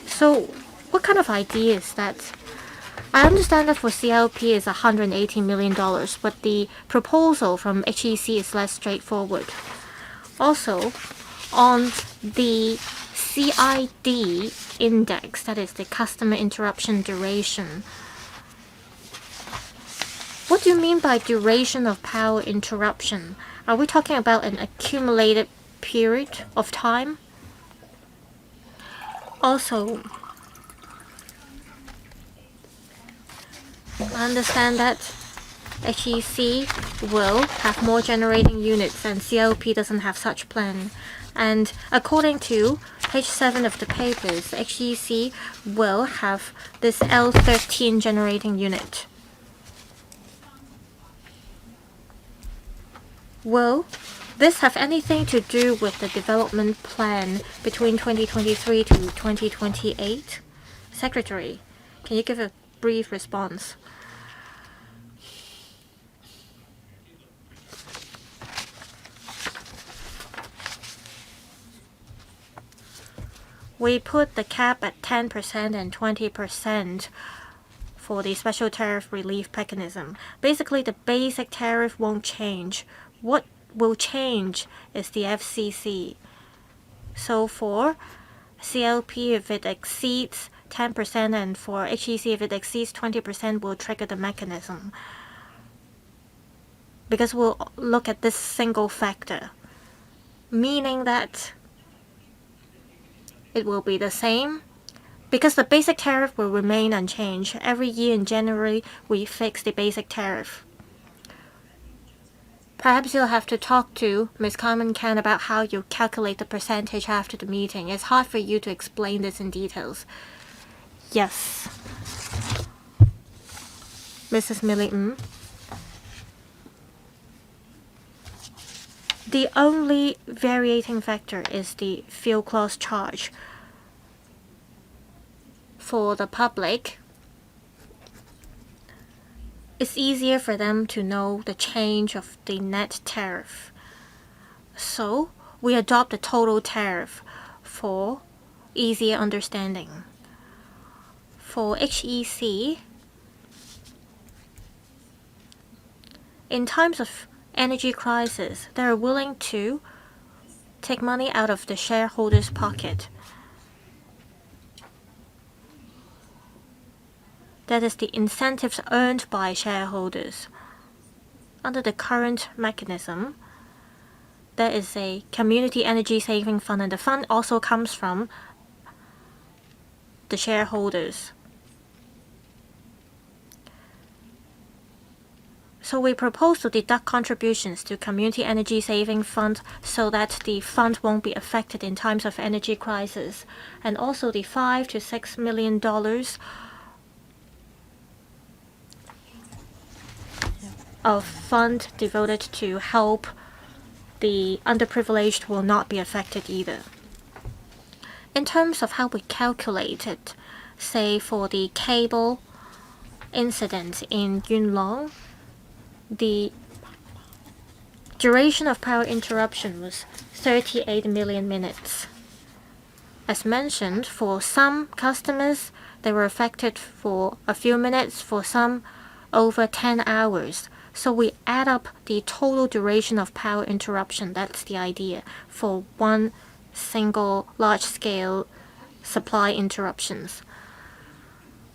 So what kind of idea is that? I understand that for CLP is $180 million, but the proposal from HEC is less straightforward. Also, on the CID index, that is the customer interruption duration, what do you mean by duration of power interruption? Are we talking about an accumulated period of time? Also, I understand that HEC will have more generating units and CLP doesn't have such plan. And according to page 7 of the papers, HEC will have this L13 generating unit. Will this have anything to do with the development plan between 2023 to 2028? Secretary, can you give a brief response? we put the cap at 10% and 20% for the special tariff relief mechanism. Basically, the basic tariff won't change. What will change is the FCC. So for CLP, if it exceeds 10%, and for HEC, if it exceeds 20%, will trigger the mechanism. Because we'll look at this single factor, meaning that it will be the same because the basic tariff will remain unchanged. Every year in January, we fix the basic tariff. Perhaps you'll have to talk to Ms. Carmen Can about how you calculate the percentage after the meeting. It's hard for you to explain this in details. Yes. Mrs. Millie The only varying factor is the fuel clause charge. For the public, it's easier for them to know the change of the net tariff. So we adopt the total tariff for easier understanding. For HEC, in times of energy crisis, they are willing to take money out of the shareholders' pocket. That is the incentives earned by shareholders. Under the current mechanism, there is a community energy saving fund, and the fund also comes from the shareholders. So we propose to deduct contributions to community energy saving fund so that the fund won't be affected in times of energy crisis, and also the $5 to $6 million of fund devoted to help the underprivileged will not be affected either. In terms of how we calculate it, say for the cable incident in Yunlong, the duration of power interruption was 38 million minutes. As mentioned, for some customers, they were affected for a few minutes, for some over 10 hours. So we add up the total duration of power interruption, that's the idea, for one single large-scale supply interruptions.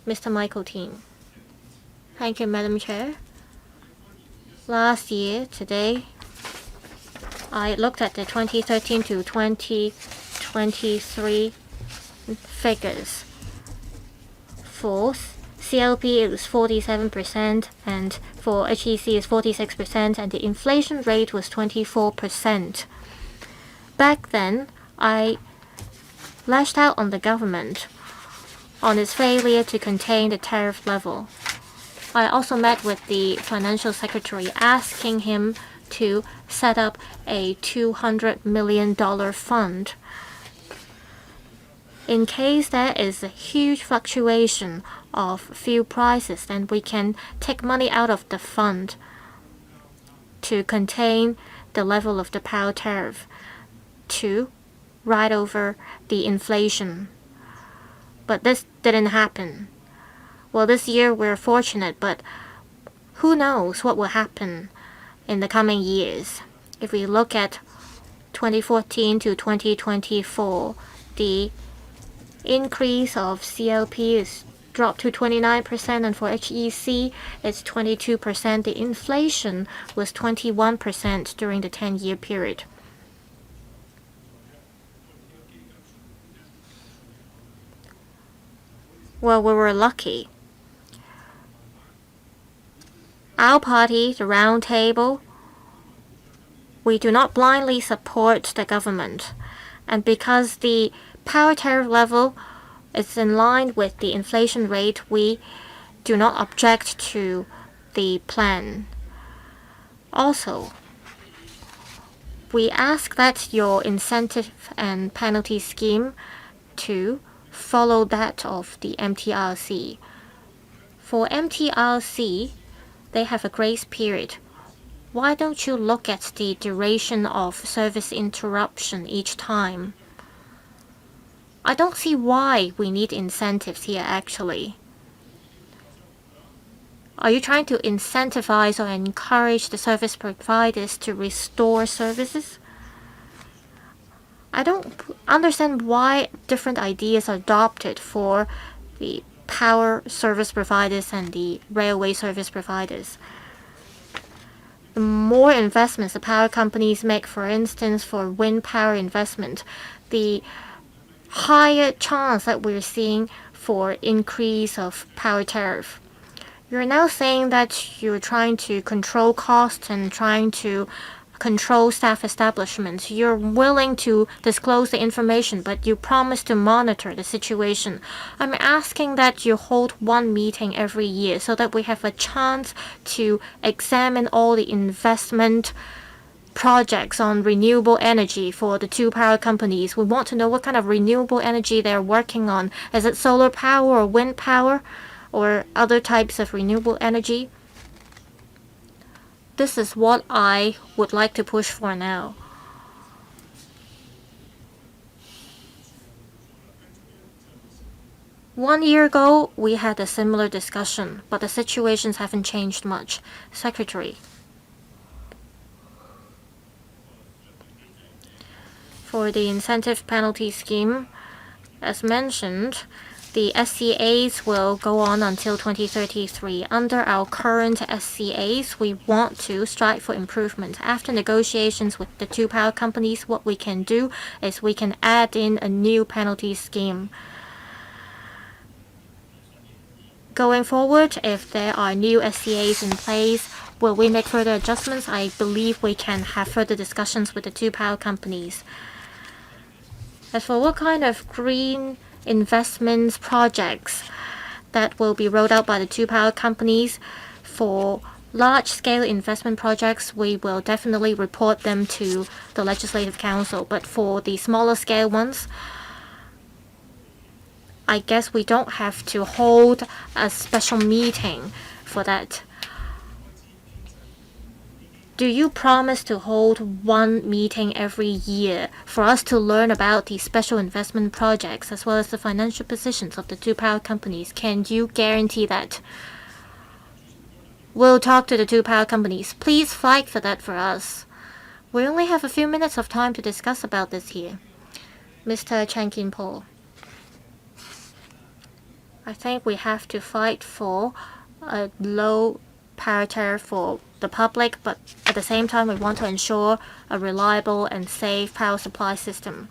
Mr. Michael Teen. Thank you, Madam Chair. Last year, today, I looked at the 2013 to 2023 figures. For CLP, it was 47%, and for HEC, it's 46%, and the inflation rate was 24%. Back then, I lashed out on the government on its failure to contain the tariff level. I also met with the Financial Secretary asking him to set up a $200 million fund. In case there is a huge fluctuation of fuel prices, then we can take money out of the fund to contain the level of the power tariff to ride over the inflation. But this didn't happen. Well, this year we're fortunate, but who knows what will happen in the coming years. If we look at 2014 to 2024, the increase of CLP is dropped to 29%, and for HEC, it's 22%. The inflation was 21% during the 10-year period. Well, we were lucky. Our party, the Round Table, we do not blindly support the government. And because the power tariff level is in line with the inflation rate, we do not object to the plan. Also, we ask that your incentive and penalty scheme to follow that of the MTRC. For MTRC, they have a grace period. Why don't you look at the duration of service interruption each time? I don't see why we need incentives here actually. Are you trying to incentivize or encourage the service providers to restore services? I don't understand why different ideas are adopted for the power service providers and the railway service providers. The more investments the power companies make, for instance, for wind power investment, the higher chance that we're seeing for increase of power tariff. You're now saying that you're trying to control costs and trying to control staff establishments. You're willing to disclose the information, but you promise to monitor the situation. I'm asking that you hold one meeting every year so that we have a chance to examine all the investment projects on renewable energy for the two power companies. We want to know what kind of renewable energy they're working on. Is it solar power or wind power or other types of renewable energy? This is what I would like to push for now. One year ago, we had a similar discussion, but the situations haven't changed much. Secretary. For the incentive penalty scheme, as mentioned, the SCAs will go on until 2033. Under our current SCAs, we want to strive for improvement. After negotiations with the two power companies, what we can do is we can add in a new penalty scheme. Going forward, if there are new SCAs in place, will we make further adjustments? I believe we can have further discussions with the two power companies. As for what kind of green investments projects that will be rolled out by the two power companies, for large-scale investment projects, we will definitely report them to the Legislative Council. But for the smaller-scale ones, I guess we don't have to hold a special meeting for that. Do you promise to hold one meeting every year for us to learn about the special investment projects as well as the financial positions of the two power companies? Can you guarantee that? We'll talk to the two power companies. Please fight for that for us. We only have a few minutes of time to discuss about this here. Mr. Chan Kin-po. I think we have to fight for a low power tariff for the public, but at the same time we want to ensure a reliable and safe power supply system.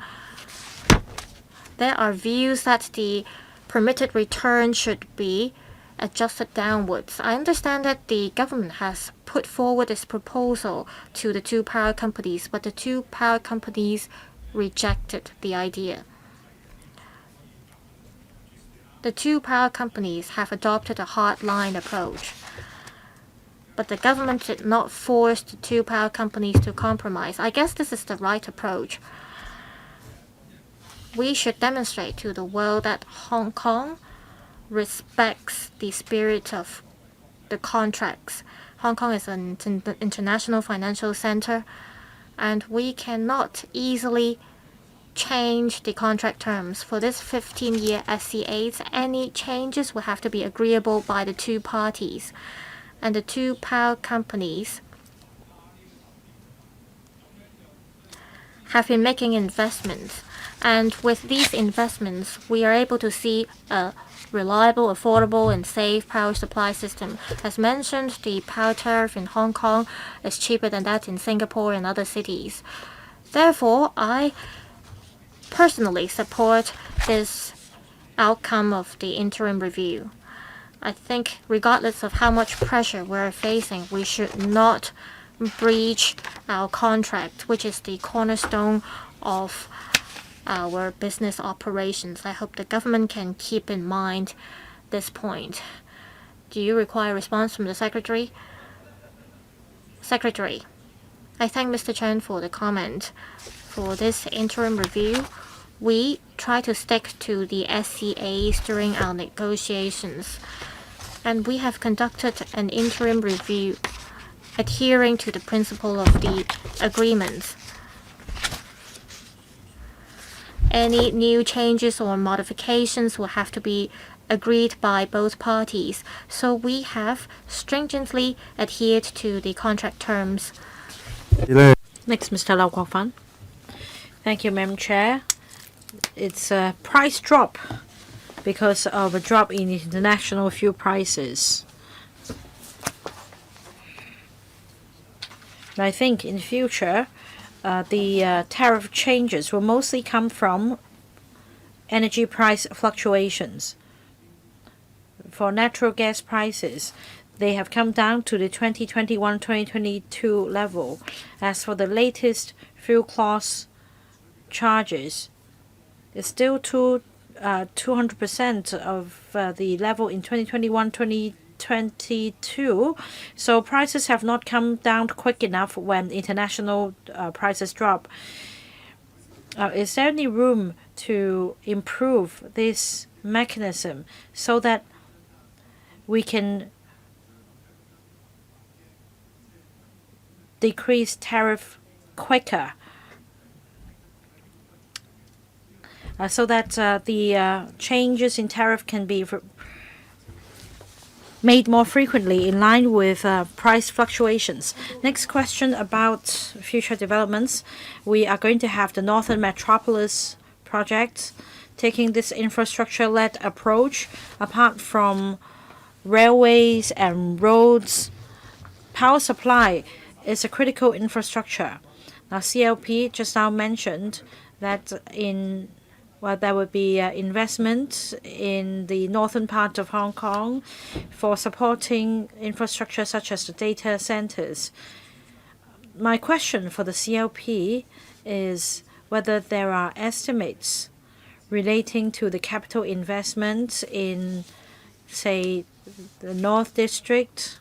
There are views that the permitted return should be adjusted downwards. I understand that the government has put forward this proposal to the two power companies, but the two power companies rejected the idea. The two power companies have adopted a hard-line approach. But the government did not force the two power companies to compromise. I guess this is the right approach. We should demonstrate to the world that Hong Kong respects the spirit of the contracts. Hong Kong is an international financial center, and we cannot easily change the contract terms. For this 15-year SCAs, any changes will have to be agreeable by the two parties. And the two power companies have been making investments. And with these investments, we are able to see a reliable, affordable, and safe power supply system. As mentioned, the power tariff in Hong Kong is cheaper than that in Singapore and other cities. Therefore, I personally support this outcome of the interim review. I think regardless of how much pressure we're facing, we should not breach our contract, which is the cornerstone of our business operations. I hope the government can keep in mind this point. Do you require a response from the Secretary? Secretary, I thank Mr. Chen for the comment. For this interim review, we try to stick to the SCAs during our negotiations. And we have conducted an interim review adhering to the principle of the agreements. any new changes or modifications will have to be agreed by both parties. So we have stringently adhered to the contract terms. Next, Mr. Lau Guangfan. Thank you, Madam Chair. It's a price drop because of a drop in international fuel prices. I think in the future, the tariff changes will mostly come from energy price fluctuations. For natural gas prices, they have come down to the 2021-2022 level. As for the latest fuel clause charges, it's still 200% of the level in 2021-2022. So prices have not come down quick enough when international prices drop. Is there any room to improve this mechanism so that we can decrease tariff quicker, so that the changes in tariff can be made more frequently in line with price fluctuations? Next question about future developments. We are going to have the Northern Metropolis project, taking this infrastructure-led approach. Apart from railways and roads, power supply is a critical infrastructure. Now, CLP just now mentioned that there would be investment in the northern part of Hong Kong for supporting infrastructure such as the data centers. My question for the CLP is whether there are estimates relating to the capital investment in, say, the North District,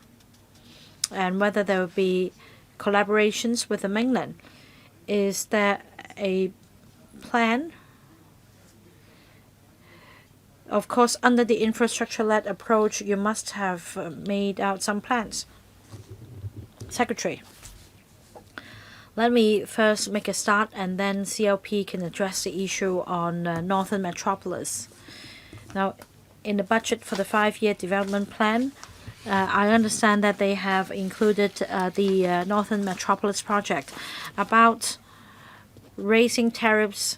and whether there will be collaborations with the mainland. Is there a plan? Of course, under the infrastructure-led approach, you must have made out some plans. Secretary, let me first make a start, and then CLP can address the issue on Northern Metropolis. Now, in the budget for the 5-year development plan, I understand that they have included the Northern Metropolis project about raising tariffs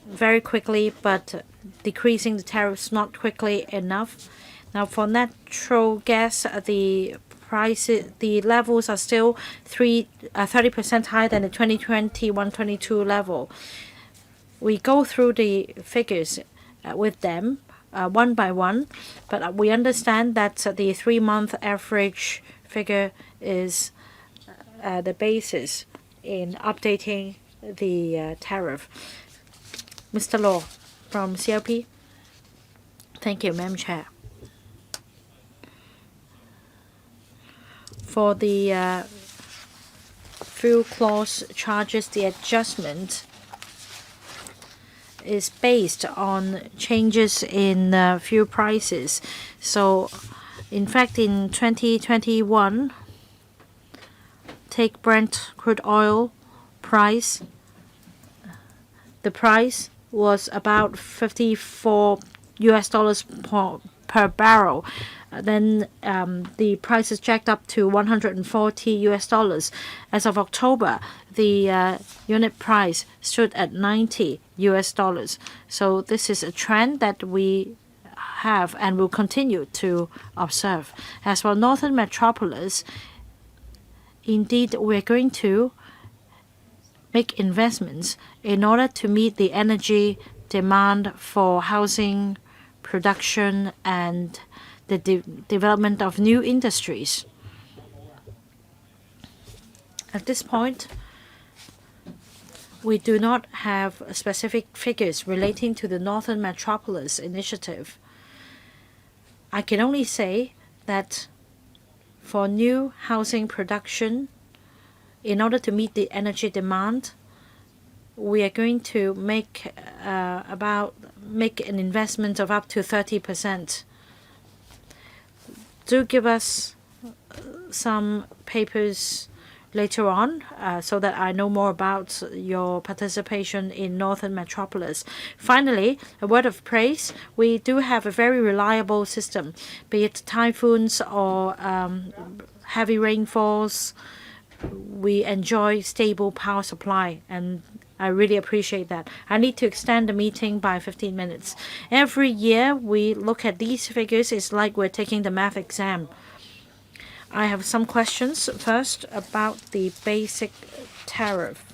very quickly, but decreasing the tariffs not quickly enough. Now, for natural gas, the levels are still 30% higher than the 2021-22 level. We go through the figures with them one by one, but we understand that the 3-month average figure is the basis in updating the tariff. Mr. Law from CLP. Thank you, Madam Chair. For the fuel clause charges, the adjustment is based on changes in fuel prices. So, in fact, in 2021, take Brent crude oil price. The price was about $54 per barrel. Then the prices jacked up to $140. As of October, the unit price stood at $90. So this is a trend that we have and will continue to observe. As for Northern Metropolis, indeed, we're going to make investments in order to meet the energy demand for housing production and the development of new industries. At this point, we do not have specific figures relating to the Northern Metropolis initiative. I can only say that for new housing production, in order to meet the energy demand, we are going to make an investment of up to 30%. Do give us some papers later on so that I know more about your participation in Northern Metropolis. Finally, a word of praise. We do have a very reliable system, be it typhoons or heavy rainfalls. We enjoy stable power supply, and I really appreciate that. I need to extend the meeting by 15 minutes. Every year we look at these figures. It's like we're taking the math exam. I have some questions. First, about the basic tariff.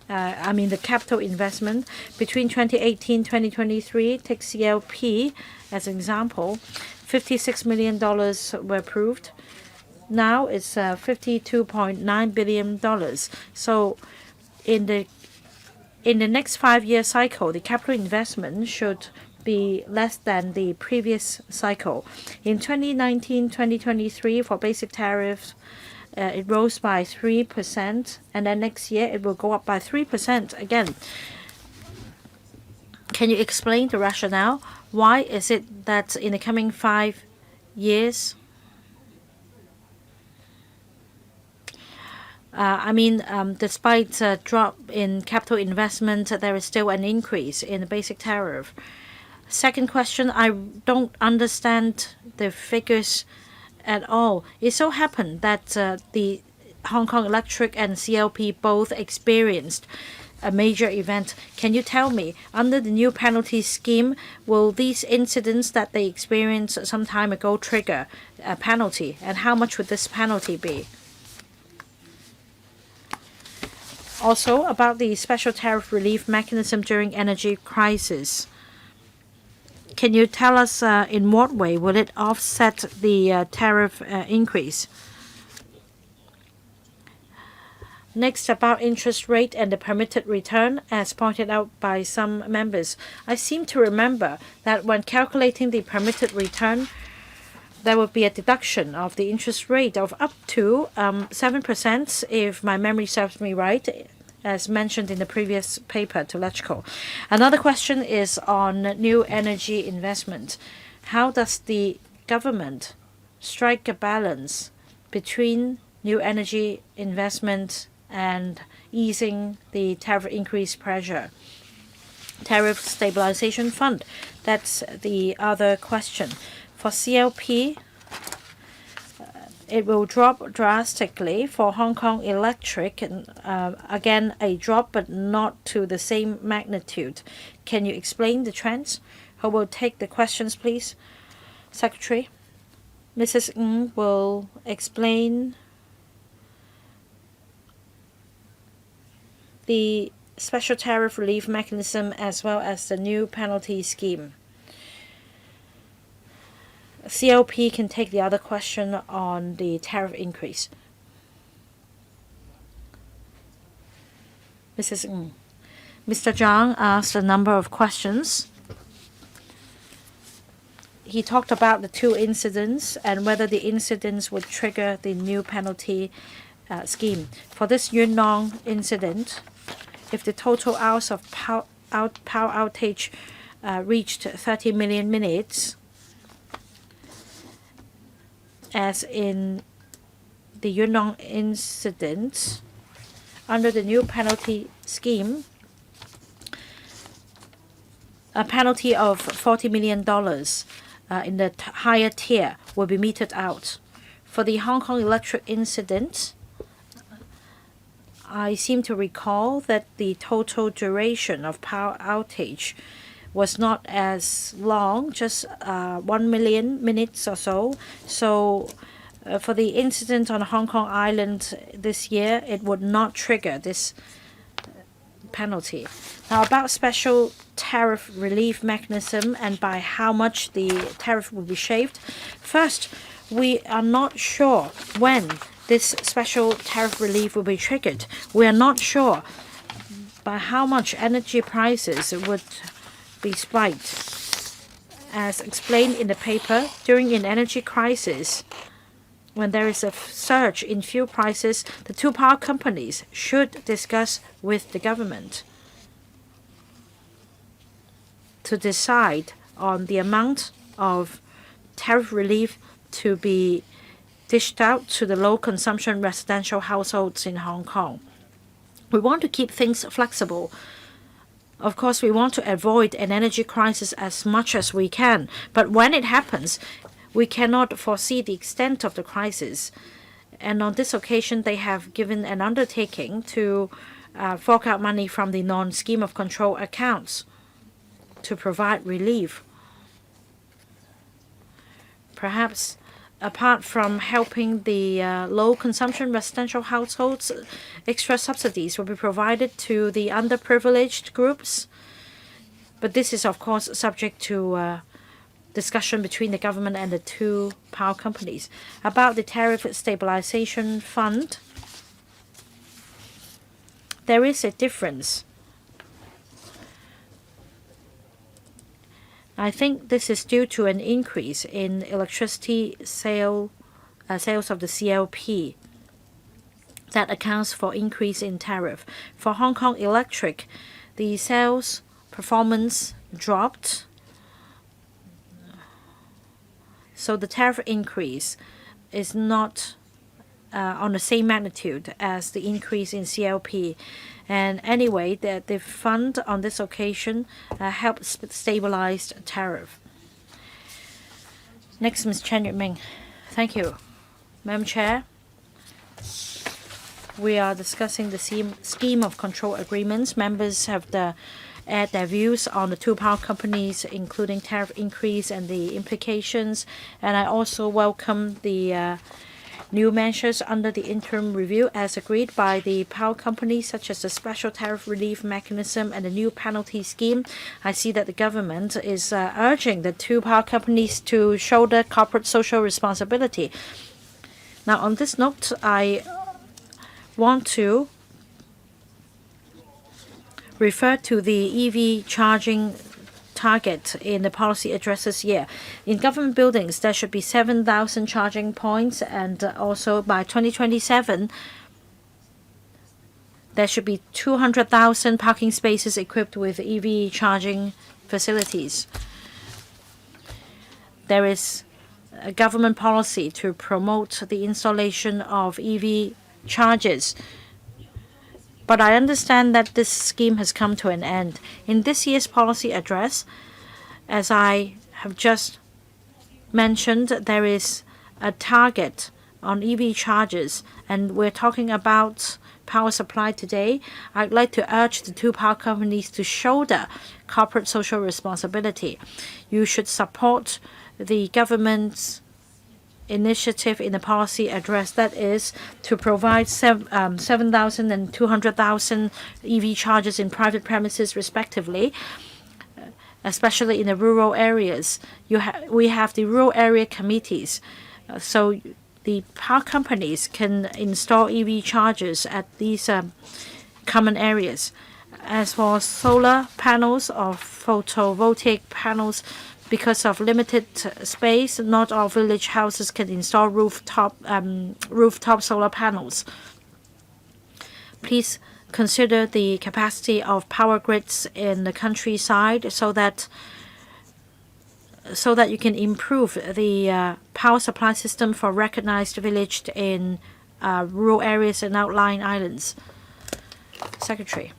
The capital investment between 2018-2023. Take CLP as an example. $56 million were approved. Now it's $52.9 billion. So in the next 5-year cycle, the capital investment should be less than the previous cycle. In 2019-2023, for basic tariffs, it rose by 3%, and then next year it will go up by 3% again. Can you explain the rationale? Why is it that in the coming 5 years, despite a drop in capital investment, there is still an increase in the basic tariff? Second question, I don't understand the figures at all. It so happened that the Hong Kong Electric and CLP both experienced a major event. Can you tell me, under the new penalty scheme, will these incidents that they experienced some time ago trigger a penalty? And how much would this penalty be? Also, about the special tariff relief mechanism during energy crisis. Can you tell us in what way will it offset the tariff increase? Next, about interest rate and the permitted return, as pointed out by some members. I seem to remember that when calculating the permitted return, there would be a deduction of the interest rate of up to 7%, if my memory serves me right, as mentioned in the previous paper to LegCo. Another question is on new energy investment. How does the government strike a balance between new energy investment and easing the tariff increase pressure? Tariff Stabilization Fund, that's the other question. For CLP, it will drop drastically. For Hong Kong Electric, again, a drop, but not to the same magnitude. Can you explain the trends? Who will take the questions, please? Secretary, Mrs. Ng will explain the special tariff relief mechanism as well as the new penalty scheme. CLP can take the other question on the tariff increase. Mrs. Ng. Mr. Zhang asked a number of questions. He talked about the two incidents and whether the incidents would trigger the new penalty scheme. For this Yuen Long incident, if the total hours of power outage reached 30 million minutes, as in the Yuen Long incident, under the new penalty scheme, a penalty of $40 million in the higher tier will be meted out. For the Hong Kong Electric incident, I seem to recall that the total duration of power outage was not as long, just 1 million minutes or so. So for the incident on Hong Kong Island this year, it would not trigger this penalty. Now, about special tariff relief mechanism and by how much the tariff will be shaved. First, we are not sure when this special tariff relief will be triggered. We are not sure by how much energy prices would be spiked. As explained in the paper, during an energy crisis, when there is a surge in fuel prices, the two power companies should discuss with the government to decide on the amount of tariff relief to be dished out to the low-consumption residential households in Hong Kong. We want to keep things flexible. Of course, we want to avoid an energy crisis as much as we can, but when it happens, we cannot foresee the extent of the crisis. And on this occasion, they have given an undertaking to fork out money from the non-scheme of control accounts to provide relief. Perhaps apart from helping the low-consumption residential households, extra subsidies will be provided to the underprivileged groups. But this is, of course, subject to discussion between the government and the two power companies. About the Tariff Stabilization Fund, there is a difference. I think this is due to an increase in electricity sales of the CLP that accounts for increase in tariff. For Hong Kong Electric, the sales performance dropped, so the tariff increase is not on the same magnitude as the increase in CLP. And anyway, the fund on this occasion helped stabilize tariff. Next, Ms. Chen Yuming. Thank you. Madam Chair, we are discussing the scheme of control agreements. Members have add their views on the two power companies, including tariff increase and the implications. And I also welcome the new measures under the interim review as agreed by the power companies, such as the special tariff relief mechanism and the new penalty scheme. I see that the government is urging the two power companies to shoulder corporate social responsibility. Now, on this note, I want to refer to the EV charging target in the policy address this year. In government buildings, there should be 7,000 charging points, and also by 2027, there should be 200,000 parking spaces equipped with EV charging facilities. There is a government policy to promote the installation of EV chargers. But I understand that this scheme has come to an end. In this year's policy address, as I have just mentioned, there is a target on EV chargers, and we're talking about power supply today. I'd like to urge the two power companies to shoulder corporate social responsibility. You should support the government's initiative in the policy address, that is to provide 7,000 and 200,000 EV chargers in private premises respectively, especially in the rural areas. We have the rural area committees, so the power companies can install EV chargers at these common areas. As for solar panels or photovoltaic panels, because of limited space, not all village houses can install rooftop solar panels. Please consider the capacity of power grids in the countryside so that you can improve the power supply system for recognized villages in rural areas and outlying islands. Secretary.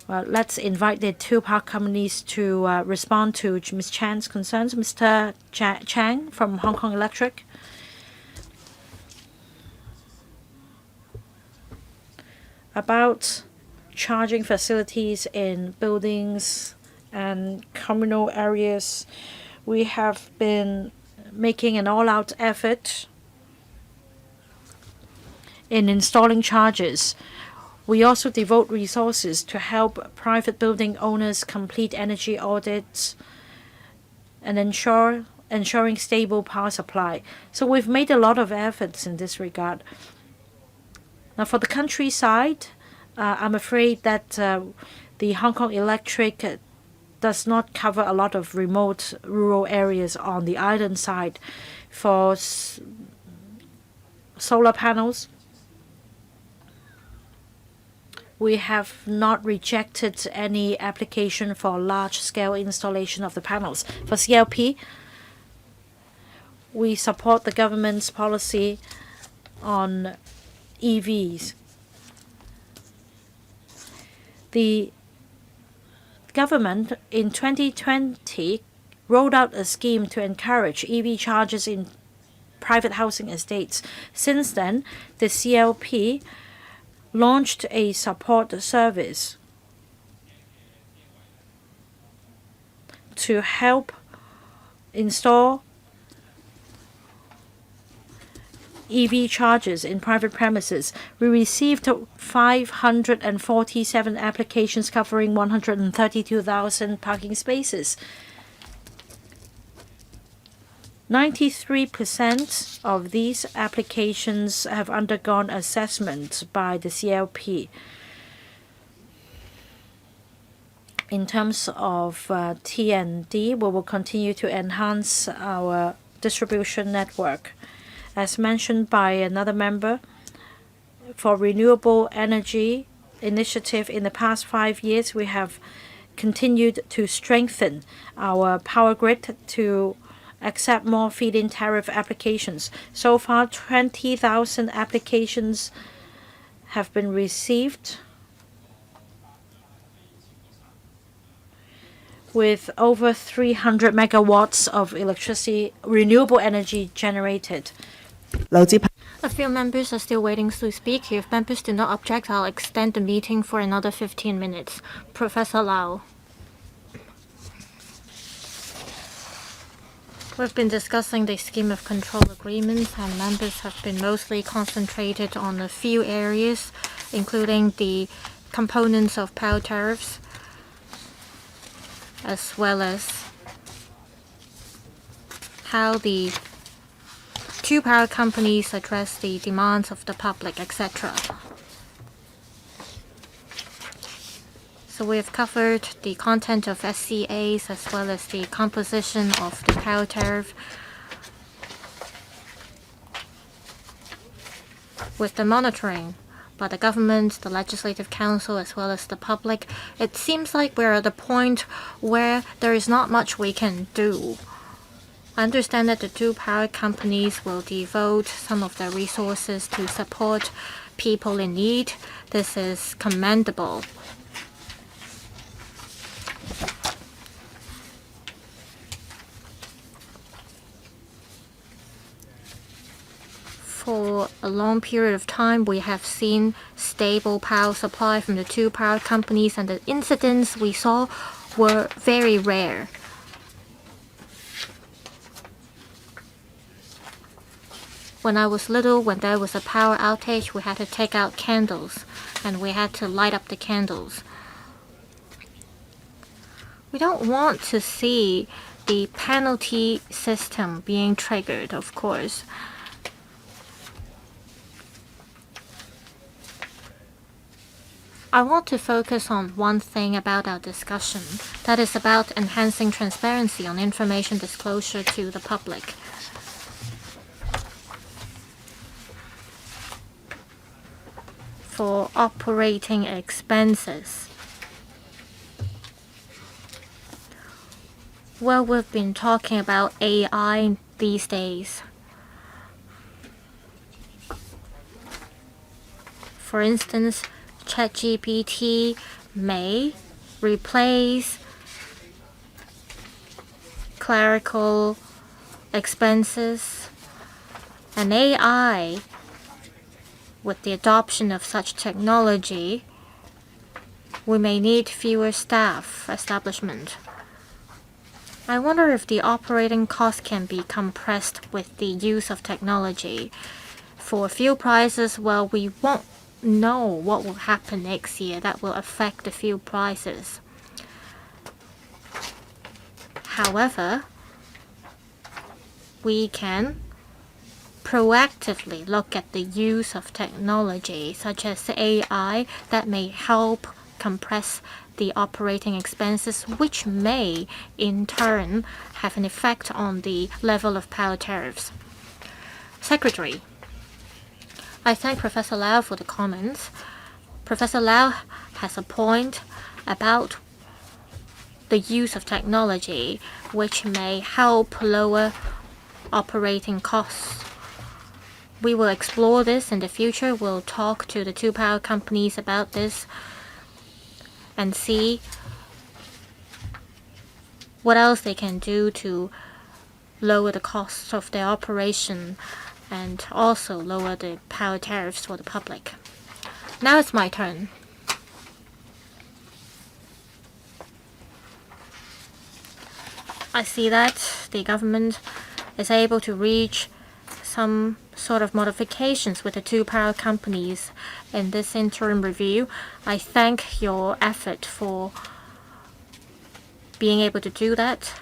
Well, let's invite the two power companies to respond to Ms. Chan's concerns. Mr. Chang from Hong Kong Electric. About charging facilities in buildings and communal areas, we have been making an all-out effort in installing chargers. We also devote resources to help private building owners complete energy audits and ensuring stable power supply. So we've made a lot of efforts in this regard. Now, for the countryside, I'm afraid that the Hong Kong Electric does not cover a lot of remote rural areas on the island side. For solar panels, we have not rejected any application for large-scale installation of the panels. For CLP, we support the government's policy on EVs. The government in 2020 rolled out a scheme to encourage EV chargers in private housing estates. Since then, the CLP launched a support service to help install EV chargers in private premises. We received 547 applications covering 132,000 parking spaces. 93% of these applications have undergone assessment by the CLP. In terms of T&D, we will continue to enhance our distribution network. As mentioned by another member, for renewable energy initiative in the past 5 years, we have continued to strengthen our power grid to accept more feed-in tariff applications. So far, 20,000 applications have been received, with over 300 megawatts of electricity, renewable energy generated. A few members are still waiting to speak. If members do not object, I'll extend the meeting for another 15 minutes. Professor Lau. We've been discussing the scheme of control agreements, and members have been mostly concentrated on a few areas, including the components of power tariffs, as well as how the two power companies address the demands of the public, etc. So we have covered the content of SCAs as well as the composition of the power tariff. With the monitoring by the government, the Legislative Council, as well as the public, it seems like we're at a point where there is not much we can do. I understand that the two power companies will devote some of their resources to support people in need. This is commendable. For a long period of time, we have seen stable power supply from the two power companies, and the incidents we saw were very rare. When I was little, when there was a power outage, we had to take out candles, and we had to light up the candles. We don't want to see the penalty system being triggered, of course. I want to focus on one thing about our discussion, that is about enhancing transparency on information disclosure to the public. For operating expenses, well, we've been talking about AI these days. For instance, ChatGPT may replace clerical expenses, and AI, with the adoption of such technology, we may need fewer staff establishment. I wonder if the operating cost can be compressed with the use of technology. For fuel prices, well, we won't know what will happen next year. That will affect the fuel prices. However, we can proactively look at the use of technology such as AI that may help compress the operating expenses, which may in turn have an effect on the level of power tariffs. Secretary, I thank Professor Lau for the comments. Professor Lau has a point about the use of technology which may help lower operating costs. We will explore this in the future. We'll talk to the two power companies about this and see what else they can do to lower the costs of their operation and also lower the power tariffs for the public. Now it's my turn. I see that the government is able to reach some sort of modifications with the two power companies in this interim review. I thank your effort for being able to do that.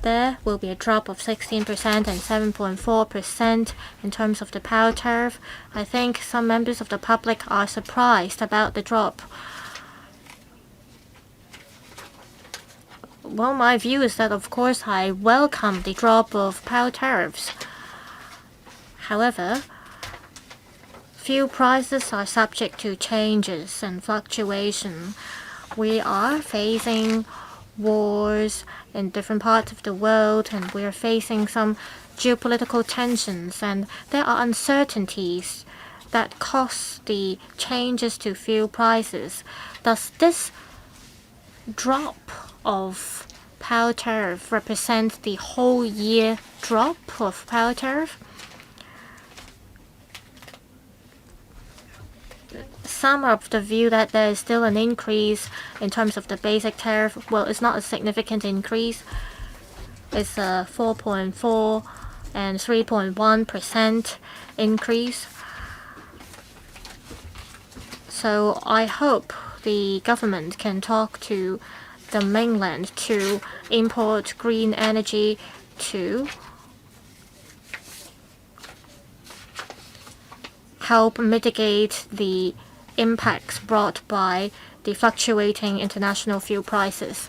There will be a drop of 16% and 7.4% in terms of the power tariff. I think some members of the public are surprised about the drop. Well, my view is that, of course, I welcome the drop of power tariffs. However, fuel prices are subject to changes and fluctuation. We are facing wars in different parts of the world, and we are facing some geopolitical tensions, and there are uncertainties that cause the changes to fuel prices. Does this drop of power tariff represent the whole year drop of power tariff? Some are of the view that there is still an increase in terms of the basic tariff. Well, it's not a significant increase. It's a 4.4 and 3.1% increase. So I hope the government can talk to the mainland to import green energy to help mitigate the impacts brought by the fluctuating international fuel prices.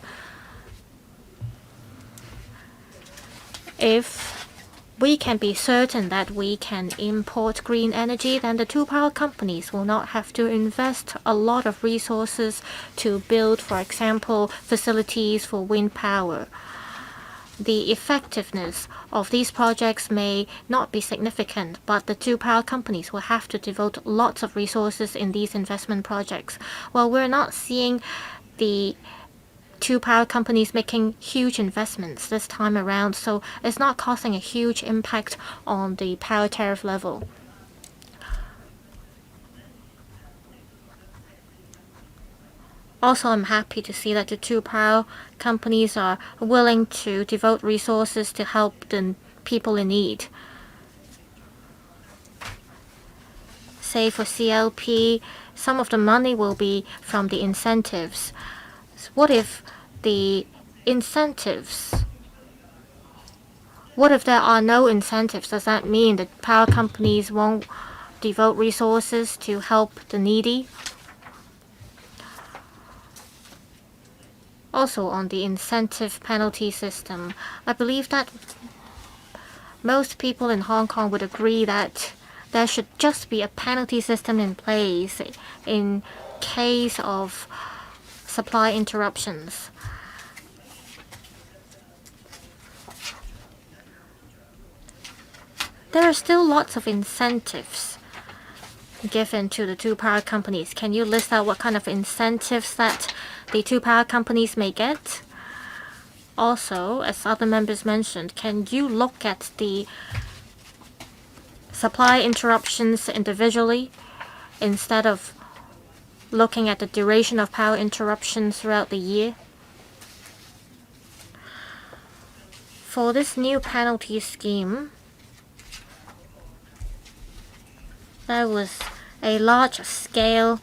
If we can be certain that we can import green energy, then the two power companies will not have to invest a lot of resources to build, for example, facilities for wind power. The effectiveness of these projects may not be significant, but the two power companies will have to devote lots of resources in these investment projects. Well, we're not seeing the two power companies making huge investments this time around, so it's not causing a huge impact on the power tariff level. Also, I'm happy to see that the two power companies are willing to devote resources to help the people in need. Say for CLP, some of the money will be from the incentives. What if there are no incentives? Does that mean that power companies won't devote resources to help the needy? Also, on the incentive penalty system, I believe that most people in Hong Kong would agree that there should just be a penalty system in place in case of supply interruptions. There are still lots of incentives given to the two power companies. Can you list out what kind of incentives that the two power companies may get? Also, as other members mentioned, can you look at the supply interruptions individually instead of looking at the duration of power interruptions throughout the year? For this new penalty scheme, there was a large-scale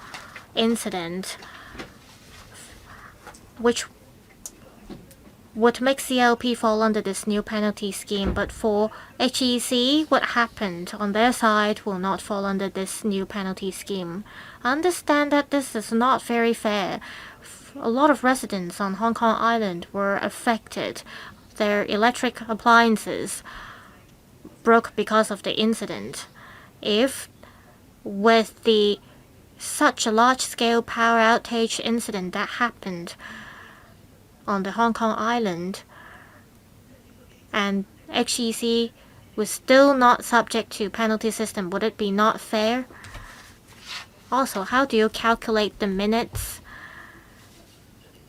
incident which would make CLP fall under this new penalty scheme, but for HEC, what happened on their side will not fall under this new penalty scheme. I understand that this is not very fair. A lot of residents on Hong Kong Island were affected. Their electric appliances broke because of the incident. If with such a large-scale power outage incident that happened on the Hong Kong Island, and HEC was still not subject to penalty system. Would it be not fair? Also, how do you calculate the minutes?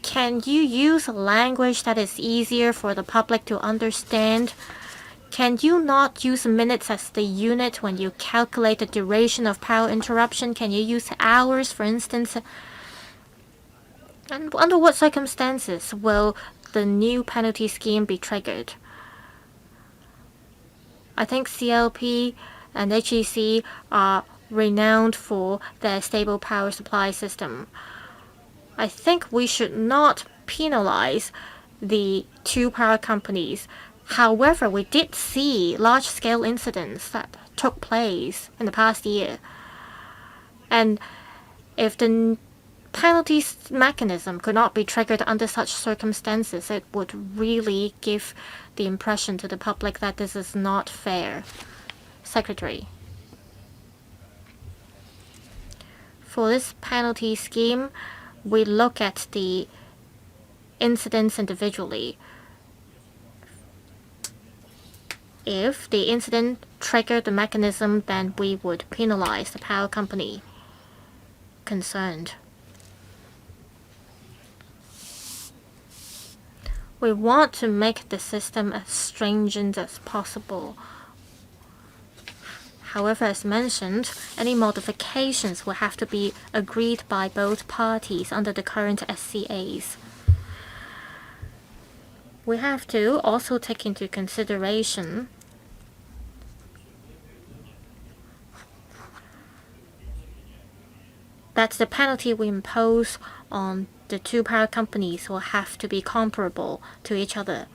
Can you use language that is easier for the public to understand? Can you not use minutes as the unit when you calculate the duration of power interruption? Can you use hours, for instance? And under what circumstances will the new penalty scheme be triggered? I think CLP and HEC are renowned for their stable power supply system. I think we should not penalize the two power companies. However, we did see large-scale incidents that took place in the past year. And if the penalty mechanism could not be triggered under such circumstances, it would really give the impression to the public that this is not fair. Secretary. For this penalty scheme, we look at the incidents individually. If the incident triggered the mechanism, then we would penalize the power company concerned. We want to make the system as stringent as possible. However, as mentioned, any modifications will have to be agreed by both parties under the current SCAs. We have to also take into consideration that the penalty we impose on the two power companies will have to be comparable to each other.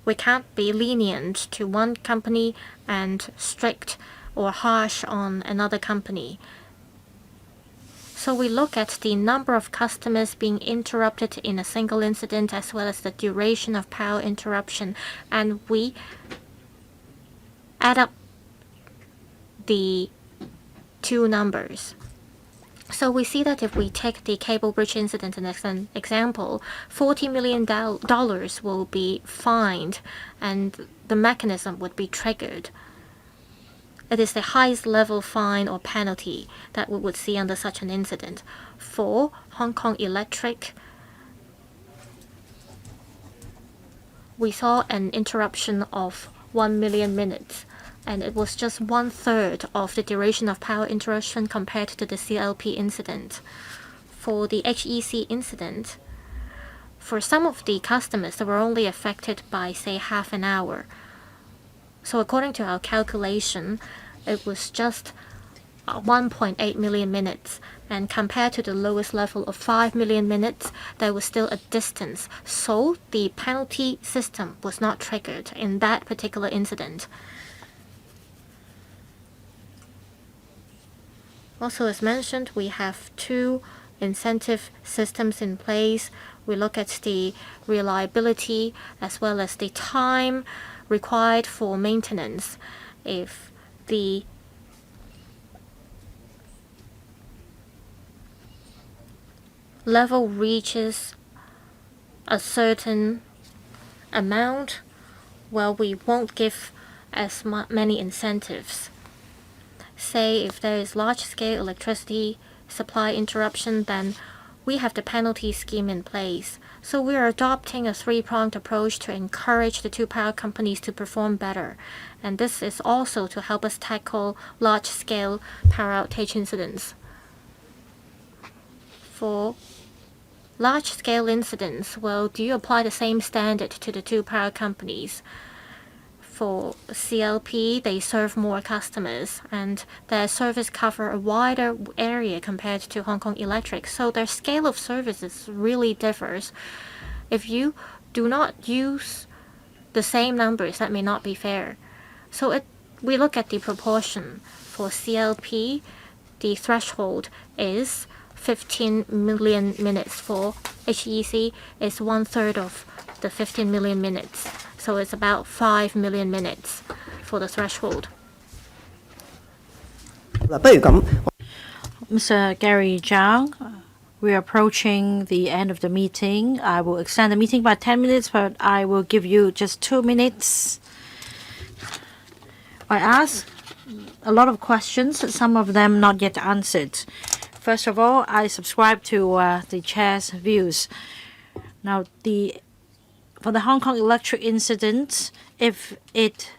We can't be lenient to one company and strict or harsh on another company. So we look at the number of customers being interrupted in a single incident as well as the duration of power interruption, and we add up the two numbers. So we see that if we take the cable bridge incident as an example, $40 million will be fined and the mechanism would be triggered. It is the highest level fine or penalty that we would see under such an incident. For Hong Kong Electric, we saw an interruption of 1 million minutes, and it was just 1/3 of the duration of power interruption compared to the CLP incident. For the HEC incident, for some of the customers, they were only affected by, say, half an hour. So according to our calculation, it was just 1.8 million minutes, and compared to the lowest level of 5 million minutes, there was still a distance. So the penalty system was not triggered in that particular incident. Also, as mentioned, we have two incentive systems in place. We look at the reliability as well as the time required for maintenance. If the level reaches a certain amount, well, we won't give as many incentives. Say if there is large-scale electricity supply interruption, then we have the penalty scheme in place. So we are adopting a three-pronged approach to encourage the two power companies to perform better. And this is also to help us tackle large-scale power outage incidents. For large-scale incidents, well, do you apply the same standard to the two power companies? For CLP, they serve more customers, and their service cover a wider area compared to Hong Kong Electric, so their scale of services really differs. If you do not use the same numbers, that may not be fair. So we look at the proportion. For CLP, the threshold is 15 million minutes. For HEC, it's 1/3 of the 15 million minutes. So it's about 5 million minutes for the threshold. Mr. Gary Zhang, we are approaching the end of the meeting. I will extend the meeting by 10 minutes, but I will give you just 2 minutes I asked a lot of questions, some of them not yet answered. First of all, I subscribe to the chair's views. Now, for the Hong Kong electric incident, if it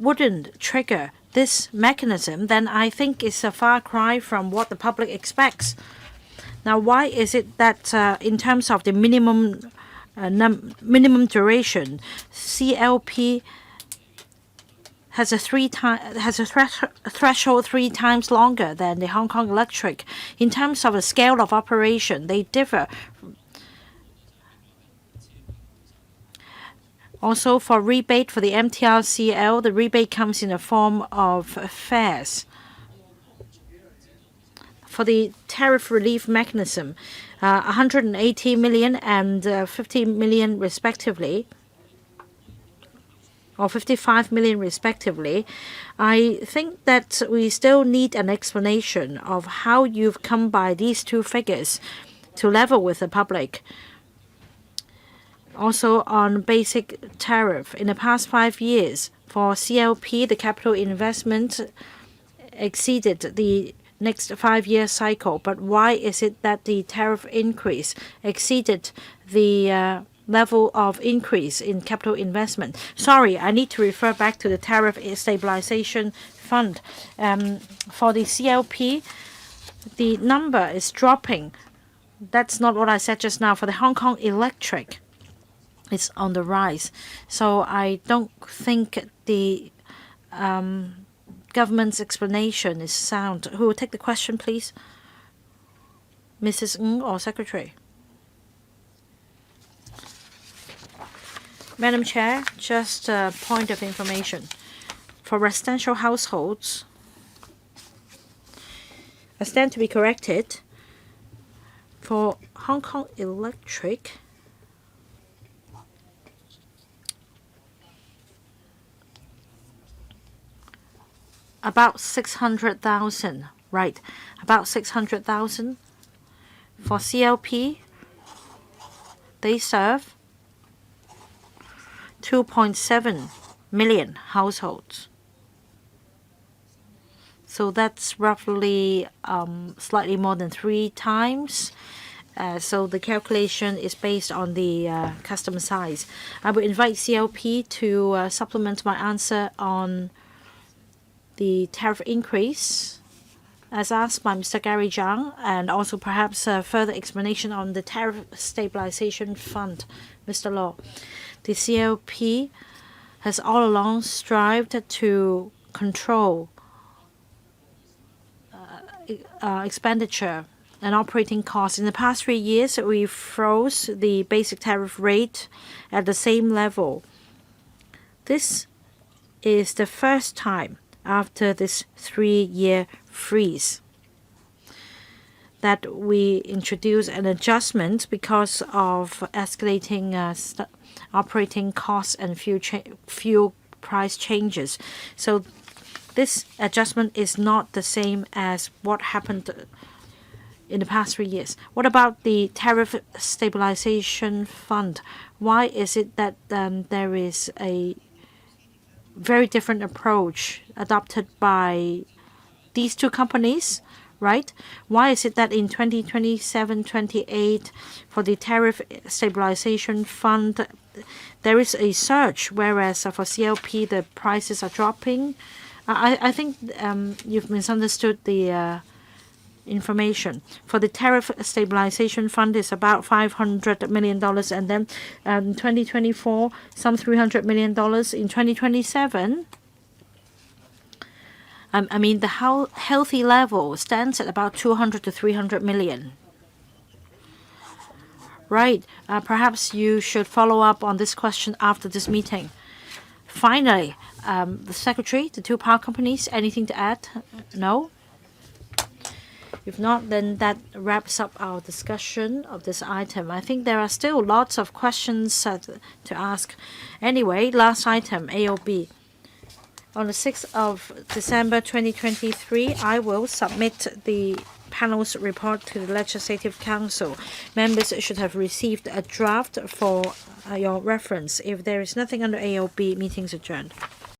wouldn't trigger this mechanism, then I think it's a far cry from what the public expects. Now, why is it that in terms of the minimum duration, CLP has a threshold 3 times longer than the Hong Kong Electric? In terms of the scale of operation, they differ. Also, for rebate for the MTRCL, the rebate comes in the form of fares. For the tariff relief mechanism, 180 million and 50 million respectively, or 55 million respectively. I think that we still need an explanation of how you've come by these two figures to level with the public. Also, on basic tariff, in the past 5 years, for CLP, the capital investment exceeded the next 5-year cycle. But why is it that the tariff increase exceeded the level of increase in capital investment? Sorry, I need to refer back to the Tariff Stabilization Fund. For the CLP, the number is dropping. That's not what I said just now. For the Hong Kong Electric, it's on the rise. So I don't think the government's explanation is sound. Who will take the question, please? Mrs. Ng or Secretary? Madam Chair, just a point of information. For residential households, I stand to be corrected. For Hong Kong Electric, about 600,000, right? About 600,000. For CLP, they serve 2.7 million households. So that's roughly slightly more than 3 times. So the calculation is based on the customer size. I would invite CLP to supplement my answer on the tariff increase, as asked by Mr. Gary Zhang, and also perhaps a further explanation on the Tariff Stabilization Fund. Mr. Law, the CLP has all along strived to control expenditure and operating costs. In the past 3 years, we froze the basic tariff rate at the same level. This is the first time after this 3-year freeze that we introduce an adjustment because of escalating operating costs and fuel price changes. So this adjustment is not the same as what happened in the past 3 years. What about the Tariff Stabilization Fund? Why is it that there is a very different approach adopted by these two companies, right? Why is it that in 2027-28 for the Tariff Stabilization Fund there is a surge, whereas for CLP the prices are dropping? I think you've misunderstood the information. For the Tariff Stabilization Fund is about $500 million, and then 2024 some $300 million. In 2027, I mean the healthy level stands at about 200 to 300 million. Right. Perhaps you should follow up on this question after this meeting. Finally, the Secretary, the two power companies, anything to add? No? If not, then that wraps up our discussion of this item. I think there are still lots of questions to ask. Anyway, last item, AOB. On the 6th of December 2023, I will submit the panel's report to the Legislative Council. Members should have received a draft for your reference. If there is nothing under AOB, meeting's adjourned.